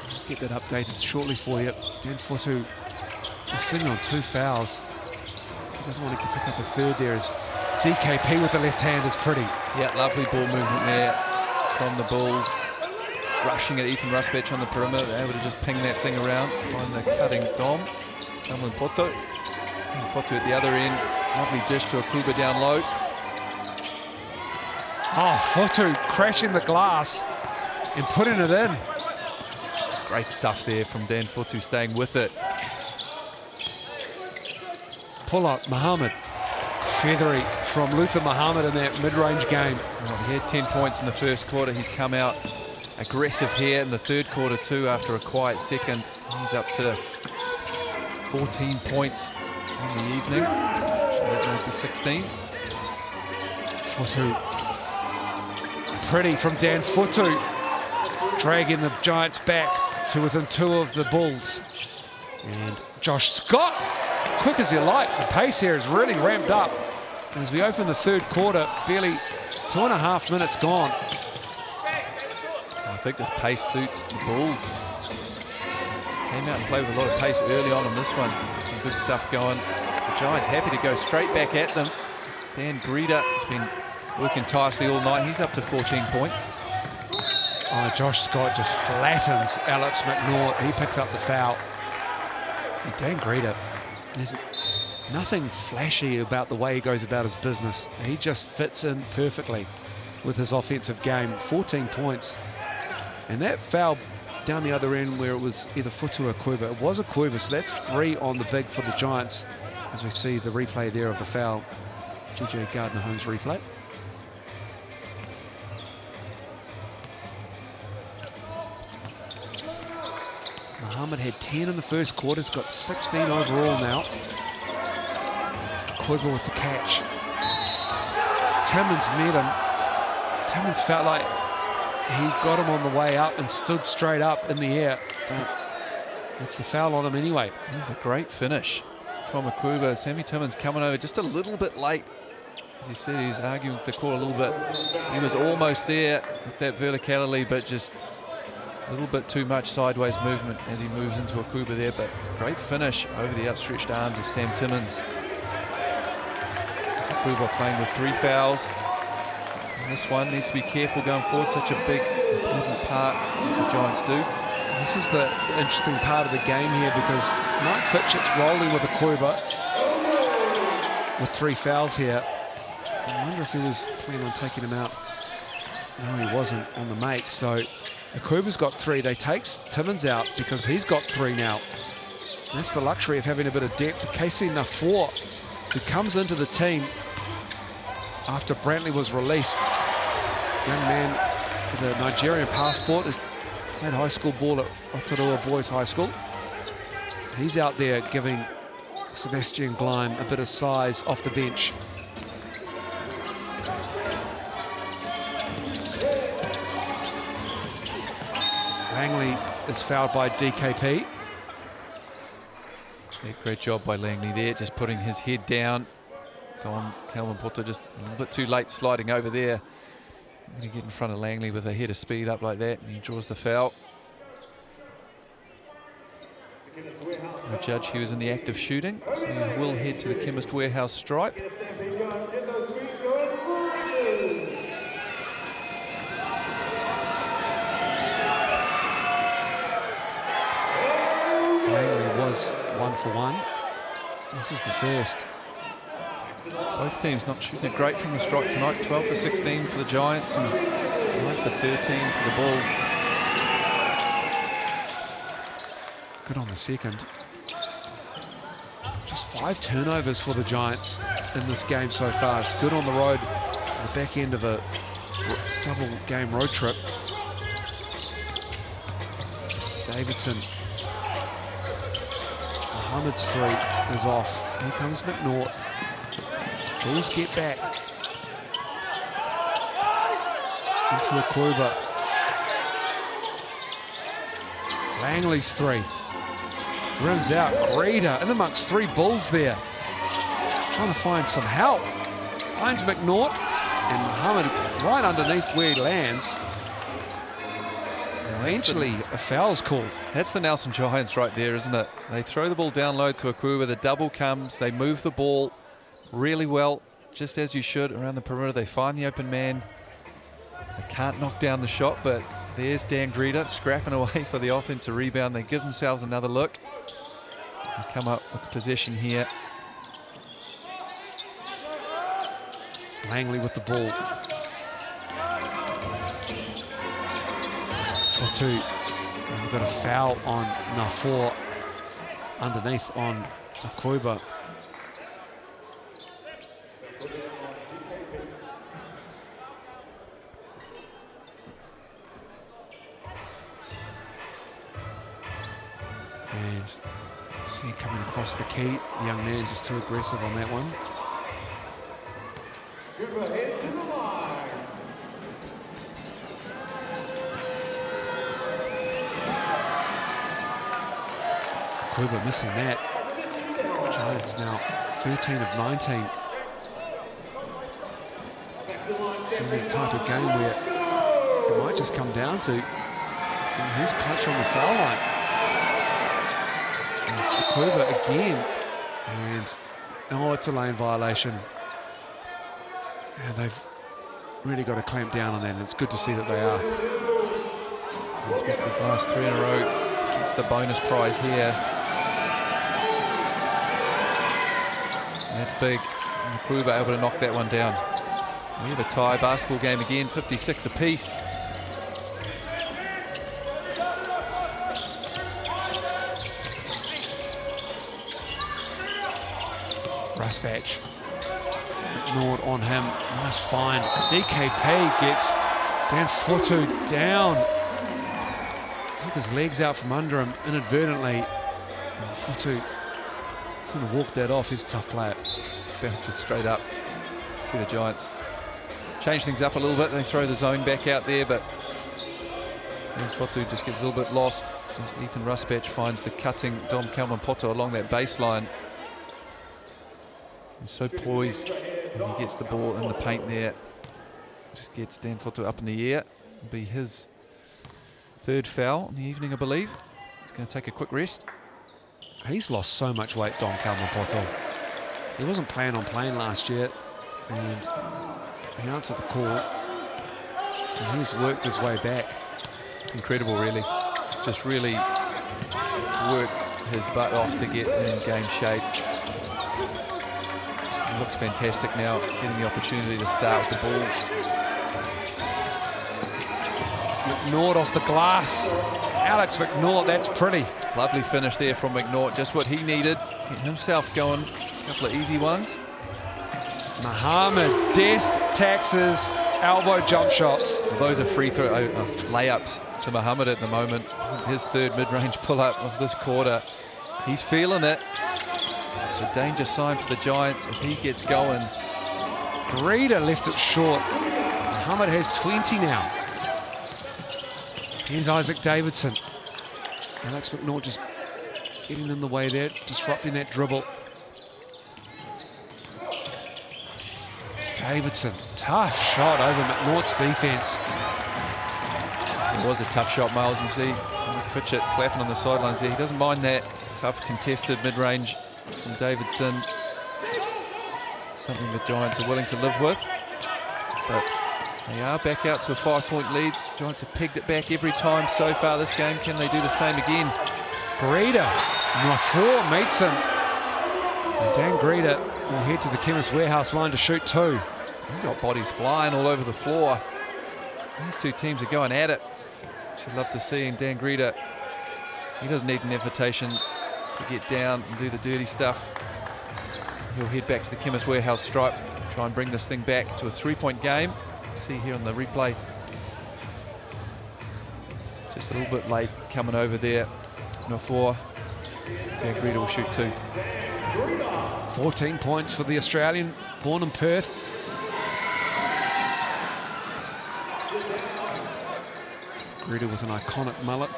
I'll get that updated shortly for you. Dan Fotu is sitting on 2 fouls. He doesn't want to pick up a 3rd there. As DKP with the left hand is pretty. Yeah, lovely ball movement there from the Bulls. Rushing at Ethan Ruspich on the perimeter. They're able to just ping that thing around. Find the cutting Dom. Cameron Poto. And Fotu at the other end. Lovely dish to Akuba down low. Oh, Fotu crashing the glass and putting it in. Great stuff there from Dan Fotu, staying with it. Pull up, Muhammad. from Luther Muhammad in that mid-range game. Well, he had 10 points in the first quarter. He's come out aggressive here in the third quarter too after a quiet second. He's up to 14 points in the evening. So that might be 16. Futu. Pretty from Dan Futu, dragging the Giants back to within 2 of the Bulls. And Josh Scott, quick as you like. The pace here is really ramped up. And as we open the third quarter, barely 2.5 minutes gone. I think this pace suits the Bulls. Came out and played with a lot of pace early on in this one. Some good stuff going. The Giants happy to go straight back at them. Dan Greeder has been working tirelessly all night. He's up to 14 points. Oh, Josh Scott just flattens Alex McNaught. He picks up the foul. And Dan Greeder, there's nothing flashy about the way he goes about his business. He just fits in perfectly with his offensive game. 14 points. And that foul down the other end where it was either Futu or Quiver. It was a Quiver, so that's 3 on the big for the Giants as we see the replay there of the foul. GJ Gardner-Holmes replay. Muhammad had 10 in the first quarter. He's got 16 overall now. Quiver with the catch. Timmons met him. Timmons felt like he got him on the way up and stood straight up in the air. But that's the foul on him anyway. This is a great finish from Akuba. Sammy Timmons coming over just a little bit late. As he said, he's arguing with the call a little bit. He was almost there with that verticality, but just a little bit too much sideways movement as he moves into Akuba there. But great finish over the outstretched arms of Sam Timmons. Akuba playing with 3 fouls. And this one needs to be careful going forward. Such a big, important part that the Giants do. This is the interesting part of the game here because Mike Fitchett's rolling with Akuba with 3 fouls here. I wonder if he was planning on taking him out. No, he wasn't on the make. So Akuba's got 3. They takes Timmons out because he's got 3 now. And that's the luxury of having a bit of depth. Casey Nafor, who comes into the team after Brantley was released. Young man with a Nigerian passport, played high school ball at Rotorua Boys High School. He's out there giving Sebastian Gleim a bit of size off the bench. Langley is fouled by DKP. Yeah, great job by Langley there, just putting his head down. Don Calvin Porter just a little bit too late sliding over there. I'm going to get in front of Langley with a head of speed up like that, and he draws the foul. The judge, he was in the act of shooting, so he will head to the Chemist Warehouse stripe. Langley was 1 for 1. This is the first. Both teams not shooting it great from the stripe tonight. 12 for 16 for the Giants and 9 for 13 for the Bulls. Good on the second. Just 5 turnovers for the Giants in this game so far. It's good on the road, the back end of a double game road trip. Davidson. Muhammad's 3 is off. Here comes McNaught. Bulls get back. Into the Kluber. Langley's 3. Rims out. Greeder in amongst 3 Bulls there. Trying to find some help. Finds McNaught. And Muhammad right underneath where he lands. Eventually, a foul's called. That's the Nelson Giants right there, isn't it? They throw the ball down low to Akuba. The double comes. They move the ball really well, just as you should, around the perimeter. They find the open man. They can't knock down the shot, but there's Dan Greeder scrapping away for the offensive rebound. They give themselves another look. They come up with the possession here. Langley with the ball. For 2. And we've got a foul on Nafor underneath on Akuba. And see coming across the key. The young man just too aggressive on that one. Head to the line. Kluber missing that. Giants now 13 of 19. It's going to be the type of game where it might just come down to who's clutch on the foul line. It's Kluber again. And oh, it's a lane violation. And they've really got to clamp down on that, and it's good to see that they are. He's missed his last 3 in a row. Gets the bonus prize here. And that's big. And Kluber able to knock that one down. We have a tie basketball game again, 56 apiece. Rusbatch ignored on him. Nice find. DKP gets Dan Fotu down. Took his legs out from under him inadvertently. And Fotu is going to walk that off. He's a tough player. Bounces straight up. See the Giants change things up a little bit. They throw the zone back out there, but then Fotu just gets a little bit lost as Ethan Rusbatch finds the cutting Dom Kalman-Poto along that baseline. He's so poised when he gets the ball in the paint there. Just gets Dan Fotu up in the air. It'll be his 3rd foul in the evening, I believe. He's going to take a quick rest. He's lost so much weight, Dom Kalman-Poto. He wasn't planning on playing last year, and he answered the call, and he's worked his way back. Incredible, really. Just really worked his butt off to get in game shape. He looks fantastic now, getting the opportunity to start with the balls. McNaught off the glass. Alex McNaught, that's pretty. Lovely finish there from McNaught, just what he needed. Get himself going, a couple of easy ones. Muhammad, death, taxes, elbow jump shots. Well, those are free throw layups to Muhammad at the moment. His 3rd mid-range pull-up of this quarter. He's feeling it. It's a danger sign for the Giants if he gets going. Greeder left it short. Muhammad has 20 now. Here's Isaac Davidson. Alex McNaught just getting in the way there, disrupting that dribble. Davidson, tough shot over McNaught's defense. It was a tough shot, Miles. You see Fitchett clapping on the sidelines there. He doesn't mind that. Tough contested mid-range from Davidson. Something the Giants are willing to live with. But they are back out to a 5-point lead. Giants have pegged it back every time so far this game. Can they do the same again? Greeder, Nafour meets him. And Dan Greeder will head to the Chemist Warehouse line to shoot 2. They've got bodies flying all over the floor. These two teams are going at it. Which you'd love to see. And Dan Greeder, he doesn't need an invitation to get down and do the dirty stuff. He'll head back to the Chemist Warehouse stripe, try and bring this thing back to a 3-point game. See here on the replay. Just a little bit late coming over there. Nafour. Dan Greeder will shoot 2. 14 points for the Australian, born in Perth. Greeder with an iconic mullet.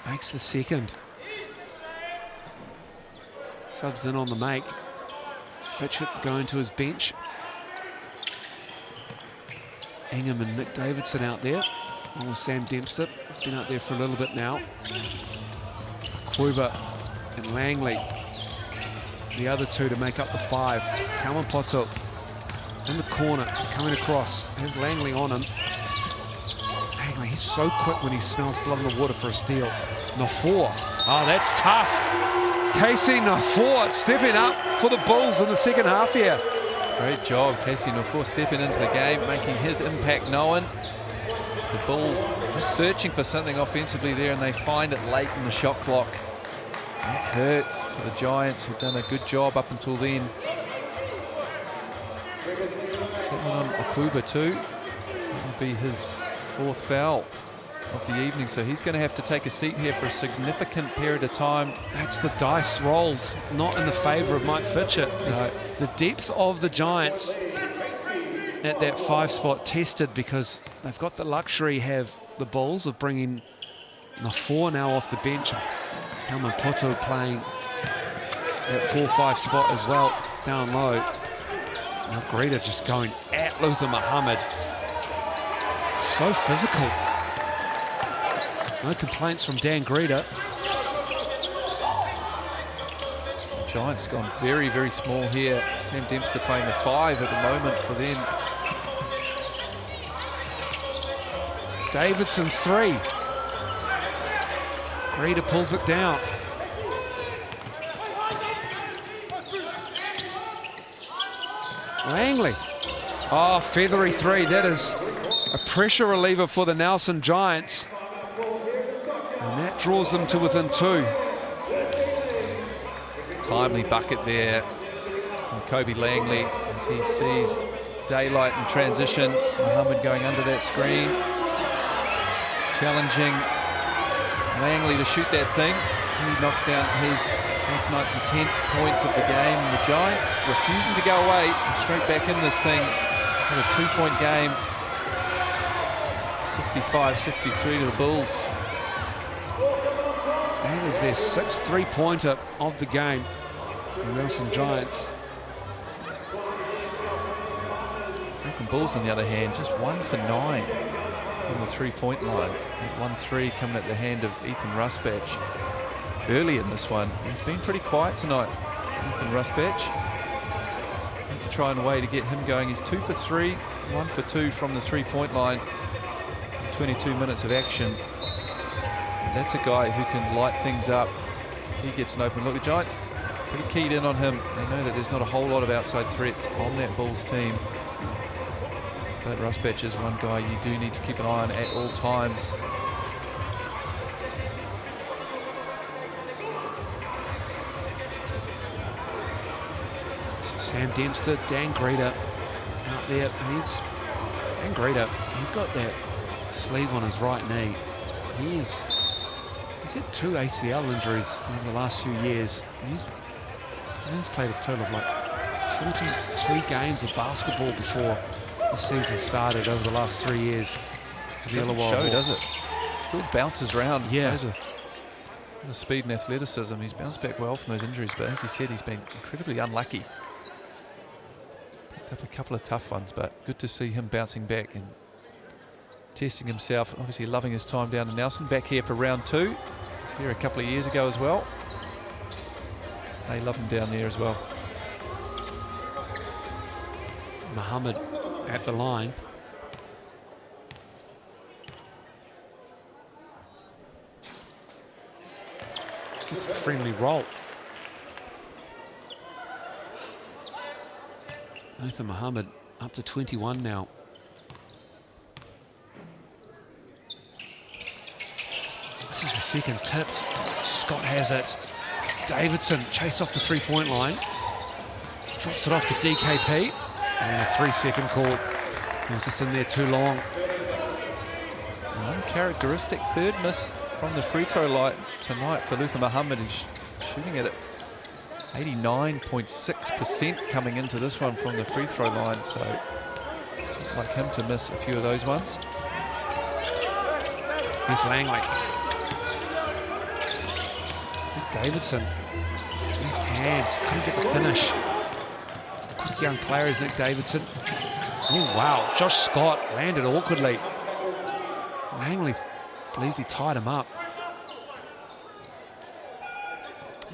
Makes the second. Subs in on the make. Fitchett going to his bench. Ingham and Nick Davidson out there. Along with Sam Dempster. He's been out there for a little bit now. Kluber and Langley. The other 2 to make up the 5. Kalman-Poto in the corner, coming across. There's Langley on him. Langley, he's so quick when he smells blood in the water for a steal. Nafour. Oh, that's tough. Casey Nafour stepping up for the Bulls in the second half here. Great job, Casey Nafour stepping into the game, making his impact known. The Bulls just searching for something offensively there, and they find it late in the shot clock. That hurts for the Giants, who've done a good job up until then. That one on Akuba too. That will be his 4th foul of the evening, so he's going to have to take a seat here for a significant period of time. That's the dice rolled, not in the favour of Mike Fitchett. No. The depth of the Giants at that 5 spot tested, because they've got the luxury, have the Bulls, of bringing the 4 now off the bench. Kalman Putu playing that 4-5 spot as well, down low. Now Greta just going at Luther Muhammad. So physical. No complaints from Dan Greta. The Giants gone very, very small here. Sam Dempster playing the 5 at the moment for them. Davidson's 3. Greta pulls it down. Langley. Oh, feathery 3. That is a pressure reliever for the Nelson Giants. And that draws them to within 2. Timely bucket there from Kobe Langley as he sees daylight in transition. Muhammad going under that screen. Challenging Langley to shoot that thing. So he knocks down his 8th, 9th and 10th points of the game. And the Giants refusing to go away and straight back in this thing with a 2-point game. 65-63 to the Bulls. That is their 6th 3-pointer of the game. The Nelson Giants. Franklin Bulls, on the other hand, just 1 for 9 from the 3-point line. That 1-3 coming at the hand of Ethan Rusbatch early in this one. He's been pretty quiet tonight, Ethan Rusbatch. Need to try and way to get him going. He's 2 for 3, 1 for 2 from the 3-point line. 22 minutes of action. And that's a guy who can light things up. He gets an open look. The Giants pretty keyed in on him. They know that there's not a whole lot of outside threats on that Bulls team. But Rusbatch is one guy you do need to keep an eye on at all times. Sam Dempster, Dan Greta out there. Dan Greta, he's got that sleeve on his right knee. He's had 2 ACL injuries over the last few years. He's played a total of like 42 games of basketball before the season started over the last 3 years. Doesn't show, does it? Still bounces around. Yeah. Those are the speed and athleticism. He's bounced back well from those injuries, but as he said, he's been incredibly unlucky. Picked up a couple of tough ones, but good to see him bouncing back and testing himself. Obviously loving his time down in Nelson. Back here for round 2. He was here a couple of years ago as well. They love him down there as well. Muhammad at the line. Gets the friendly roll. Nathan Muhammad up to 21 now. This is the second tip. Scott has it. Davidson chased off the 3-point line. Drops it off to DKP. And a 3-second call. He was just in there too long. Uncharacteristic 3rd miss from the free throw line tonight for Luther Muhammad. He's shooting at it 89.6% coming into this one from the free throw line. So I'd like him to miss a few of those ones. Here's Langley. Nick Davidson. Left hand. Couldn't get the finish. Quick young player is Nick Davidson. Oh, wow. Josh Scott landed awkwardly. Langley believes he tied him up.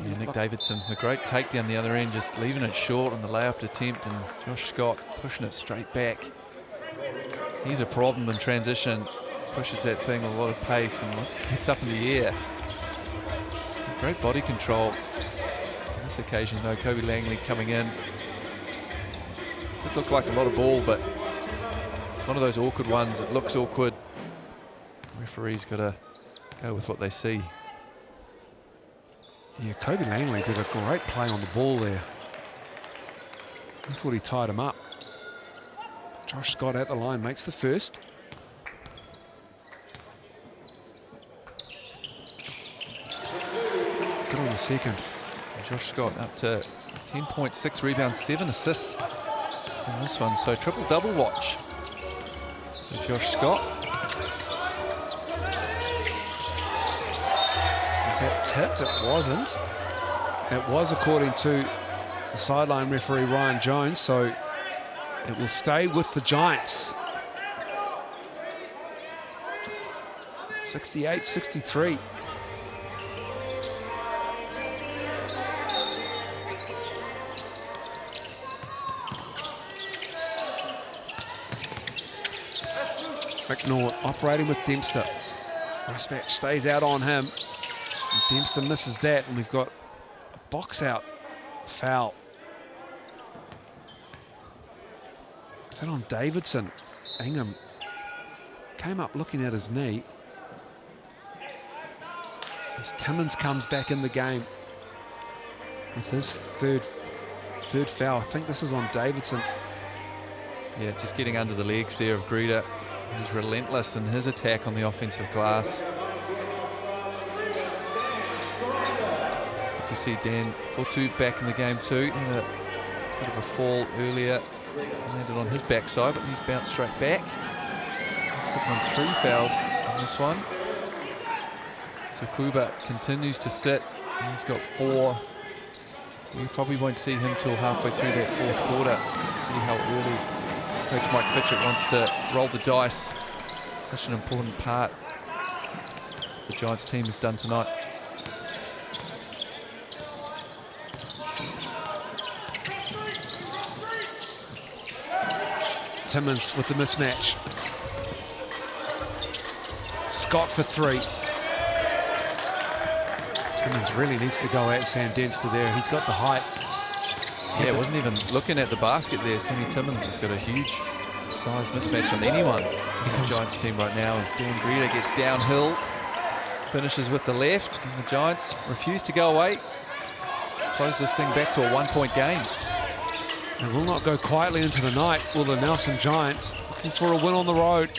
Yeah, Nick Davidson, the great takedown the other end, just leaving it short on the layup attempt, and Josh Scott pushing it straight back. He's a problem in transition. Pushes that thing with a lot of pace, and once he gets up in the air, great body control. On this occasion, though, Kobe Langley coming in. It looked like a lot of ball, but one of those awkward ones. It looks awkward. Referee's got to go with what they see. Yeah, Kobe Langley did a great play on the ball there. I thought he tied him up. Josh Scott at the line makes the first. Good on the second. Josh Scott up to 10.6 rebounds, 7 assists in this one. So triple-double watch for Josh Scott. Was that tipped? It wasn't. It was according to the sideline referee Ryan Jones, so it will stay with the Giants. 68-63. McNaught operating with Dempster. Rusbatch stays out on him. And Dempster misses that, and we've got a box out foul. Is that on Davidson? Ingham came up looking at his knee. As Timmins comes back in the game with his third foul. I think this is on Davidson. Yeah, just getting under the legs there of Greta. He's relentless in his attack on the offensive glass. Good to see Dan Fotu back in the game too. Had a bit of a fall earlier. Landed on his backside, but he's bounced straight back. He's sitting on 3 fouls on this one. So Kuba continues to sit. And he's got 4. We probably won't see him till halfway through that 4th quarter. See how early Coach Mike Fitchett wants to roll the dice. Such an important part the Giants team has done tonight. Timmins with the mismatch. Scott for 3. Timmins really needs to go at Sam Dempster there. He's got the height. Yeah, wasn't even looking at the basket there. Sammy Timmins has got a huge size mismatch on anyone in the Giants team right now as Dan Greta gets downhill, finishes with the left, and the Giants refuse to go away. Close this thing back to a 1-point game. They will not go quietly into the night, will the Nelson Giants, looking for a win on the road.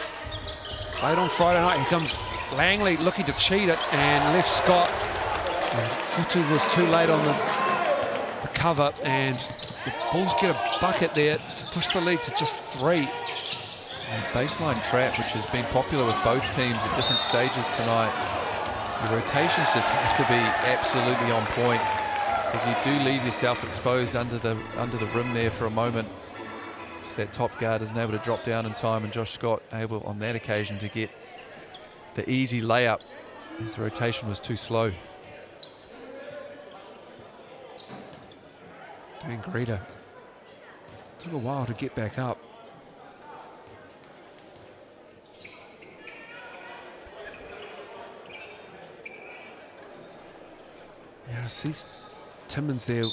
Late on Friday night, here comes Langley looking to cheat it and left Scott. And Futu was too late on the cover, and the Bulls get a bucket there to push the lead to just 3. And baseline trap, which has been popular with both teams at different stages tonight. The rotations just have to be absolutely on point, because you do leave yourself exposed under the rim there for a moment. If that top guard isn't able to drop down in time, and Josh Scott able on that occasion to get the easy layup as the rotation was too slow. Dan Greta took a while to get back up. Yeah, I see Timmins there.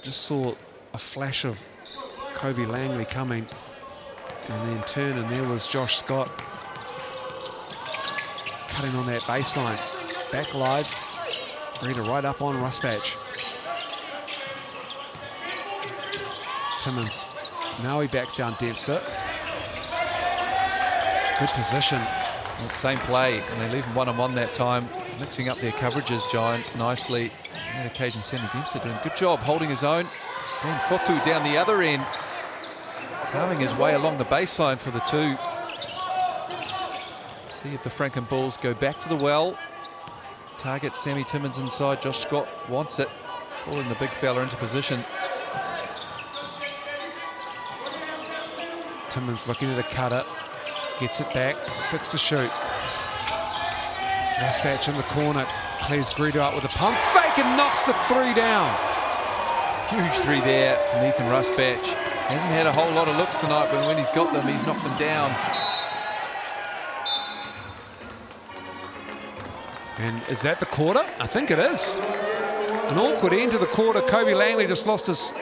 Just saw a flash of Kobe Langley coming, and then turn, and there was Josh Scott cutting on that baseline. Back live, Greta right up on Rusbatch. Timmins, now he backs down Dempster. Good position. Well, same play, and they leave him one-on-one that time, mixing up their coverages, Giants, nicely. On that occasion, Sammy Dempster doing a good job holding his own. Dan Fotu down the other end, carving his way along the baseline for the 2. See if the Franken Bulls go back to the well. Target Sammy Timmins inside. Josh Scott wants it. It's calling the big fella into position. Timmins looking at a cutter, gets it back, 6 to shoot. Rusbatch in the corner, clears Greta out with a pump fake and knocks the 3 down. Huge 3 there from Ethan Rusbatch. Hasn't had a whole lot of looks tonight, but when he's got them, he's knocked them down. And is that the quarter? I think it is. An awkward end to the quarter. Kobe Langley just lost his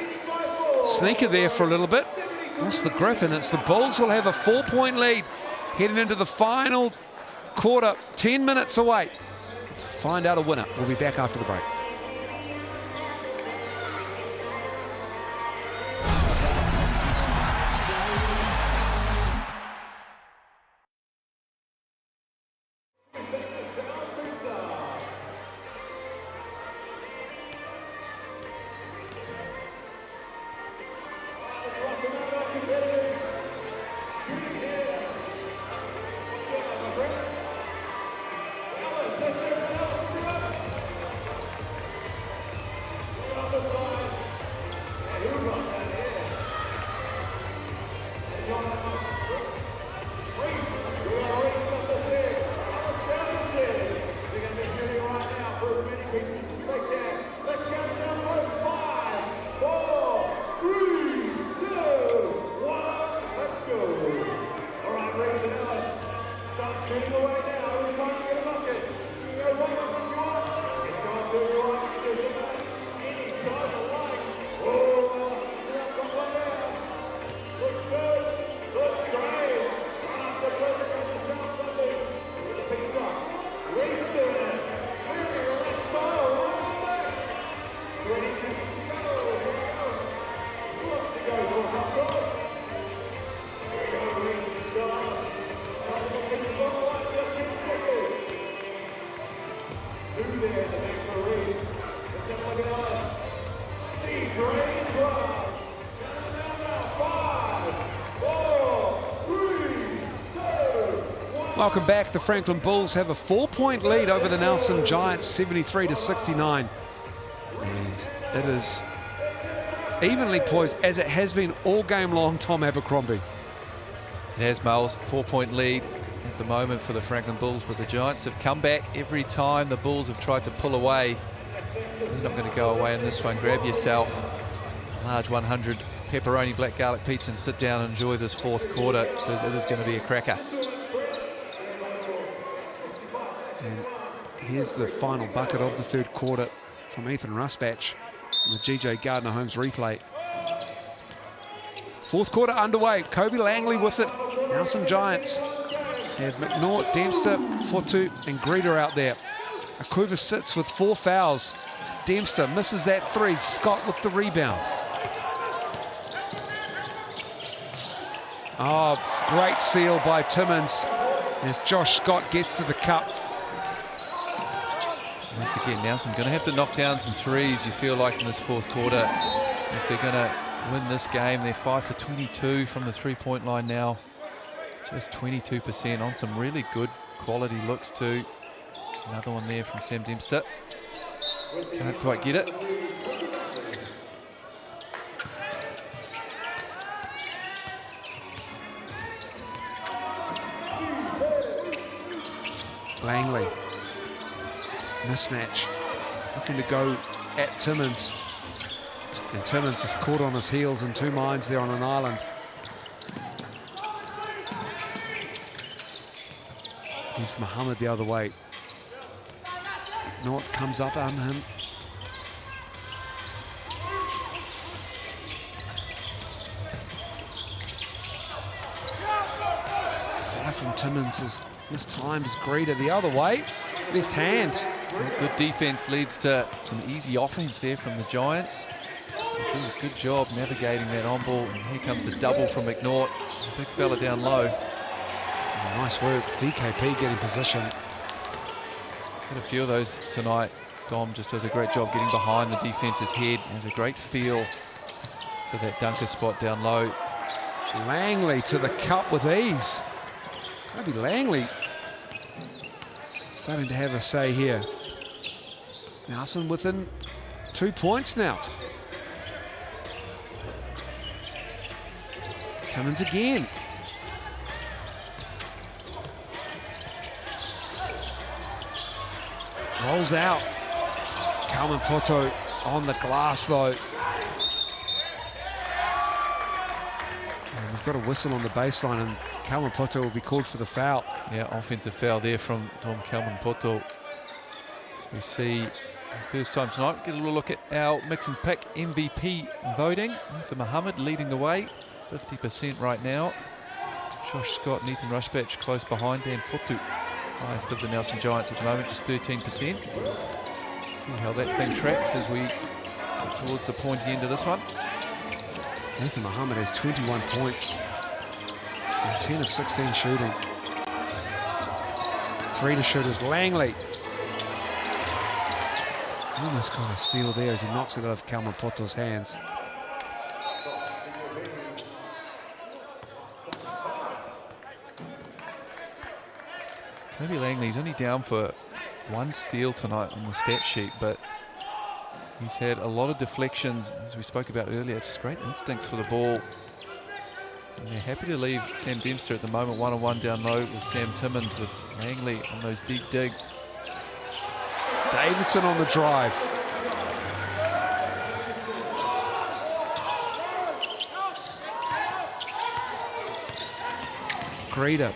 sneaker there for a little bit. Lost the grip, and it's the Bulls will have a 4-point lead heading into the final quarter. 10 minutes away to find out a winner. We'll be back after the break. Welcome back. The Franklin Bulls have a 4-point lead over the Nelson Giants, 73-69. And it is evenly poised, as it has been all game long, Tom Abercrombie. It has, Miles. 4-point lead at the moment for the Franklin Bulls, but the Giants have come back every time the Bulls have tried to pull away. They're not going to go away in this one. Grab yourself a large 100 pepperoni black garlic pizza and sit down and enjoy this fourth quarter, because it is going to be a cracker. And here's the final bucket of the third quarter from Ethan Rusbatch on the GJ Gardner-Holmes replay. Fourth quarter underway. Kobe Langley with it. Nelson Giants have McNaught, Dempster, Fotu and Greeter out there. Akuva sits with 4 fouls. Dempster misses that 3. Scott with the rebound. Oh, great seal by Timmins as Josh Scott gets to the cup. Once again, Nelson going to have to knock down some threes, you feel like, in this fourth quarter. If they're going to win this game, they're 5 for 22 from the three-point line now. Just 22% on some really good quality looks too. Another one there from Sam Dempster. Can't quite get it. Langley. Mismatch. Looking to go at Timmins. And Timmins is caught on his heels in 2 minds there on an island. Here's Muhammad the other way. Nort comes up on him. Five from Timmins is this time is Greeter the other way. Left hand. Well, good defense leads to some easy offense there from the Giants. They do a good job navigating that on ball. And here comes the double from McNaught. Big fella down low. Nice work. DKP getting position. He's got a few of those tonight. Dom just does a great job getting behind the defense's head. Has a great feel for that dunker spot down low. Langley to the cup with ease. Kobe Langley starting to have a say here. Nelson within 2 points now. Timmins again. Rolls out. Kalman Poto on the glass though. And we've got a whistle on the baseline and Kalman Poto will be called for the foul. Yeah, offensive foul there from Dom Kalman Poto. As we see first time tonight, get a little look at our mix and pick MVP voting. Ethan Muhammad leading the way, 50% right now. Josh Scott and Ethan Rusbatch close behind. Dan Fotu, highest of the Nelson Giants at the moment, just 13%. See how that thing tracks as we get towards the pointy end of this one. Ethan Muhammad has 21 points and 10 of 16 shooting. 3 to shooters. Langley almost got a steal there as he knocks it out of Kalman Poto's hands. Maybe Langley's only down for 1 steal tonight on the stat sheet, but he's had a lot of deflections, as we spoke about earlier, just great instincts for the ball. And they're happy to leave Sam Dempster at the moment, 1-on-1 down low with Sam Timmins, with Langley on those deep digs. Davidson on the drive. Greeter.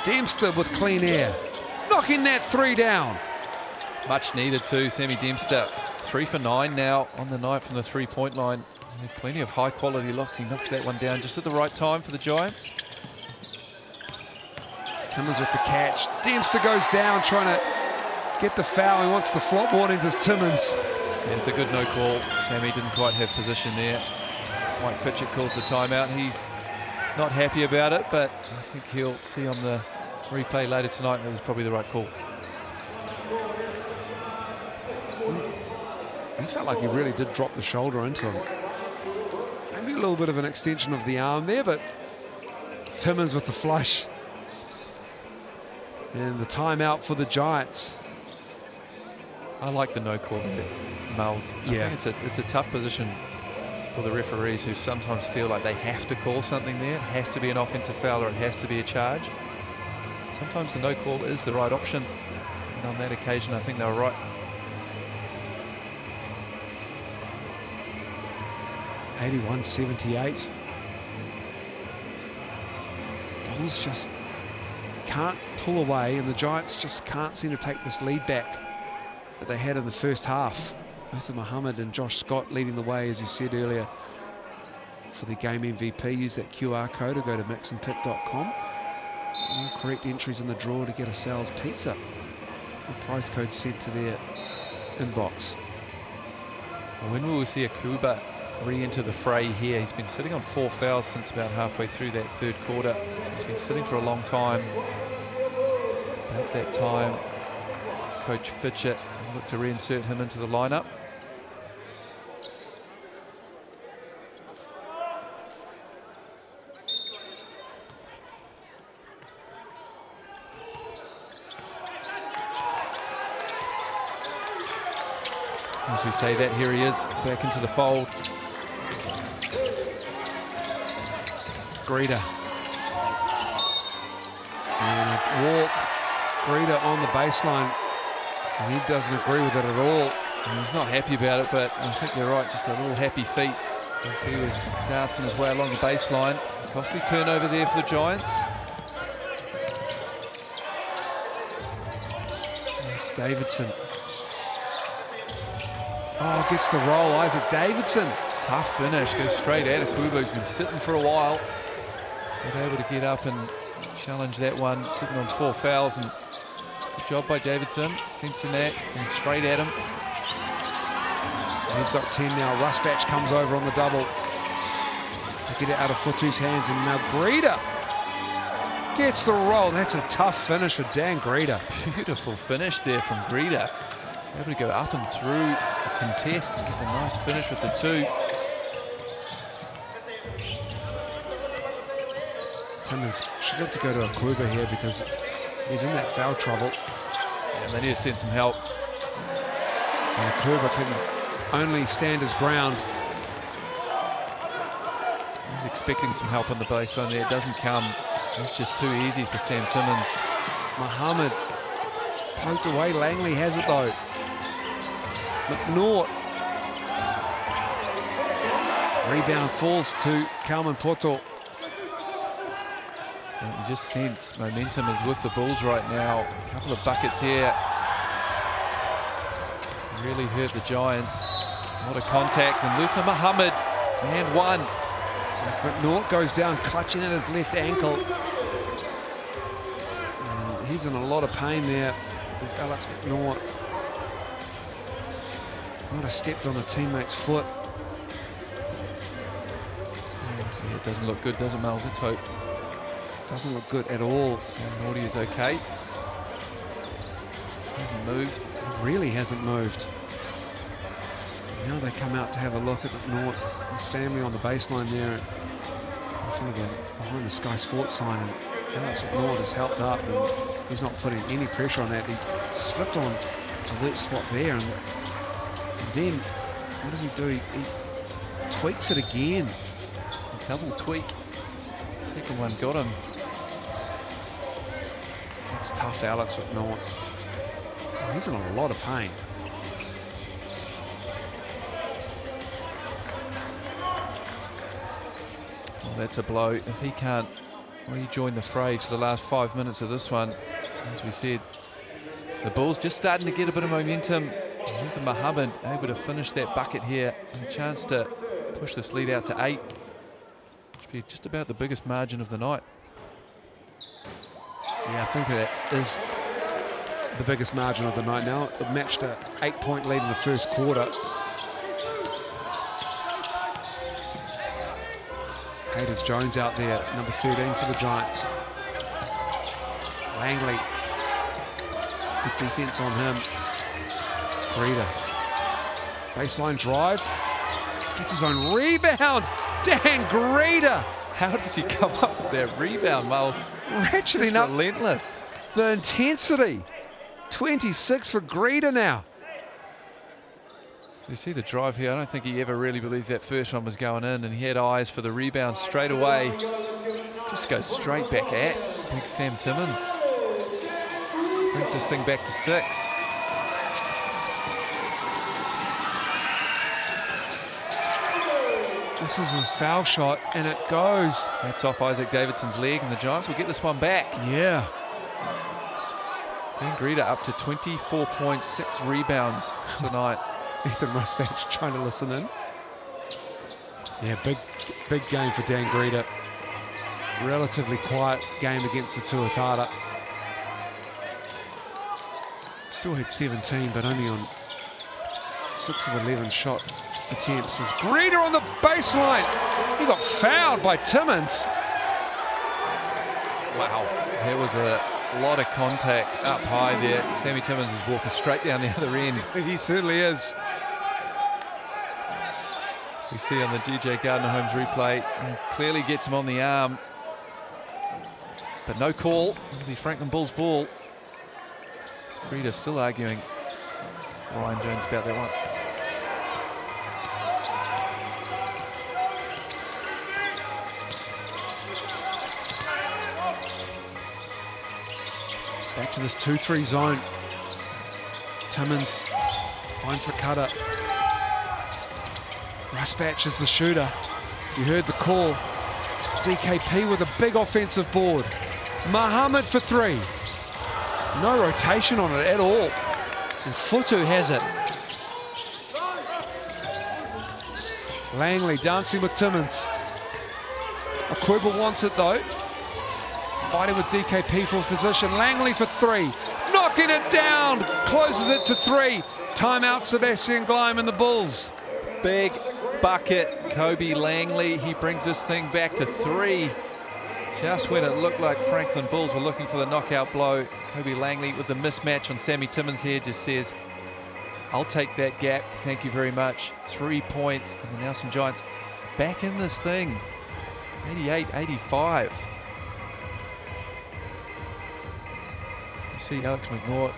Dempster with clean air. Knocking that 3 down. Much needed too, Sammy Dempster. 3 for 9 now on the night from the three-point line. He had plenty of high-quality looks. He knocks that one down just at the right time for the Giants. Timmins with the catch. Dempster goes down trying to get the foul. He wants the flop warning to Timmins. Yeah, it's a good no call. Sammy didn't quite have position there. Mike Fitchett calls the timeout. He's not happy about it, but I think he'll see on the replay later tonight that was probably the right call. He felt like he really did drop the shoulder into him. Maybe a little bit of an extension of the arm there, but Timmins with the flush. And the timeout for the Giants. I like the no call there, Miles. I think it's a tough position for the referees who sometimes feel like they have to call something there. It has to be an offensive foul or it has to be a charge. Sometimes the no call is the right option. And on that occasion, I think they were right. (81-78). Bulls just can't pull away, and the Giants just can't seem to take this lead back that they had in the first half. Luther Muhammad and Josh Scott leading the way, as you said earlier, for the game MVP. Use that QR code or go to mixandpick.com. Correct entries in the draw to get a Sal's pizza. The prize code sent to their inbox. When will we see Akuba re-enter the fray here? He's been sitting on 4 fouls since about halfway through that third quarter. So he's been sitting for a long time. About that time, Coach Fitchett looked to reinsert him into the lineup. As we say that, here he is, back into the fold. Greeter. And a walk. Greeter on the baseline. And he doesn't agree with it at all. And he's not happy about it, but I think you're right, just a little happy feet as he was dancing his way along the baseline. Costly turnover there for the Giants. It's Davidson. Oh, gets the roll, Isaac Davidson. Tough finish, goes straight at Akuba, who's been sitting for a while. Not able to get up and challenge that one, sitting on 4 fouls. And good job by Davidson, sensing that, and straight at him. And he's got 10 now. Rusbatch comes over on the double. They get it out of Futu's hands, and now Greeter gets the roll. That's a tough finish for Dan Greeter. Beautiful finish there from Greeter. Able to go up and through the contest and get the nice finish with the 2. Timmins should have to go to Akuba here because he's in that foul trouble. And they need to send some help. And Akuba can only stand his ground. He's expecting some help on the baseline there. It doesn't come. It's just too easy for Sam Timmins. Muhammad poked away. Langley has it though. McNaught. Rebound falls to Kalman Poto. You just sense momentum is with the Bulls right now. A couple of buckets here. Really hurt the Giants. A lot of contact, and Luther Muhammad, and 1. As McNaught goes down, clutching at his left ankle. He's in a lot of pain there. There's Alex McNaught. Might have stepped on a teammate's foot. Yeah, it doesn't look good, does it, Miles? Let's hope. Doesn't look good at all. Naughty is okay. Hasn't moved. It really hasn't moved. Now they come out to have a look at McNaught, his family on the baseline there in front of behind the Sky Sports sign. And Alex McNaught has helped up, and he's not putting any pressure on that. He slipped on a wet spot there, and then what does he do? He tweaks it again. A double tweak. Second one got him. That's tough, Alex McNaught. He's in a lot of pain. Well, that's a blow. If he can't rejoin the fray for the last 5 minutes of this one, as we said, the Bulls just starting to get a bit of momentum. Luther Muhammad able to finish that bucket here, and a chance to push this lead out to 8. Should be just about the biggest margin of the night. Yeah, I think that is the biggest margin of the night now. It matched an 8-point lead in the first quarter. Hayden Jones out there, number 13 for the Giants. Langley, good defense on him. Greeter, baseline drive, Gets his own rebound. Dan Greta How does he come up with that rebound, Miles? ratcheting Just up relentless. the intensity. 26 for Greta now. You see the drive here. I don't think he ever really believed that first one was going in, and he had eyes for the rebound straight away. Just goes straight back at big Sam Timmins. Brings this thing back to 6. This is his foul shot, and it goes. That's off Isaac Davidson's leg, and the Giants will get this one back. Yeah. Dan Greta up to 24.6 rebounds tonight. Ethan Musbatch trying to listen in. Yeah, big game for Dan Greta. Relatively quiet game against the Tuatara. Still had 17, but only on 6 of 11 shot attempts. As Greta on the baseline. He got fouled by Timmins. Wow. There was a lot of contact up high there. Sammy Timmins is walking straight down the other end. He certainly is. We see on the GJ Gardner-Holmes replay, he clearly gets him on the arm. But no call. It'll be Franklin Bull's ball. Greta still arguing Ryan Jones about that one. Back to this 2-3 zone. Timmins finds the cutter. Musbatch is the shooter. You heard the call. DKP with a big offensive board. Muhammad for 3. No rotation on it at all. And Futu has it. Langley dancing with Timmins. Akuba wants it though. Fighting with DKP for position. Langley for 3. Knocking it down. Closes it to 3. Timeout Sebastian Gleim and the Bulls. Big bucket, Kobe Langley. He brings this thing back to 3. Just when it looked like Franklin Bulls were looking for the knockout blow, Kobe Langley with the mismatch on Sammy Timmins here just says, I'll take that gap, thank you very much. 3 points, and the Nelson Giants back in this thing. 88-85. You see Alex McNaught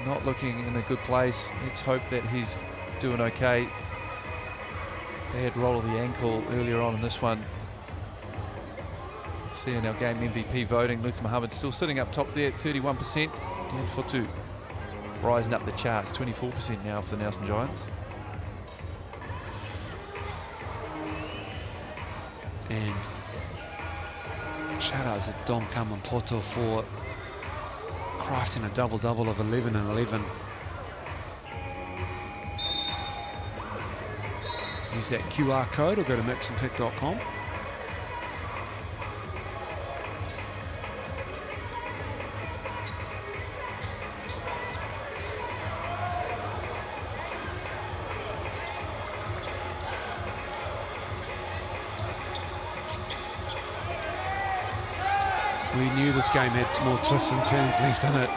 not looking in a good place. Let's hope that he's doing okay. Bad roll of the ankle earlier on in this one. See in our game MVP voting, Luther Muhammad still sitting up top there at 31%. Dan Futu rising up the charts, 24% now for the Nelson Giants. And shout out to Dom Kamampoto for crafting a double-double of 11 and 11. Use that QR code or go to mixandpick.com. We knew this game had more twists and turns left in it.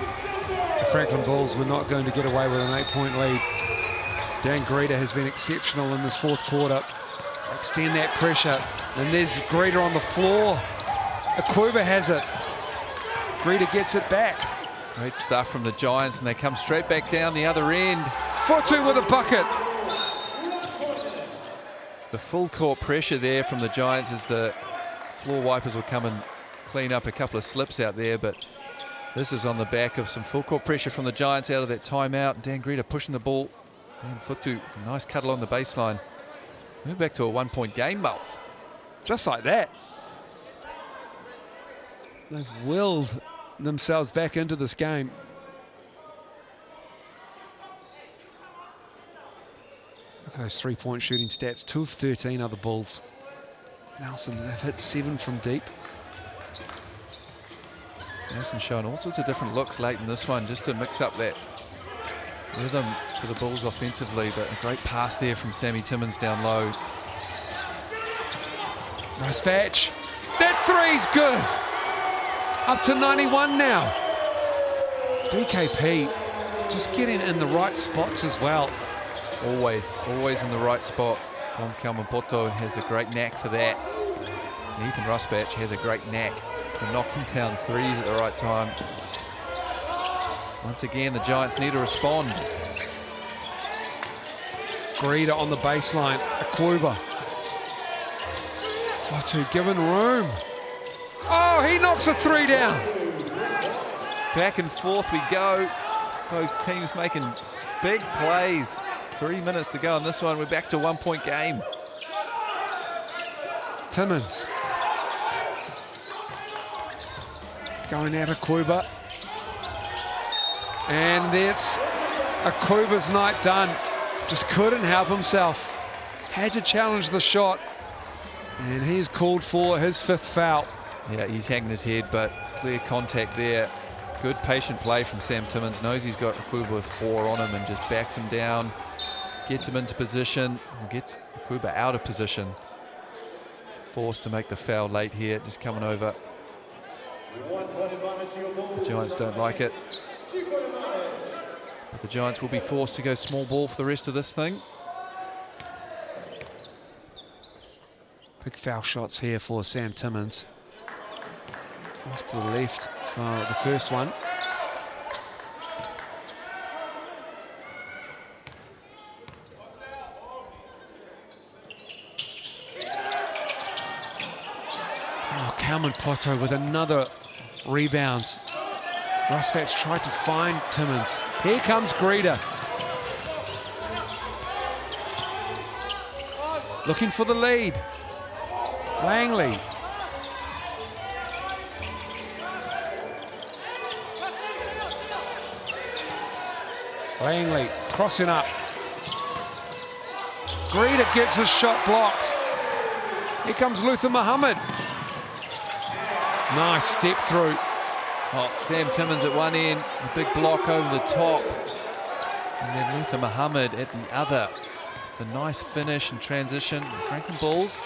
The Franklin Bulls were not going to get away with an 8-point lead. Dan Greta has been exceptional in this fourth quarter. Extend that pressure. And there's Greta on the floor. Akuba has it. Greta gets it back. Great stuff from the Giants, and they come straight back down the other end. Futu with a bucket. The full court pressure there from the Giants as the floor wipers will come and clean up a couple of slips out there, but this is on the back of some full court pressure from the Giants out of that timeout. Dan Greta pushing the ball. Dan Futu with a nice cut along the baseline. Move back to a 1-point game, Miles. Just like that. They've willed themselves back into this game. Look at those 3-point shooting stats. 2 of 13 are the Bulls. Nelson, they've hit 7 from deep. Nelson showing all sorts of different looks late in this one just to mix up that rhythm for the Bulls offensively, but a great pass there from Sammy Timmins down low. Nice batch. That three's good. Up to 91 now. DKP just getting in the right spots as well. Always in the right spot. Tom Kalmapoto has a great knack for that. And Ethan Rusbach has a great knack for knocking down threes at the right time. Once again, the Giants need to respond. Greeda on the baseline. Akuba. Fotu given room. Oh, he knocks a three down. Back and forth we go. Both teams making big plays. 3 minutes to go on this one. We're back to 1 point game. Timmins. Going at Akuba. And that's Akuba's night done. Just couldn't help himself. Had to challenge the shot. And he's called for his 5th foul. Yeah, he's hanging his head, but clear contact there. Good patient play from Sam Timmins. Knows he's got Akuba with 4 on him and just backs him down. Gets him into position, or gets Akuba out of position. Forced to make the foul late here, just coming over. The Giants don't like it. But the Giants will be forced to go small ball for the rest of this thing. Big foul shots here for Sam Timmins. Off to the left for the first one. Oh, Kalmapoto with another rebound. Rusbach tried to find Timmins. Here comes Greeda. Looking for the lead. Langley. Langley crossing up. Greeda gets his shot blocked. Here comes Luther Muhammad. Nice step through. Oh, Sam Timmins at one end, a big block over the top. And then Luther Muhammad at the other. With a nice finish and transition. Franklin Bulls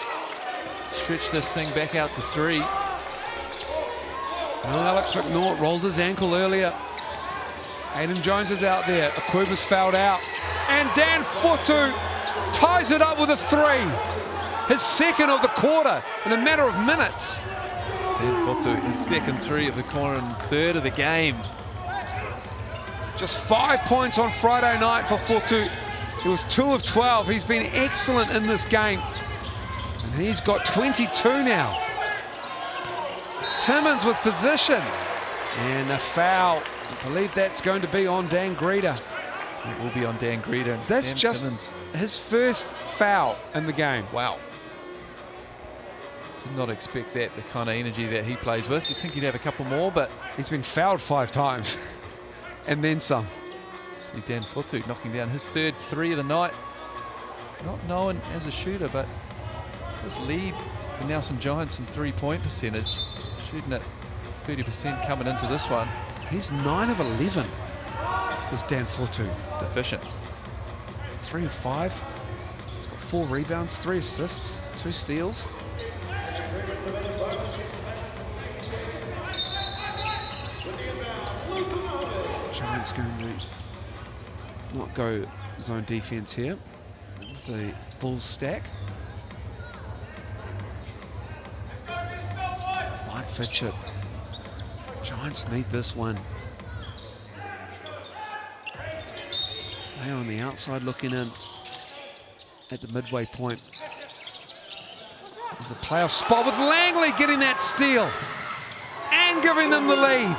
stretch this thing back out to 3. Well, Alex McNaught rolled his ankle earlier. Aiden Jones is out there. Akuba's fouled out. And Dan Fotu ties it up with a 3. His 2nd of the quarter in a matter of minutes. Dan Fotu, his 2nd 3 of the quarter and 3rd of the game. Just 5 points on Friday night for Fotu. He was 2 of 12. He's been excellent in this game. And he's got 22 now. Timmins with position. And a foul. I believe that's going to be on Dan Greeda. It will be on Dan Greeda. And That's Sam just Timmins. his 1st foul in the game. Wow. Did not expect that, the kind of energy that he plays with. You'd think he'd have a couple more, but He's been fouled 5 times. And then some. see Dan Fotu knocking down his 3rd 3 of the night. Not known as a shooter, but does lead the Nelson Giants in 3-point percentage. Shooting at 30% coming into this one. He's 9 of 11. This Dan Fotu. It's efficient. 3 of 5. He's got 4 rebounds, 3 assists, 2 steals. Giants going to not go zone defense here with the Bulls stack. Mike Fitchett. Giants need this one. They are on the outside looking in at the midway point. The playoff spot with Langley getting that steal and giving them the lead.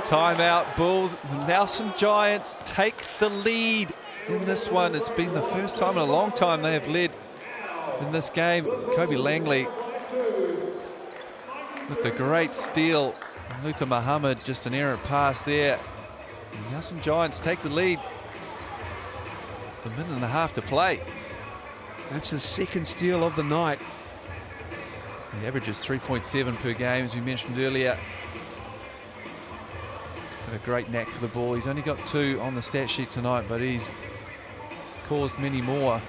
Timeout, Bulls. The Nelson Giants take the lead in this one. It's been the first time in a long time they have led in this game. Kobe Langley with the great steal. Luther Muhammad, just an errant pass there. The Nelson Giants take the lead. It's a minute and a half to play. That's his 2nd steal of the night. He averages 3.7 per game, as we mentioned earlier. Got a great knack for the ball. He's only got 2 on the stat sheet tonight, but he's caused many more.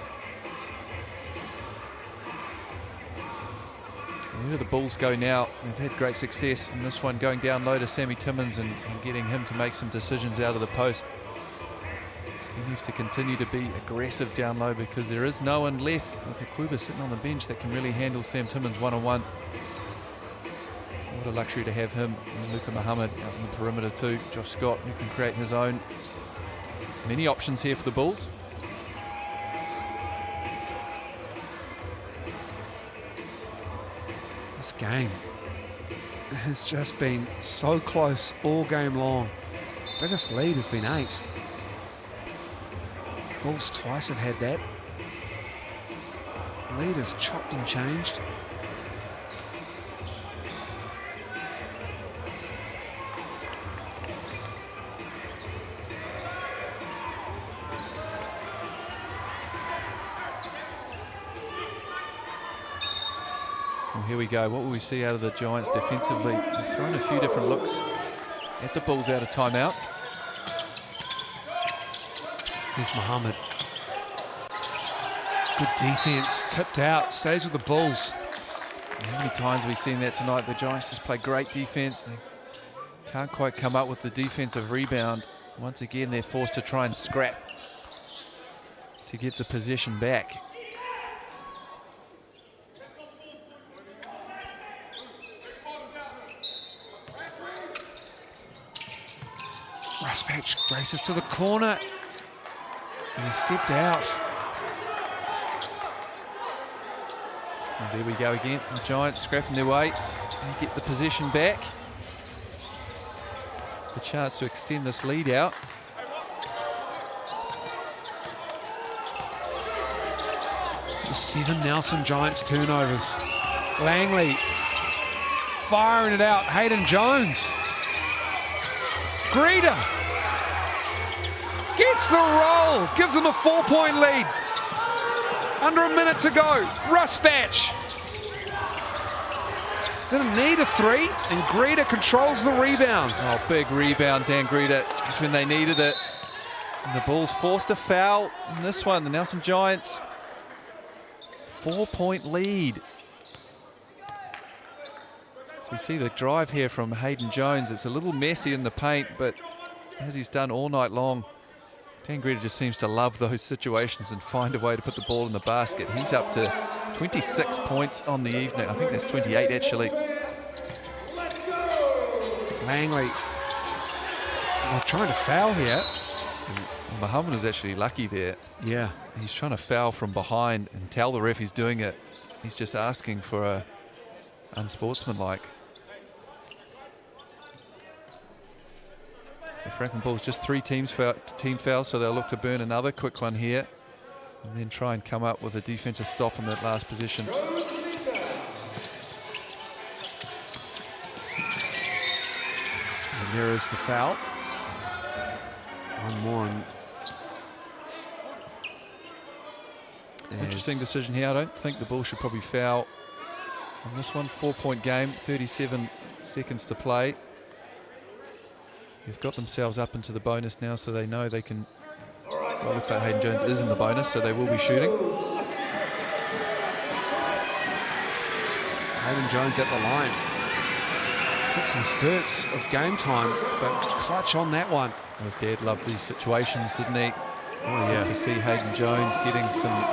And where do the Bulls go now? They've had great success in this one, going down low to Sammy Timmins and getting him to make some decisions out of the post. He needs to continue to be aggressive down low because there is no one left with Akuba sitting on the bench that can really handle Sam Timmins one-on-one. What a luxury to have him and Luther Muhammad out in the perimeter too. Josh Scott, who can create his own. Many options here for the Bulls. This game has just been so close all game long. Biggest lead has been 8. Bulls twice have had that. Lead is chopped and changed. Well, here we go. What will we see out of the Giants defensively? They've thrown a few different looks at the Bulls out of timeouts. Here's Muhammad. Good defense, tipped out, stays with the Bulls. How many times have we seen that tonight? The Giants just play great defense. They can't quite come up with the defensive rebound. Once again, they're forced to try and scrap to get the possession back. Ruspatch races to the corner. And he stepped out. And there we go again. The Giants scrapping their way and get the possession back. The chance to extend this lead out. Just 7 Nelson Giants turnovers. Langley firing it out. Hayden Jones. Greeter gets the roll, gives them a 4-point lead. Under a minute to go. Ruspatch didn't need a 3, and Greeter controls the rebound. Oh, big rebound, Dan Greeter, just when they needed it. And the Bulls forced a foul in this one. The Nelson Giants, 4-point lead. So we see the drive here from Hayden Jones. It's a little messy in the paint, but as he's done all night long, Dan Greeter just seems to love those situations and find a way to put the ball in the basket. He's up to 26 points on the evening. I think that's 28 actually. Langley, they're trying to foul here. Muhammad is actually lucky there. Yeah. He's trying to foul from behind and tell the ref he's doing it. He's just asking for a unsportsmanlike. The Franklin Bulls just 3 team fouls, so they'll look to burn another quick one here and then try and come up with a defensive stop in that last position. And there is the foul. One more. Interesting decision here. I don't think the Bulls should probably foul on this one. 4-point game, 37 seconds to play. They've got themselves up into the bonus now, so they know they can. Well, it looks like Hayden Jones is in the bonus, so they will be shooting. Hayden Jones at the line. Fits in spurts of game time, but clutch on that one. His dad loved these situations, didn't he? Oh, yeah. To see Hayden Jones getting some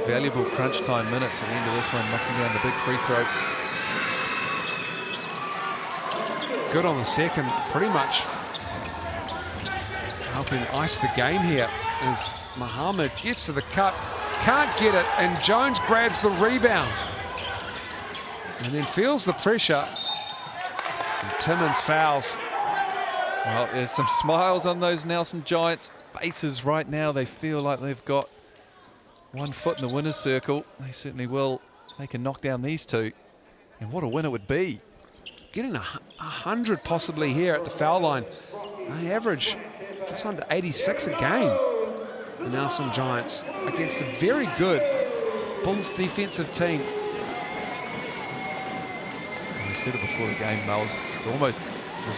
valuable crunch time minutes at the end of this one, knocking down the big free throw. Good on the second, pretty much helping ice the game here as Muhammad gets to the cup, can't get it, and Jones grabs the rebound and then feels the pressure, and Timmins fouls. Well, there's some smiles on those Nelson Giants faces right now. They feel like they've got one foot in the winner's circle. They certainly will. They can knock down these two, and what a win it would be. Getting 100 possibly here at the foul line. They average just under 86 a game. The Nelson Giants against a very good Bulls defensive team. We said it before the game, Mel's. It was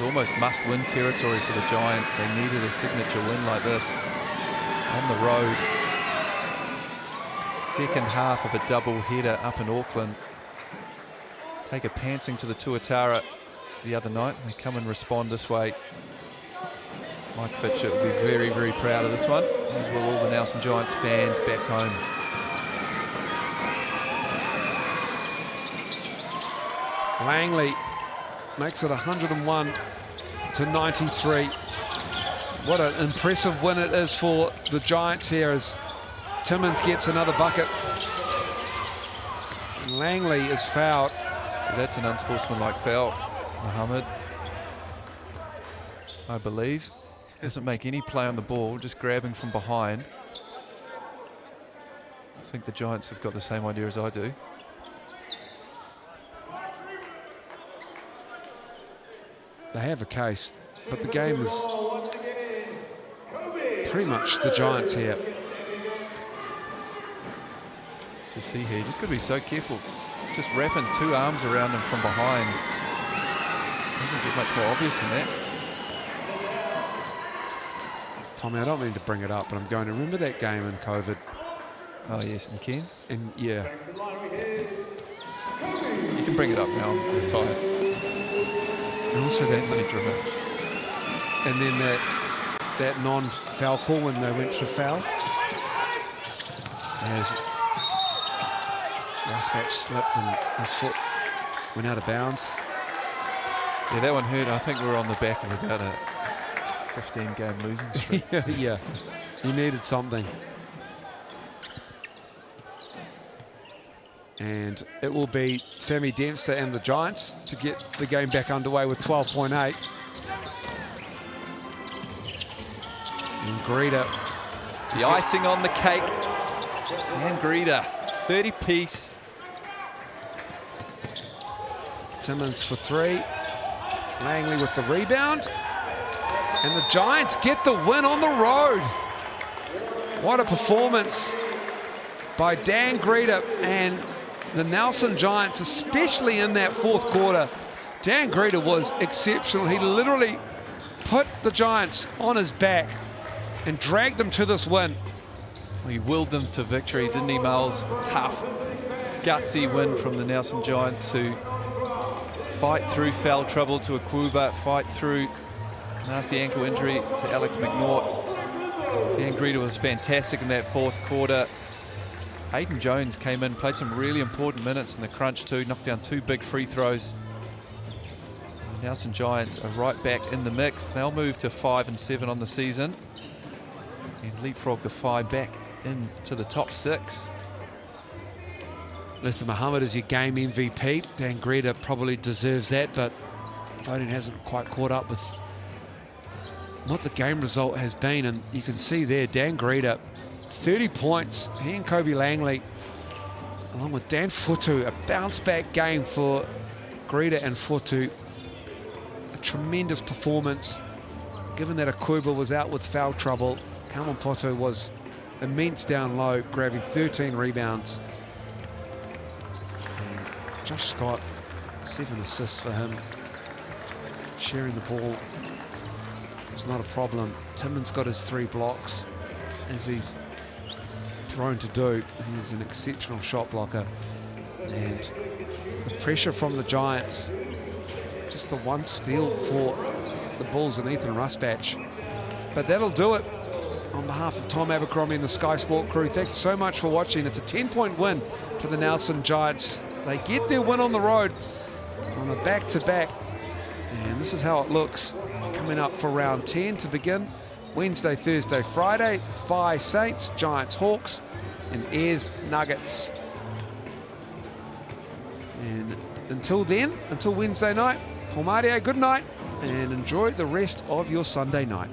almost must-win territory for the Giants. They needed a signature win like this on the road. Second half of a double-header up in Auckland. Take a pantsing to the Tuatara the other night. They come and respond this way. Mike Fitchett will be very, very proud of this one. as will all the Nelson Giants fans back home. Langley makes it 101 to 93. What an impressive win it is for the Giants here as Timmins gets another bucket. And Langley is fouled. So that's an unsportsmanlike foul, Mohammed. I believe. Doesn't make any play on the ball, just grabbing from behind. I think the Giants have got the same idea as I do. They have a case, but the game is pretty much the Giants here. So you see here, you just got to be so careful. Just wrapping two arms around him from behind. Doesn't get much more obvious than that. Tommy, I don't mean to bring it up, but I'm going to remember that game in COVID. Oh yes, in Cairns. And yeah. You can bring it up now, I'm tired. And also that, and then that non-foul call when they went for foul. As Rascatch slipped and his foot went out of bounds. Yeah, that one hurt. I think we were on the back of about a 15-game losing streak. Yeah, he needed something. And it will be Sammy Dempster and the Giants to get the game back underway with 12.8. And Greeter. The icing on the cake. Dan Greeter, 30-piece. Timmins for three. Langley with the rebound. And the Giants get the win on the road. What a performance by Dan Greeter and the Nelson Giants, especially in that fourth quarter. Dan Greeter was exceptional. He literally put the Giants on his back and dragged them to this win. He willed them to victory, didn't he, Miles? Tough, gutsy win from the Nelson Giants, who fight through foul trouble to Akuba, fight through nasty ankle injury to Alex McNaught. Dan Greeter was fantastic in that fourth quarter. Hayden Jones came in, played some really important minutes in the crunch too, knocked down two big free throws. The Nelson Giants are right back in the mix. They'll move to 5-7 on the season and leapfrog the FI back into the top 6. Luther Muhammad is your game MVP. Dan Greeter probably deserves that, but voting hasn't quite caught up with what the game result has been. And you can see there, Dan Greeter, 30 points. He and Kobe Langley, along with Dan Futu, a bounce-back game for Greeter and Futu. A tremendous performance, given that Akuba was out with foul trouble. Kamanpoto was immense down low, grabbing 13 rebounds. And Josh Scott, 7 assists for him. Sharing the ball is not a problem. Timmins got his 3 blocks, as he's thrown to do. He's an exceptional shot blocker. And the pressure from the Giants, just the one steal for the Bulls and Ethan Rusbatch. But that'll do it. On behalf of Tom Abercrombie and the Sky Sport crew, thank you so much for watching. It's a 10-point win to the Nelson Giants. They get their win on the road on a back-to-back. And this is how it looks coming up for round 10 to begin. Wednesday, Thursday, Friday, Phi Saints, Giants, Hawks, and Airs, Nuggets. And until then, until Wednesday night, Paul Maria, good night, and enjoy the rest of your Sunday night.